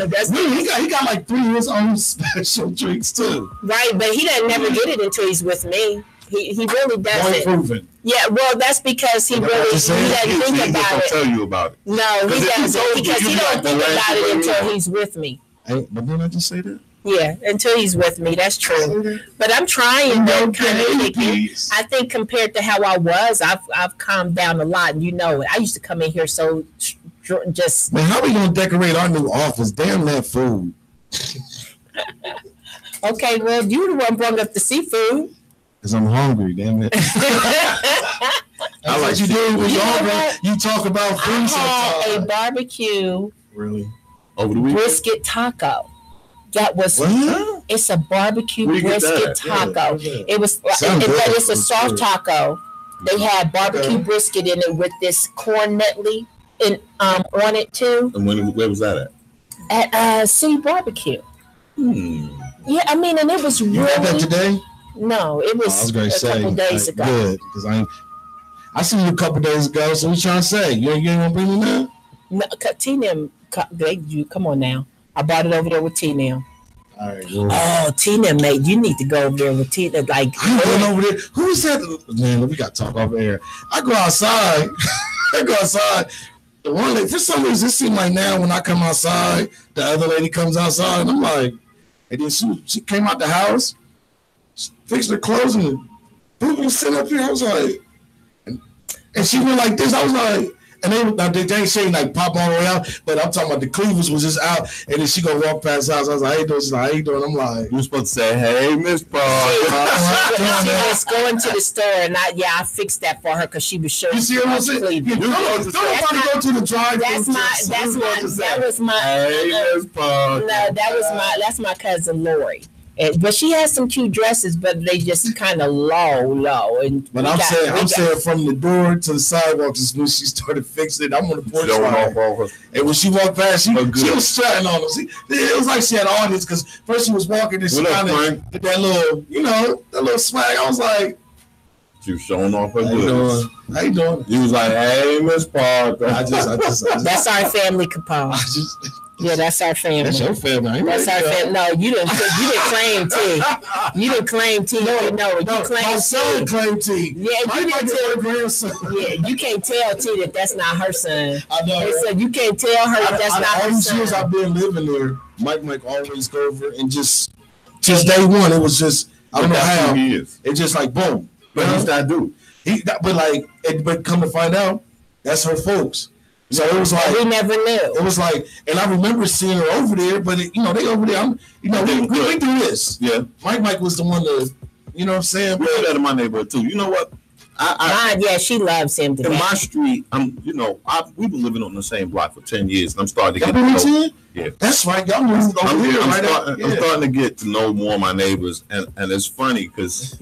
S2: That's
S5: William, he got like 3 of his own special drinks too.
S2: Right, but he doesn't never get it until he's with me. He really doesn't.
S5: Proven.
S2: Yeah, well, that's because he really doesn't think about it.
S6: Tell you about it.
S2: No, he doesn't because he don't think about it until he's with me.
S5: Hey, but didn't I just say that?
S2: Yeah, until he's with me. That's true. But I'm trying to kind of think. I think compared to how I was, I've calmed down a lot, and you know it. I used to come in here so just.
S5: Man, how are we gonna decorate our new office? Damn that food.
S2: Okay, well, you the one brought up the seafood.
S5: Cause I'm hungry, damn it. I like you do when you're hungry. You talk about food.
S2: I had a barbecue.
S5: Really?
S6: Over the weekend?
S2: Brisket taco. That was it's a barbecue brisket taco. Yeah. It was but it's a soft taco. They had barbecue brisket in it with this corn nutley on it too.
S6: And where was that
S2: at? At City Barbecue. Yeah, I mean, and it was really.
S5: You had that today?
S2: No, it was, a couple days ago.
S5: Good, because I seen you a couple days ago. So what you trying to say? You ain't gonna bring me now?
S2: No, T-Nem, come on now. I brought it over there with T-Nem.
S5: All right. Well.
S2: Oh, T-Nem, mate, you need to go over there with T-Nem. Like,
S5: I went over there. Who is that? Man, we got to talk over here. I go outside. The one lady, for some reason, it seems like now when I come outside, the other lady comes outside, and I'm like, and then she came out the house, fixed her clothes, and boom, was sitting up here. I was like, and she went like this. I was like, and they ain't saying like pop all the way out, but I'm talking about the cleavage was just out, and then she gonna walk past the house. I was like, how you doing? She's like, how you doing? I'm like,
S6: you were supposed to say, hey, Miss Paul.
S2: She was going to the store, and I fixed that for her because she was sure.
S5: You see what I'm saying? Don't go to the drive.
S2: That was my.
S6: Hey, Miss Paul.
S2: No, that's my cousin Lori. But she has some cute dresses, but they just kind of low. And
S5: but I'm saying from the door to the sidewalk, just when she started fixing it, I'm on the porch. And when she walked past, she was strutting on them. See, it was like she had an audience because first she was walking and she kind of did that little, that little swag. I was like,
S6: she was showing off her goods.
S5: How you doing?
S6: He was like, hey, Miss Paul.
S5: I just
S2: that's our family, Kapone. Yeah, that's our family.
S5: That's your family.
S2: That's our family. No, you didn't claim T. You didn't claim T. No, you claimed
S5: my son claimed T.
S2: Yeah, you didn't tell grandson. Yeah, you can't tell T that that's not her son. I know. So you can't tell her that that's not her son. All these years I've been living there, Mike always go over and just day one, it was just I don't know how
S6: he is.
S5: It's just like boom.
S6: But what's that do?
S5: But come to find out, that's her folks. So it was like
S2: we never knew.
S5: It was like, and I remember seeing her over there, but they over there. We do this.
S6: Yeah,
S5: Mike was the one to, you know what I'm saying.
S6: We do that in my neighborhood too. You know what?
S2: She loves him.
S6: In my street, we've been living on the same block for 10 years, and I'm starting to get to know.
S5: Yeah, that's right. Y'all moved over here.
S6: I'm starting to get to know more of my neighbors, and it's funny because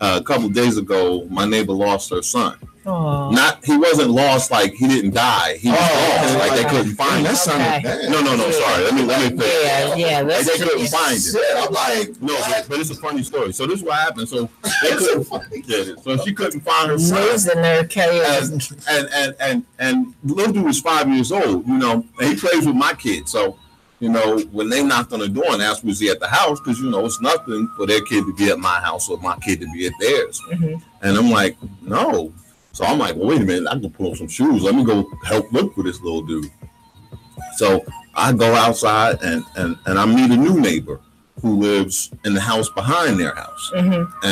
S6: a couple of days ago, my neighbor lost her son.
S2: Aww.
S6: He wasn't lost like he didn't die. He was lost like they couldn't find him. No. Sorry. Let me finish.
S2: Yeah.
S6: They couldn't find him.
S5: I'm like,
S6: no, but it's a funny story. So this is what happened. So they couldn't. So she couldn't find her son. And little dude was 5 years old. And he plays with my kids. So when they knocked on the door and asked was he at the house, because it's nothing for their kid to be at my house or my kid to be at theirs. Mm-hmm. And I'm like, no. So I'm like, well, wait a minute, I can pull on some shoes. Let me go help look for this little dude. So I go outside and I meet a new neighbor who lives in the house behind their house. Mm-hmm.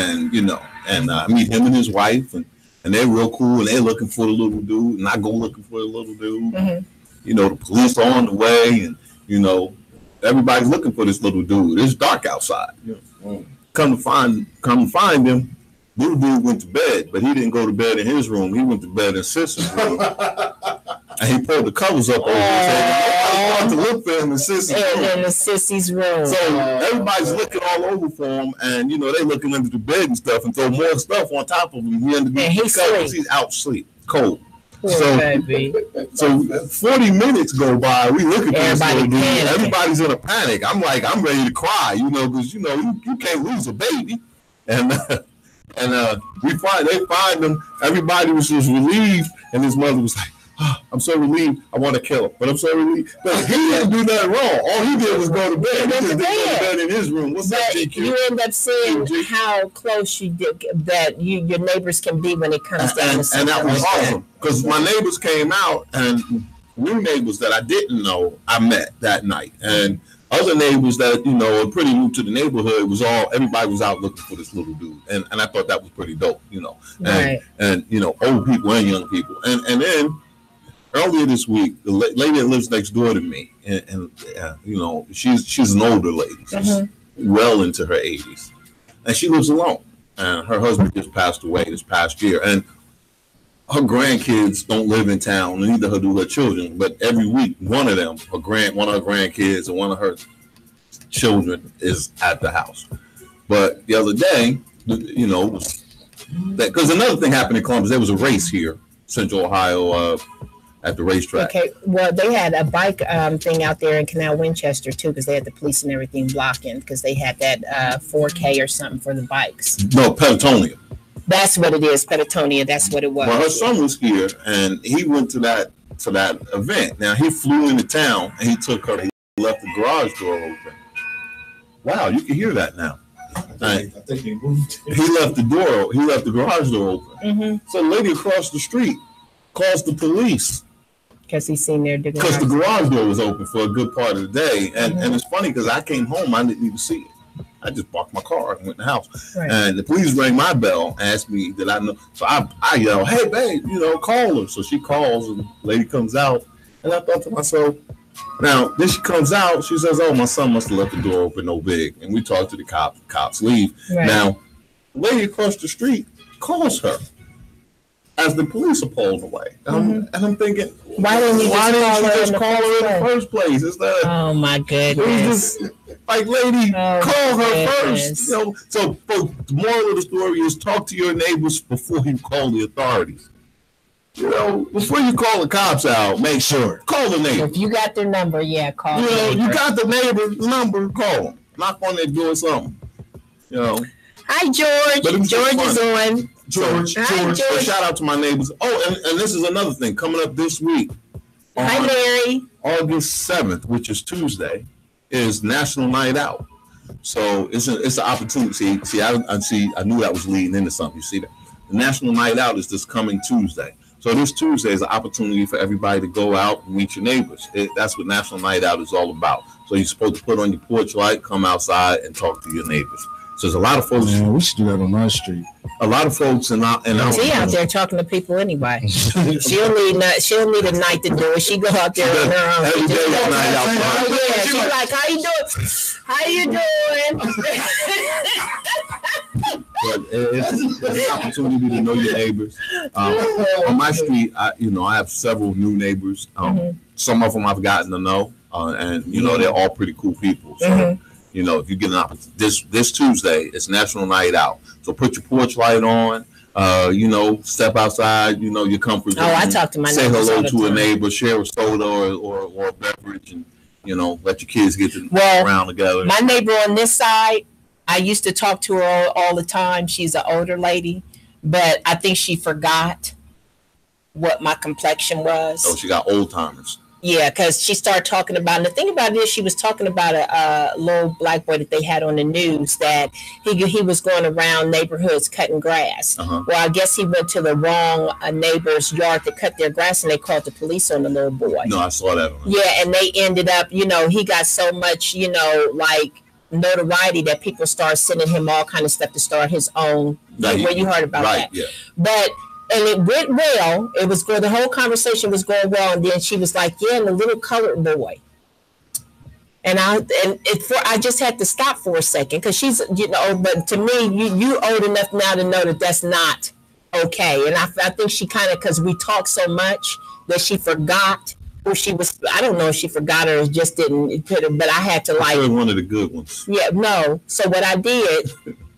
S6: And I meet him and his wife, and they're real cool, and they're looking for the little dude, and I go looking for the little dude. Mm-hmm. The police are on the way, and everybody's looking for this little dude. It's dark outside. Yeah. Come to find him. Little dude went to bed, but he didn't go to bed in his room. He went to bed in Sis's room. and he pulled the covers up over his to look for him in
S2: the sissy's room.
S6: So everybody's looking all over for him, and you know they looking under the bed and stuff, and throw more stuff on top of him. He underneath the covers. He's out asleep, cold. So 40 minutes go by. We look at this little dude. Everybody's in a panic. I'm like, I'm ready to cry, you know, because you know you can't lose a baby. And they find him. Everybody was just relieved, and his mother was like, oh, I'm so relieved. I want to kill him, but I'm so relieved. But he didn't do nothing wrong. All he did was go to bed. He just didn't go to bed in his room. What's up, GQ?
S2: You end up seeing how close you did, that your neighbors can be when it comes down to something.
S6: And that was awesome because my neighbors came out, and new neighbors that I didn't know I met that night, and other neighbors that you know are pretty new to the neighborhood everybody was out looking for this little dude, and I thought that was pretty dope, you know, and you know old people and young people, and then. Earlier this week, the lady that lives next door to me, and you know, she's an older lady, she's well into her 80s, and she lives alone. And her husband just passed away this past year, and her grandkids don't live in town, and neither do her children. But every week, one of her grandkids and one of her children is at the house. But the other day, you know, because another thing happened in Columbus, there was a race here, Central Ohio. At the racetrack. Okay,
S2: well, they had a bike thing out there in Canal Winchester too, because they had the police and everything blocking because they had that 4K or something for the bikes.
S6: No, Petitonia.
S2: That's what it is, Petitonia. That's what it was.
S6: Well, her son was here, and he went to that event. Now he flew into town, and he took her. He left the garage door open. Wow, you can hear that now. I think he moved. He left the garage door open. Mm-hmm. So the lady across the street calls the police.
S2: Because he's seen there.
S6: Because the garage door was open for a good part of the day. And it's funny because I came home, I didn't even see it. I just parked my car and went in the house. Right. And the police rang my bell, asked me did I know. So I yelled, hey, babe, you know, call her. So she calls and the lady comes out. And I thought to myself, now, then she comes out, she says, oh, my son must have left the door open no big. And we talked to the cops. The cops leave. Right. Now, the lady across the street calls her as the police are pulled away. And I'm thinking, why didn't you just call her in the first place? Is that,
S2: oh my goodness.
S6: Like, lady, call her first. You know, so the moral of the story is talk to your neighbors before you call the authorities. You know, before you call the cops out, make sure. Call the neighbor.
S2: If you got their number, call
S6: them. You know, you got the neighbor's number, call them. Knock on their door or something. You know.
S2: Hi, George. George is on.
S6: George. So shout out to my neighbors. Oh, and this is another thing coming up this week.
S2: Hi, Larry.
S6: August 7th, which is Tuesday, is National Night Out. So it's an opportunity. See, I knew that was leading into something. You see that? The National Night Out is this coming Tuesday. So this Tuesday is an opportunity for everybody to go out and meet your neighbors. That's what National Night Out is all about. So you're supposed to put on your porch light, come outside, and talk to your neighbors. So there's a lot of folks.
S5: Man, we should do that on our street.
S6: A lot of folks she out
S2: there talking to people anyway. she'll need a night to do it. She go out there on her own.
S6: Every day is night out.
S2: Yeah, she's like, how you doing? How you doing?
S6: But it's an opportunity to know your neighbors. On my street, I have several new neighbors. Some of them I've gotten to know, and they're all pretty cool people. So. You know, if you get an opportunity, this Tuesday, it's National Night Out. So put your porch light on, step outside, your comfort zone.
S2: Oh, I talk to my
S6: neighbors. Say hello to a neighbor, share a soda or a beverage, and, let your kids get to around together.
S2: My neighbor on this side, I used to talk to her all the time. She's an older lady, but I think she forgot what my complexion was.
S6: Oh, she got old timers.
S2: Yeah, because she started talking about, and the thing about it is she was talking about a little black boy that they had on the news that he was going around neighborhoods cutting grass. Well, I guess he went to the wrong neighbor's yard to cut their grass, and they called the police on the little boy.
S6: No, I saw that.
S2: Yeah, and they ended up, he got so much, notoriety that people started sending him all kind of stuff to start his own. You heard about that. Yeah. But... And it went well. It was good. The whole conversation was going well. And then she was like, yeah, and the little colored boy. And I just had to stop for a second because she's, but to me, you old enough now to know that that's not okay. And I think she kind of, because we talked so much that she forgot who she was. I don't know if she forgot or just didn't put it, but I had to like.
S6: One of the good ones.
S2: Yeah, no. So what I did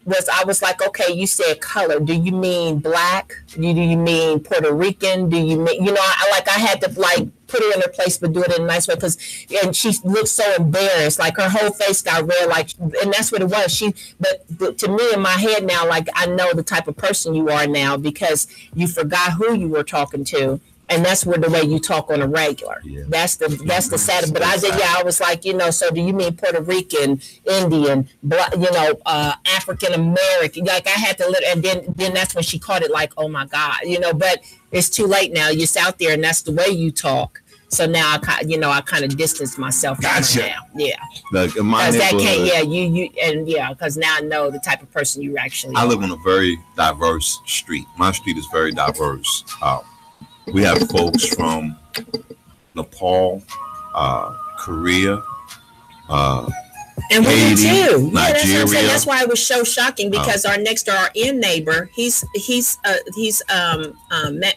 S2: was I was like, okay, you said color. Do you mean black? Do you mean Puerto Rican? Do you mean, I had to like put her in her place, but do it in a nice way, and she looked so embarrassed, like her whole face got red, like, and that's what it was. But to me in my head now, like I know the type of person you are now because you forgot who you were talking to. And that's where the way you talk on a regular. Yeah. That's the sad. But I was like, so do you mean Puerto Rican, Indian, African American? Like I had to and then that's when she caught it like, oh my God, but it's too late now. You're out there and that's the way you talk. So now I kind of distanced myself from it now. Yeah.
S6: Like in my
S2: neighborhood, because now I know the type of person you actually
S6: I live on a very diverse street. My street is very diverse. We have folks from Nepal, Korea,
S2: and
S6: Haiti,
S2: we do too.
S6: Nigeria.
S2: That's why it was so shocking because our next door, our in neighbor, he's I'm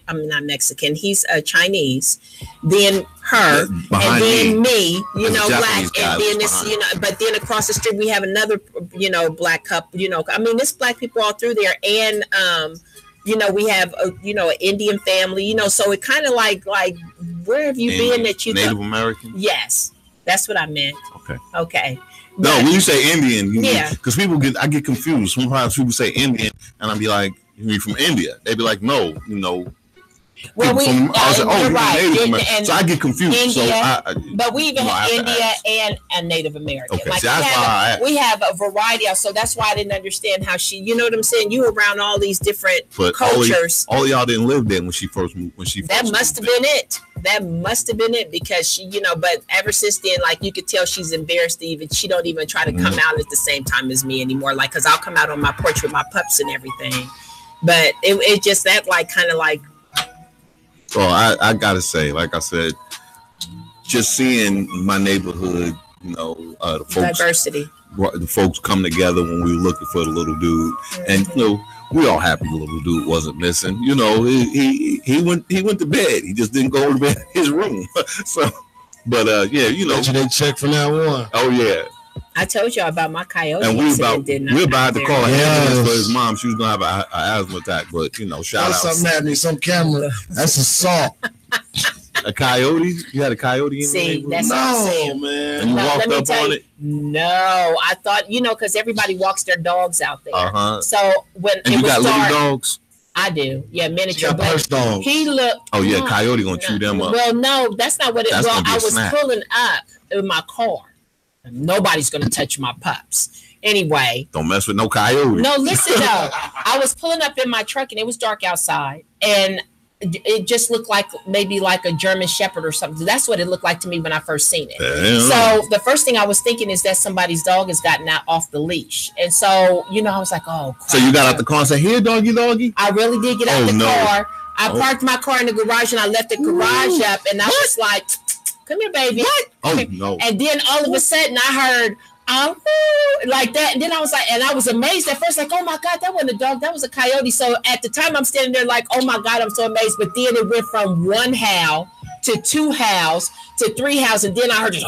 S2: not Mexican. He's Chinese. Then her, and then me. Black, and then this, But then across the street we have another, black couple. I mean, it's black people all through there, and we have an Indian family. So it kind of like where have you been that you
S6: Native American?
S2: Yes, that's what I meant. Okay.
S6: No, when you say Indian, because I get confused. Sometimes people say Indian, and I'll be like, "You from India?" They be like, "No,
S2: Well, you're right.
S6: So I get confused.
S2: India, but we even have India and a Native American.
S6: Okay, like
S2: we have a variety. So that's why I didn't understand how she. You know what I'm saying? You were around all these different cultures.
S6: All y'all didn't live there when she first moved.
S2: That must have been it. That must have been it because she, But ever since then, like you could tell, she's embarrassed. She don't even try to come out at the same time as me anymore. Like, cause I'll come out on my porch with my pups and everything. But it just that like kind of like.
S6: So I gotta say, like I said, just seeing my neighborhood, the folks,
S2: diversity.
S6: The folks come together when we were looking for the little dude, and we all happy the little dude wasn't missing. He went to bed. He just didn't go to bed in his room. So, but
S5: they check from now on.
S6: Oh yeah.
S2: I told y'all about my coyote.
S6: And we're about to call him for his mom. She was gonna have an asthma attack, but shout out.
S5: Something happening, some camera. That's assault.
S6: A coyote? You had a coyote in
S2: See,
S6: there?
S2: that's what I'm saying.
S6: Man. And you walked up on it?
S2: No, I thought because everybody walks their dogs out there. So when
S6: and
S2: it
S6: you got
S2: little
S5: dogs.
S2: I do, miniature.
S5: Dogs.
S2: He looked.
S6: Oh yeah, coyote gonna chew them up.
S2: Well, no, that's not what it was. I was pulling up in my car. Nobody's gonna touch my pups. Anyway,
S6: don't mess with no coyote.
S2: No, listen though. I was pulling up in my truck and it was dark outside, and it just looked like maybe like a German Shepherd or something. That's what it looked like to me when I first seen it. So the first thing I was thinking is that somebody's dog has gotten out off the leash, and so I was like, oh. Crap.
S6: So you got out the car and said, "Here, doggy."
S2: I really did get out the car. I parked my car in the garage and I left the garage up, and I was like. Come here, baby.
S6: What? Oh, no.
S2: And then all of a sudden I heard, like that. And then I was like, and I was amazed at first, like, oh my God, that wasn't a dog. That was a coyote. So at the time I'm standing there like, oh my God, I'm so amazed. But then it went from one howl to two howls to three howls. And then I heard just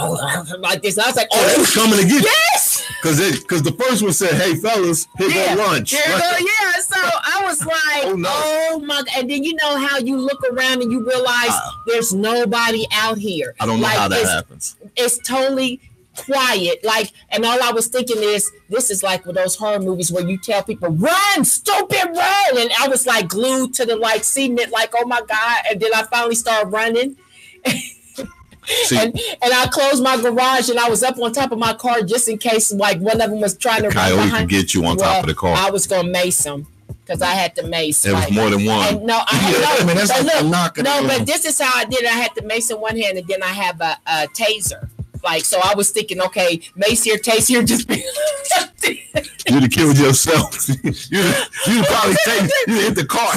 S2: like this. And I was like,
S6: oh, they was coming to get you.
S2: Yes.
S6: Because the first one said, hey, fellas, here go lunch.
S2: So I was like, oh my God. And then how you look around and you realize there's nobody out here.
S6: I don't know how that happens.
S2: It's totally quiet. And all I was thinking is, this is like with those horror movies where you tell people, run, stupid, run. And I was like glued to the seeing it like, oh my God. And then I finally started running. And I closed my garage and I was up on top of my car just in case one of them was trying to run behind.
S6: Coyote could get you on top of the car.
S2: I was going to mace him because I had to mace.
S6: There was more than one.
S2: And but this is how I did it. I had to mace in one hand and then I have a taser. So I was thinking, okay, mace here, tase here, just be.
S6: You'd have killed yourself. You'd probably hit the car.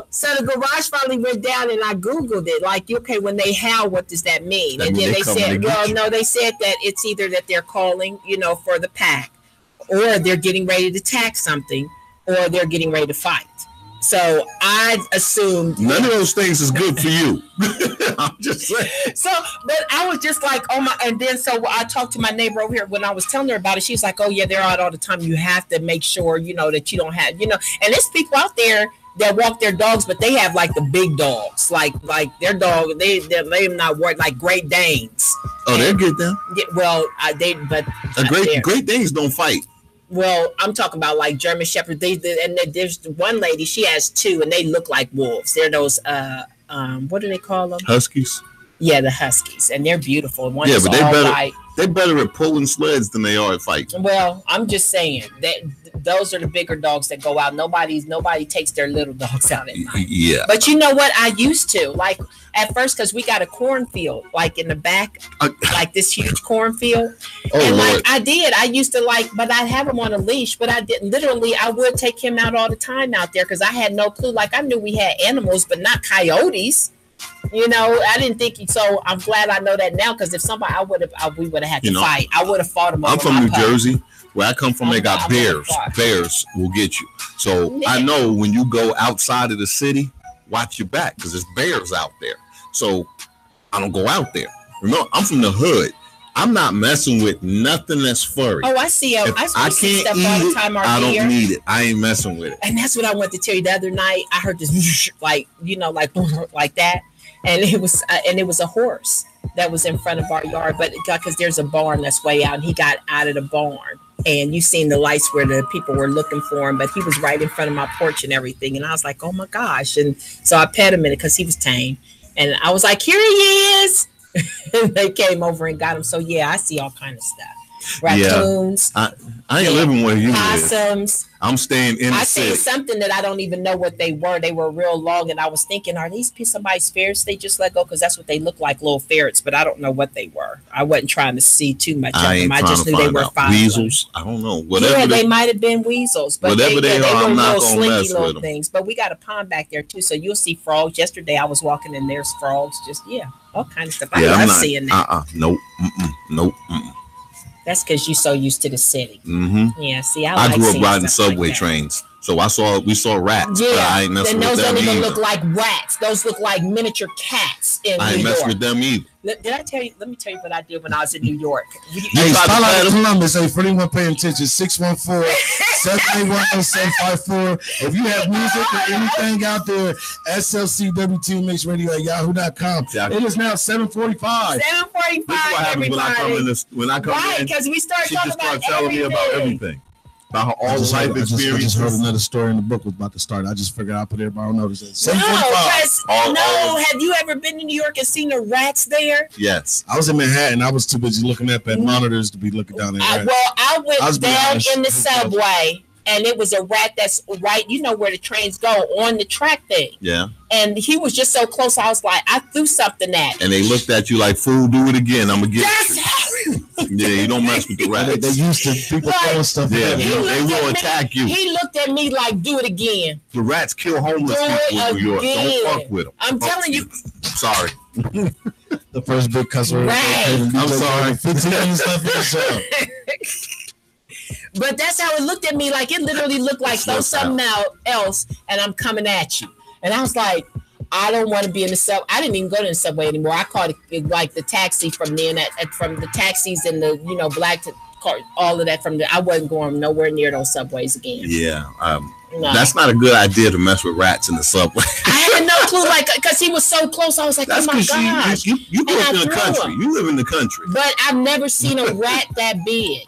S2: So the garage finally went down, and I Googled it. Okay, when they howl, what does that mean? And then they said, they said that it's either that they're calling, for the pack, or they're getting ready to attack something, or they're getting ready to fight. So I assumed
S6: none of those things is good for you. I'm just saying.
S2: So, but I was just like, oh my, and then so I talked to my neighbor over here when I was telling her about it. She was like, oh yeah, they're out all the time. You have to make sure, that you don't have, and there's people out there that walk their dogs, but they have like the big dogs, like their dog, they're not work like Great Danes.
S6: Oh, they're good then.
S2: Yeah, well,
S6: Great Danes don't fight.
S2: Well, I'm talking about like German Shepherds. There's one lady, she has two, and they look like wolves. They're those, what do they call them?
S6: Huskies.
S2: Yeah, the Huskies, and they're beautiful. One
S6: yeah,
S2: is
S6: but they're better at pulling sleds than they are at fighting.
S2: Well, I'm just saying that those are the bigger dogs that go out. Nobody takes their little dogs out at night.
S6: Yeah.
S2: But you know what? I used to like at first because we got a cornfield like in the back, like this huge cornfield.
S6: Oh,
S2: and
S6: Lord.
S2: like I used to but I'd have him on a leash, but I didn't. Literally, I would take him out all the time out there because I had no clue. Like I knew we had animals, but not coyotes. I didn't think so. I'm glad I know that now because if somebody, we would have had to fight. I would have fought him.
S6: I'm from New Jersey. Where I come from, they got bears. Bears will get you. So I know when you go outside of the city, watch your back because there's bears out there. So I don't go out there. Remember, I'm from the hood. I'm not messing with nothing that's furry.
S2: Oh, I see. I can't stuff
S6: eat
S2: all the
S6: it.
S2: time.
S6: I don't need it. I ain't messing with it.
S2: And that's what I wanted to tell you the other night. I heard this like that, and it was a horse that was in front of our yard, but because there's a barn that's way out, and he got out of the barn, and you seen the lights where the people were looking for him, but he was right in front of my porch and everything, and I was like, oh my gosh, and so I pet him in it because he was tame, and I was like, here he is. And they came over and got him. So yeah, I see all kind of stuff. Raccoons.
S6: Yeah. I ain't living where you
S2: possums.
S6: I'm staying in the city.
S2: I seen something that I don't even know what they were. They were real long, and I was thinking, are these somebody's ferrets they just let go? Because that's what they look like, little ferrets. But I don't know what they were. I wasn't trying to see too much of them. I just knew they were
S6: weasels. I don't know. Whatever
S2: they might have been weasels, but
S6: whatever they
S2: were
S6: I'm not
S2: little
S6: gonna
S2: slinky
S6: mess
S2: little
S6: with them.
S2: things. But we got a pond back there too, so you'll see frogs. Yesterday I was walking and there's frogs. Just all kinds of stuff. I love seeing that.
S6: Nope. Nope.
S2: That's because you're so used to the city.
S6: Mm-hmm.
S2: Yeah. See,
S6: I grew up riding subway trains, so we saw rats.
S2: Yeah,
S6: I ain't messing
S2: and those
S6: with them
S2: don't even
S6: either.
S2: look like rats. Those look like miniature cats in
S6: I ain't
S2: New
S6: messing
S2: York.
S6: with them either.
S2: Did I tell you? Let me tell you what I did when I was in New York.
S5: Hey, SpotLight Columbus. Hey, for anyone paying attention, 614-781-0754. If you have music or anything out there, SLCW2 Mix Radio at yahoo.com. It is now 7:45.
S2: 7:45.
S6: When I come
S2: right,
S6: in,
S2: because we start
S6: she
S2: talking
S6: just
S2: about
S6: started telling me about everything. About her all life experiences.
S5: I just heard another story in the book was about to start. I just figured I'd put everybody on notice.
S2: No, have you ever been in New York and seen the rats there?
S6: Yes.
S5: I was in Manhattan. I was too busy looking up at monitors to be looking down there.
S2: I went down in the subway, and it was a rat that's right, where the trains go, on the track thing.
S6: Yeah.
S2: And he was just so close, I was like, I threw something at him.
S6: And they looked at you like, fool, do it again. I'm going to get you. Yeah, you don't mess with the rats.
S5: They used to people throwing stuff.
S6: Yeah, they will attack you.
S2: He looked at me like, do it again.
S6: The rats kill homeless people in New York. Don't fuck with them.
S2: I'm telling you.
S6: Sorry.
S5: The first big cuss word.
S6: I'm sorry.
S5: 15 minutes left in the show.
S2: But that's how it looked at me. Like it literally looked like throw something else, and I'm coming at you. And I was like, I don't want to be in the sub. I didn't even go to the subway anymore. I called it like the taxi from then, from the taxis and the black car, all of that from the. I wasn't going nowhere near those subways again.
S6: Yeah, no. That's not a good idea to mess with rats in the subway.
S2: I had no clue, because he was so close. I was like,
S6: that's
S2: oh my gosh.
S6: You grew up in the country. You live in the country.
S2: But I've never seen a rat that big.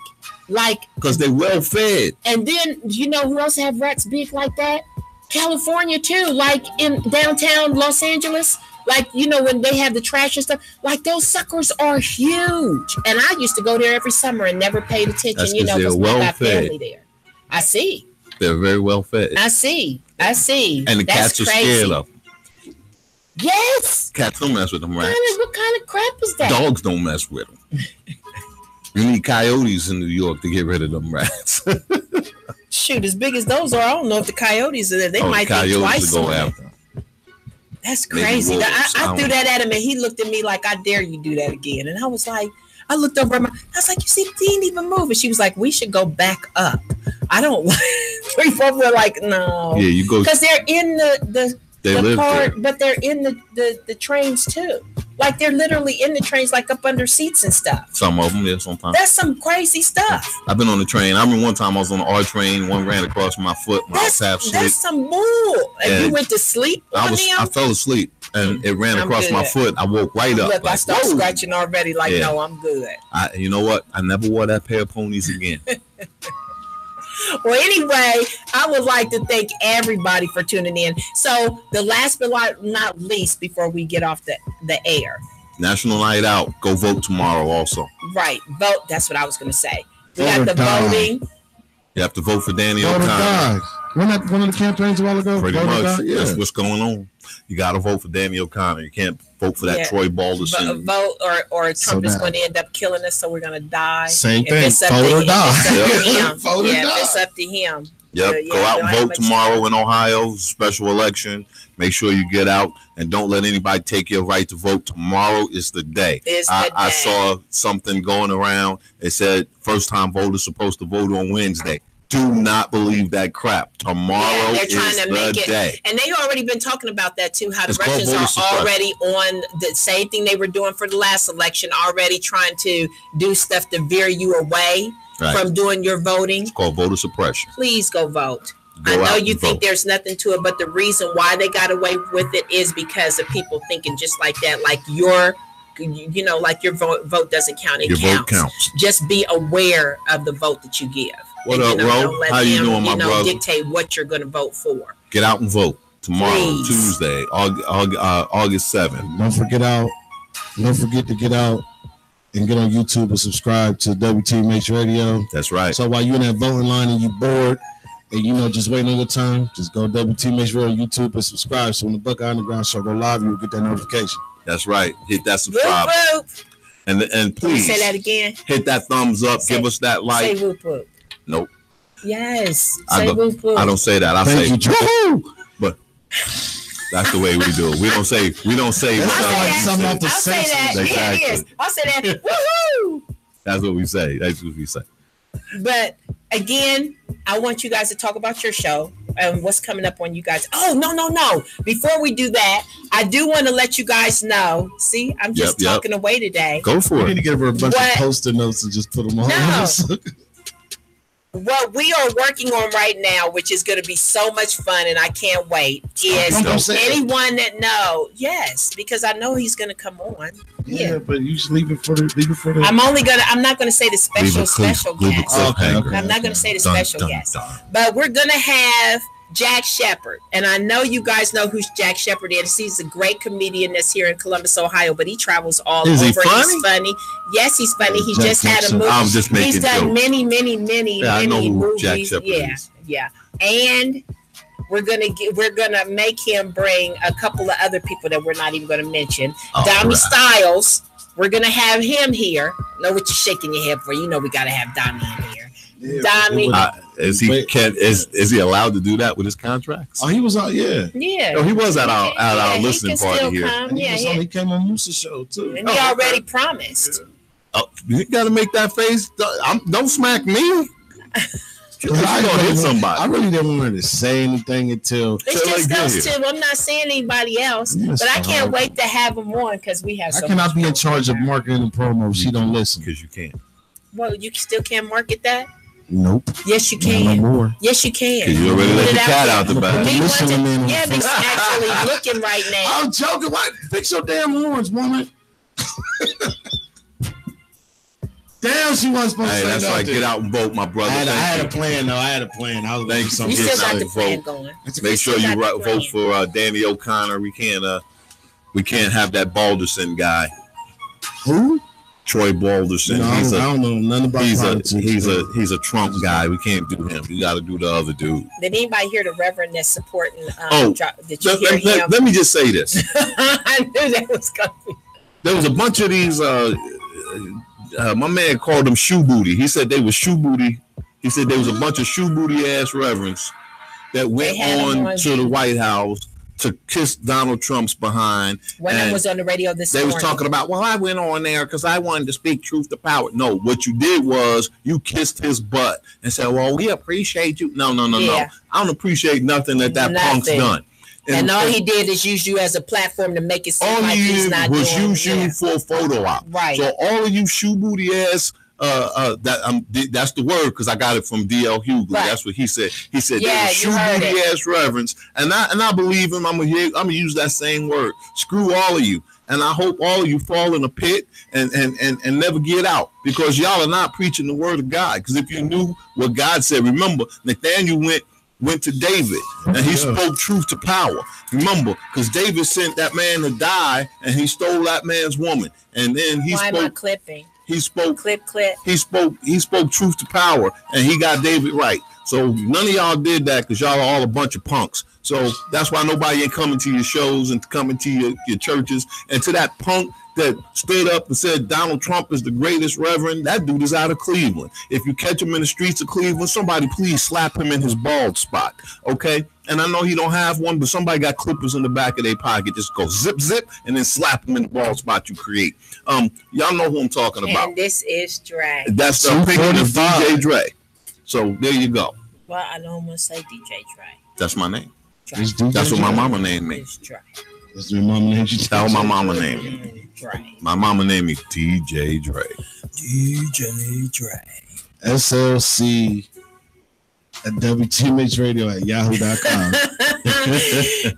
S6: Because they're well fed.
S2: And then who else have rats big like that? California too, like in downtown Los Angeles, when they have the trash and stuff, those suckers are huge. And I used to go there every summer and never paid attention, because I got family there. I see.
S6: They're very well fed.
S2: I see.
S6: And the cats are scared of them.
S2: Yes.
S6: Cats don't mess with them rats.
S2: What kind of crap is that?
S6: Dogs don't mess with them. You need coyotes in New York to get rid of them rats.
S2: Shoot, as big as those are, I don't know if the coyotes are there. They might think twice.
S6: Go after.
S2: That's crazy. I threw that at him, and he looked at me like, I dare you do that again. And I was like, I looked over at I was like, you see, he didn't even move. And she was like, we should go back up. I don't. 3/4 were like, no.
S6: Yeah, you go
S2: because they're in the car,
S6: there.
S2: but they're in the trains too. Like they're literally in the trains, like up under seats and stuff.
S6: Some of them, yeah, sometimes.
S2: That's some crazy stuff.
S6: I've been on the train. I remember one time I was on the R train. One ran across my foot.
S2: That's some bull. And you went to sleep on them?
S6: I fell asleep, and it ran across my foot. I woke right up.
S2: Look, like, I start scratching already. Like, no, I'm good.
S6: You know what? I never wore that pair of ponies again.
S2: Well, anyway, I would like to thank everybody for tuning in. So, the last but not least, before we get off the air,
S6: National Night Out. Go vote tomorrow. Also,
S2: right? Vote. That's what I was going to say. We got the voting.
S6: You have to vote for Danny O'Connor.
S5: Wasn't that one of the campaigns a while ago?
S6: Pretty much. Yeah. That's what's going on. You got to vote for Danny O'Connor. You can't vote for that Troy Balderson.
S2: Vote or Trump is going to end up killing us, so we're going to die.
S5: Same thing. Vote or die.
S2: If it's up to him.
S6: Yep. Go out and vote tomorrow in Ohio. Special election. Make sure you get out and don't let anybody take your right to vote. Tomorrorow is the day. I saw something going around. It said first-time voters supposed to vote on Wednesday. Do not believe that crap. Tomorrow is the day.
S2: And they've already been talking about that too, how the Russians are already on the same thing they were doing for the last election, already trying to do stuff to veer you away from doing your voting.
S6: It's called voter suppression.
S2: Please go vote. I know you think there's nothing to it, but the reason why they got away with it is because of people thinking just like that, like your vote doesn't count. Your vote counts. Just be aware of the vote that you give.
S6: What up, Ro? How you doing, my brother?
S2: Dictate what you're going to vote for.
S6: Get out and vote tomorrow, Tuesday, August 7th.
S5: Don't forget to get out and get on YouTube and subscribe to WTMH Radio.
S6: That's right.
S5: So while you're in that voting line and you bored and just waiting on your time, just go to WTMH Radio YouTube and subscribe. So when the Buckeye Underground show go live, you'll get that notification.
S6: That's right. Hit that subscribe.
S2: Whoop, whoop.
S6: And please
S2: say that again.
S6: Hit that thumbs up. Give us that like.
S2: Say whoop whoop.
S6: Nope.
S2: Yes. Say whoop whoop.
S6: I don't say that. I say woohoo. But that's the way we do it. We don't say.
S2: I'll say that.
S6: Exactly.
S2: I'll say that. Woohoo.
S6: That's what we say. That's what we say.
S2: But again, I want you guys to talk about your show and what's coming up on you guys. Oh, no. Before we do that, I do want to let you guys know. See, I'm just talking away today.
S6: Go for it.
S5: We need to give her a bunch of post-it notes and just put them on.
S2: No. What we are working on right now, which is going to be so much fun, and I can't wait, is anyone that knows. Yes, because I know he's going to come on.
S5: Yeah, but you just leave it for the.
S2: I'm not going to say the special guest. Okay. I'm not going to say the special guest. But we're going to have Jack Shepard. And I know you guys know who Jack Shepard is. He's a great comedian that's here in Columbus, Ohio, but he travels all over.
S6: He funny?
S2: He's funny. Yes, he's funny. He just had a movie.
S6: I'm just making
S2: He's done
S6: jokes.
S2: many
S6: I know who
S2: movies.
S6: Jack Shepard is.
S2: Yeah. And we're gonna make him bring a couple of other people that we're not even gonna mention. Dami Styles. We're gonna have him here. Know what you're shaking your head for? You know we gotta have Dami in here.
S5: Yeah,
S2: Dami.
S6: Is he allowed to do that with his contracts?
S5: Oh, he was out. Yeah.
S6: Oh, he was at our listening party here.
S5: He came on Moose's show too.
S2: And he already promised.
S6: Oh, you gotta make that face. Don't smack me. You're gonna hit somebody.
S5: I really didn't want to say anything until
S2: it's just those two. I'm not saying anybody else, but I can't wait to have them on because we have.
S5: I cannot be in charge of marketing and promo. She don't listen
S6: because you can't.
S2: Well, you still can't market that.
S5: Nope.
S2: Yes, you can.
S5: No more.
S2: Yes, you can.
S6: You already let the cat out the bag.
S2: Yeah, he's actually looking right now.
S5: I'm joking. Why? Fix your damn horns, woman. Damn, she wasn't supposed to say
S6: that's right. Get out and vote, my brother.
S5: I had a plan, though. I was
S2: you still got the plan going.
S6: Make sure you vote for Danny O'Connor. We can't have that Balderson guy.
S5: Who?
S6: Troy Balderson.
S5: No, I don't know nothing about
S6: he's a Trump guy. We can't do him. You got to do the other dude.
S2: Did anybody hear the Reverend that's supporting? Did you hear him?
S6: Let me just say this.
S2: I knew that was coming.
S6: There was a bunch of these. My man called them shoe booty. He said they were shoe booty. He said there was a bunch of shoe booty ass reverends that went on to the White House to kiss Donald Trump's behind.
S2: When I was on the radio this morning.
S6: They was talking about, well, I went on there because I wanted to speak truth to power. No, what you did was you kissed his butt and said, well, we appreciate you. No. I don't appreciate nothing that punk's done.
S2: And all he did is use you as a platform to make it seem like he's not doing. All he
S6: was use you for a photo op.
S2: Right.
S6: So all of you shoe booty ass, that's the word because I got it from D.L. Hughley. Right. That's what he said. He said,
S2: yeah,
S6: shoe booty ass reverends. And I believe him. I'm gonna use that same word. Screw all of you. And I hope all of you fall in a pit and never get out because y'all are not preaching the word of God. Because if you knew what God said, remember, Nathaniel went to David and he spoke truth to power. Remember, because David sent that man to die and he stole that man's woman. And then he
S2: spoke. Why am I clipping?
S6: He spoke
S2: clip.
S6: He spoke truth to power and he got David right. So none of y'all did that because y'all are all a bunch of punks. So that's why nobody ain't coming to your shows and coming to your churches. And to that punk that stood up and said Donald Trump is the greatest reverend, that dude is out of Cleveland. If you catch him in the streets of Cleveland, somebody please slap him in his bald spot, okay? And I know he don't have one, but somebody got clippers in the back of their pocket. Just go zip, and then slap him in the bald spot you create. Y'all know who I'm talking about.
S2: And this is Dre.
S6: That's the opinion of DJ Dre. So there you go.
S2: Well, I don't want to say DJ Dre.
S6: That's my name. That's what my mama named me.
S5: That's your mama named you.
S6: That's what my mama named me. My mama named me DJ Dre.
S2: DJ Dre.
S5: SLC at WTMH Radio at yahoo.com.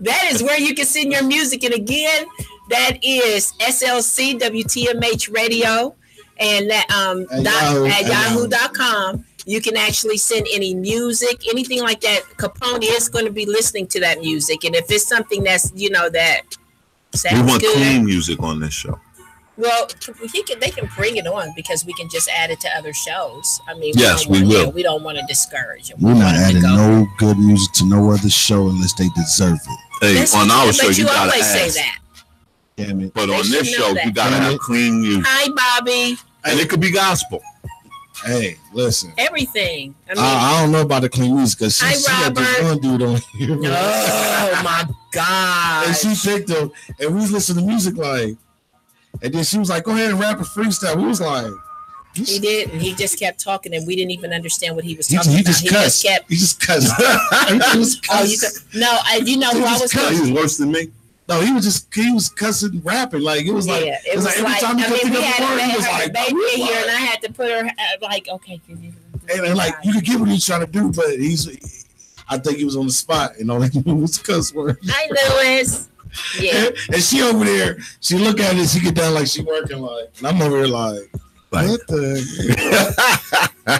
S2: That is where you can send your music. And again, that is SLC WTMH Radio and that at yahoo.com. You can actually send any music, anything like that. Kapone is going to be listening to that music. And if it's something that's, that sounds good.
S6: We want clean music on this show.
S2: Well, they can bring it on because we can just add it to other shows. I mean,
S6: yes, we will.
S2: We don't want to discourage them.
S5: We're not adding no good music to no other show unless they deserve it.
S6: Hey, on our show, you gotta
S2: always
S6: ask.
S2: say that.
S5: Damn it.
S6: But on this show, you gotta have clean music.
S2: Hi, Bobby.
S6: And it could be gospel.
S5: Hey, listen.
S2: Everything.
S5: I don't know about the clean music because she got this one dude on here.
S2: Oh my God.
S5: And she picked him, and we was listening to music like, and then she was like, "Go ahead and rap a freestyle." We was like,
S2: he did, and he just kept talking, and we didn't even understand what he was talking about.
S5: He just cussed.
S2: No, you know who I was.
S6: He was worse than me.
S5: No, he was cussing, rapping like it was like.
S2: Yeah, it was like every time we had a baby here, and I had to put her like, okay.
S5: And like you could get what he's trying to do, but I think he was on the spot, and all he knew was cuss words.
S2: Hi, Lewis. Yeah.
S5: And she over there, she look at it, she get down like she working like, and I'm over here like what the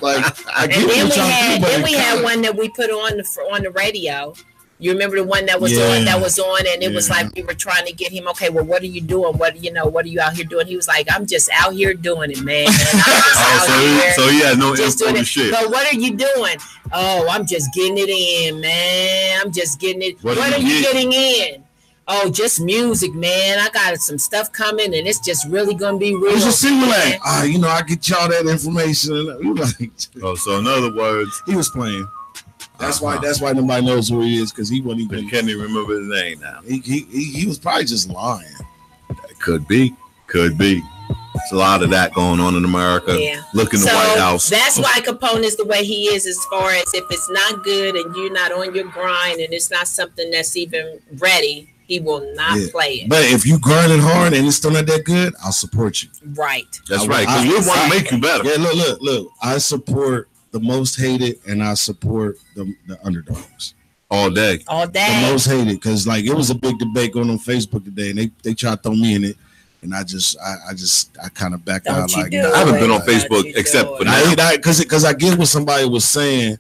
S5: like I get what y'all do,
S2: then we had one that we put on the radio. You remember the one that was on, and it was like we were trying to get him. Okay, well, what are you doing? What are you out here doing? He was like, I'm just out here doing it, man.
S6: So he had no info to shit.
S2: But what are you doing? Oh, I'm just getting it in, man. I'm just getting it. What are you getting in? Oh, just music, man. I got some stuff coming, and it's just really gonna be real.
S5: It's just like, I get y'all that information.
S6: So in other words,
S5: he was playing. That's why nobody knows who he is because he wasn't even.
S6: Can't even remember his name now.
S5: He was probably just lying.
S6: That could be. There's a lot of that going on in America.
S2: Yeah.
S6: Look in the White House.
S2: That's why Kapone is the way he is, as far as if it's not good and you're not on your grind and it's not something that's even ready, he will not play it.
S5: But if you grinding hard and it's still not that good, I'll support you.
S2: Right.
S6: That's right. Because we want to make you better.
S5: Yeah. Look. I support the most hated, and I support the underdogs
S6: all day.
S5: The most hated, because like it was a big debate going on Facebook today, and they tried to throw me in it, and I kind of backed out. Like
S6: I haven't been on Facebook except for
S5: now, because I get what somebody was saying,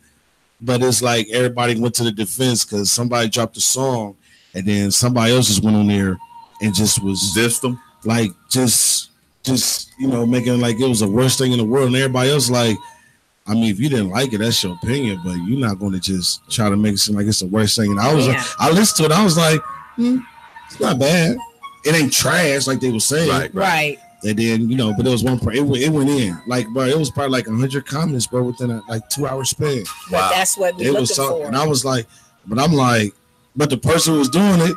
S5: but it's like everybody went to the defense because somebody dropped a song, and then somebody else just went on there and just was
S6: dissed them,
S5: like just making like it was the worst thing in the world, and everybody else like. I mean, if you didn't like it, that's your opinion, but you're not going to just try to make it seem like it's the worst thing. And I listened to it. I was like, it's not bad. It ain't trash like they were saying.
S2: Right.
S5: And then, but there was one part. It went in. Like, bro, it was probably like 100 comments, bro, within a 2-hour span.
S2: But that's what we looking for.
S5: And I was like, but the person who was doing it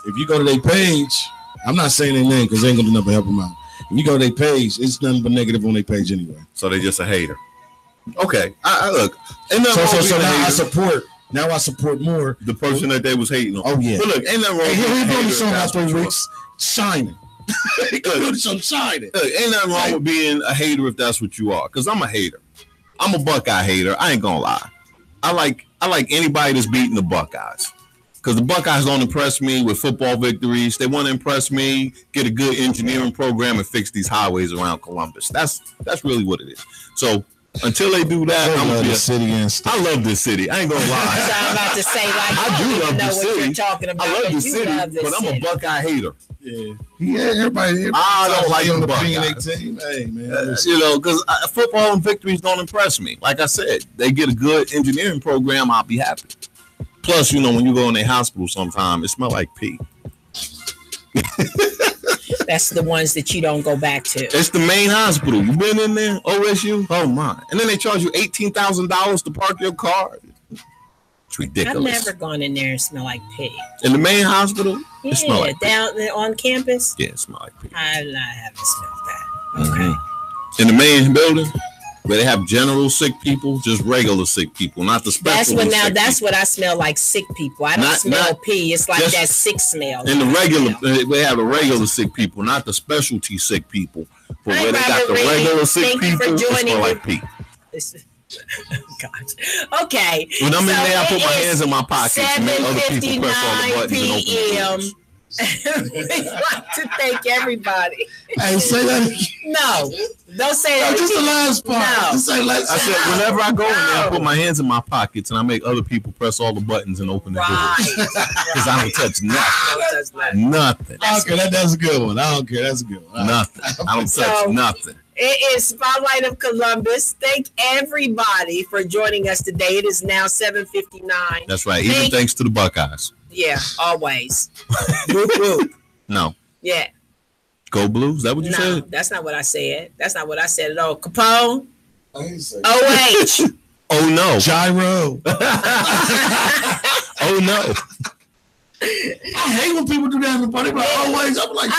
S5: if you go to their page, I'm not saying their name because they ain't gonna do nothing but help them out. If you go to their page, it's nothing but negative on their page anyway.
S6: So they just a hater. Okay, I look. Ain't nothing wrong
S5: So
S6: with
S5: now
S6: a
S5: I
S6: hater.
S5: support. Now I support more
S6: The person that they was hating on.
S5: Oh yeah.
S6: But look, ain't nothing wrong.
S5: He
S6: with
S5: doing the
S6: a
S5: show
S6: hater.
S5: about 3 weeks, shining. He doing the show shining.
S6: Look, ain't nothing wrong with being a hater if that's what you are. Because I'm a hater. I'm a Buckeye hater. I ain't gonna lie. I like anybody that's beating the Buckeyes. Because the Buckeyes don't impress me with football victories. They want to impress me, get a good engineering program, and fix these highways around Columbus. That's really what it is. So until they do that, I'm gonna be a
S5: city and stuff.
S6: I love this city. I ain't gonna lie.
S2: So I'm about to say, like,
S6: I do love
S2: know
S6: this
S2: what
S6: city.
S2: you're talking about.
S6: I love
S2: but
S6: this
S2: you
S6: city,
S2: love this
S6: but I'm a
S2: city.
S6: Buckeye hater.
S5: Yeah, everybody
S6: I don't like
S5: on
S6: the
S5: the
S6: Buckeyes.
S5: team. Hey man,
S6: You know, because football and victories don't impress me. Like I said, they get a good engineering program, I'll be happy. Plus, you know, when you go in a hospital sometime, it smells like pee.
S2: That's the ones that you don't go back to.
S6: It's the main hospital. You been in there? OSU? Oh, my. And then they charge you $18,000 to park your car. It's ridiculous.
S2: I've never gone in there and smell like pee.
S6: In the main hospital?
S2: Yeah,
S6: It smell like pee.
S2: down there on campus.
S6: Yeah, it smell like pee.
S2: I haven't smelled that.
S6: Mm-hmm. In the main building, where they have general sick people, just regular sick people, not the special.
S2: That's what I smell like, sick people. I don't smell pee. It's like that sick smell.
S6: In the regular, they have the regular sick people, not the specialty sick people. But where they got the regular sick people, it smell like pee.
S2: Gosh. Okay.
S6: When I'm in there, I put my hands in my pockets and make other people press all the buttons and open the doors.
S2: We'd like to thank everybody.
S5: Hey, say that again.
S2: No, don't say that.
S5: Just the last part.
S2: No.
S5: Just say
S6: I said, whenever I go in there, I put my hands in my pockets and I make other people press all the buttons and open the doors. Because I don't touch nothing. Nothing.
S5: Okay, that's a good one. I don't care. That's a good one.
S6: Nothing. I don't touch nothing.
S2: It is Spotlight of Columbus. Thank everybody for joining us today. It is now 7:59.
S6: That's right. Even thanks to the Buckeyes.
S2: Yeah, always. Whoop, whoop.
S6: No.
S2: Yeah.
S6: Go Blues? Is that what you said?
S2: No, that's not what I said. That's not what I said at all. Kapone. OH.
S6: Oh no.
S5: Gyro.
S6: Oh no.
S5: I hate when people do that in the party, but always I'm like,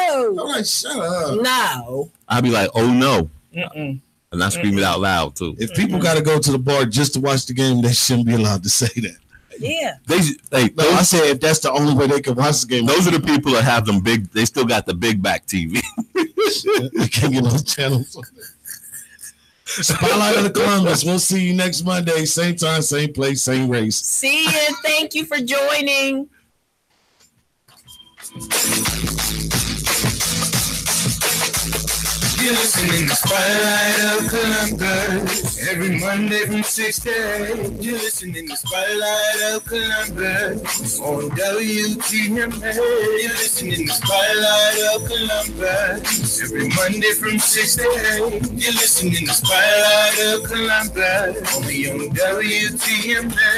S5: I'm like, shut up.
S2: No.
S6: I'll be like, oh no. And I scream it out loud too.
S5: If people got to go to the bar just to watch the game, they shouldn't be allowed to say that.
S2: Yeah.
S5: I said if that's the only way they can watch the game.
S6: Those are the people that have them big. They still got the big back TV.
S5: They can't get those channels. Spotlight of the Columbus. We'll see you next Monday. Same time, same place, same race.
S2: See you. Thank you for joining.
S1: You're listening to Spotlight of Columbus every Monday from 6 to 8. You're listening to Spotlight of Columbus on WTMA. You're listening to Spotlight of Columbus every Monday from 6 to 8. You're listening to Spotlight of Columbus only on WTMA.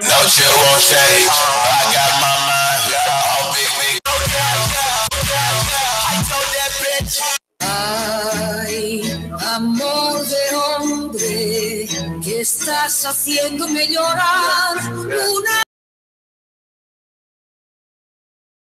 S1: No chill won't change. I got my mind all big. I told that bitch.
S7: Ay, amor de hombre, que estás haciéndome llorar una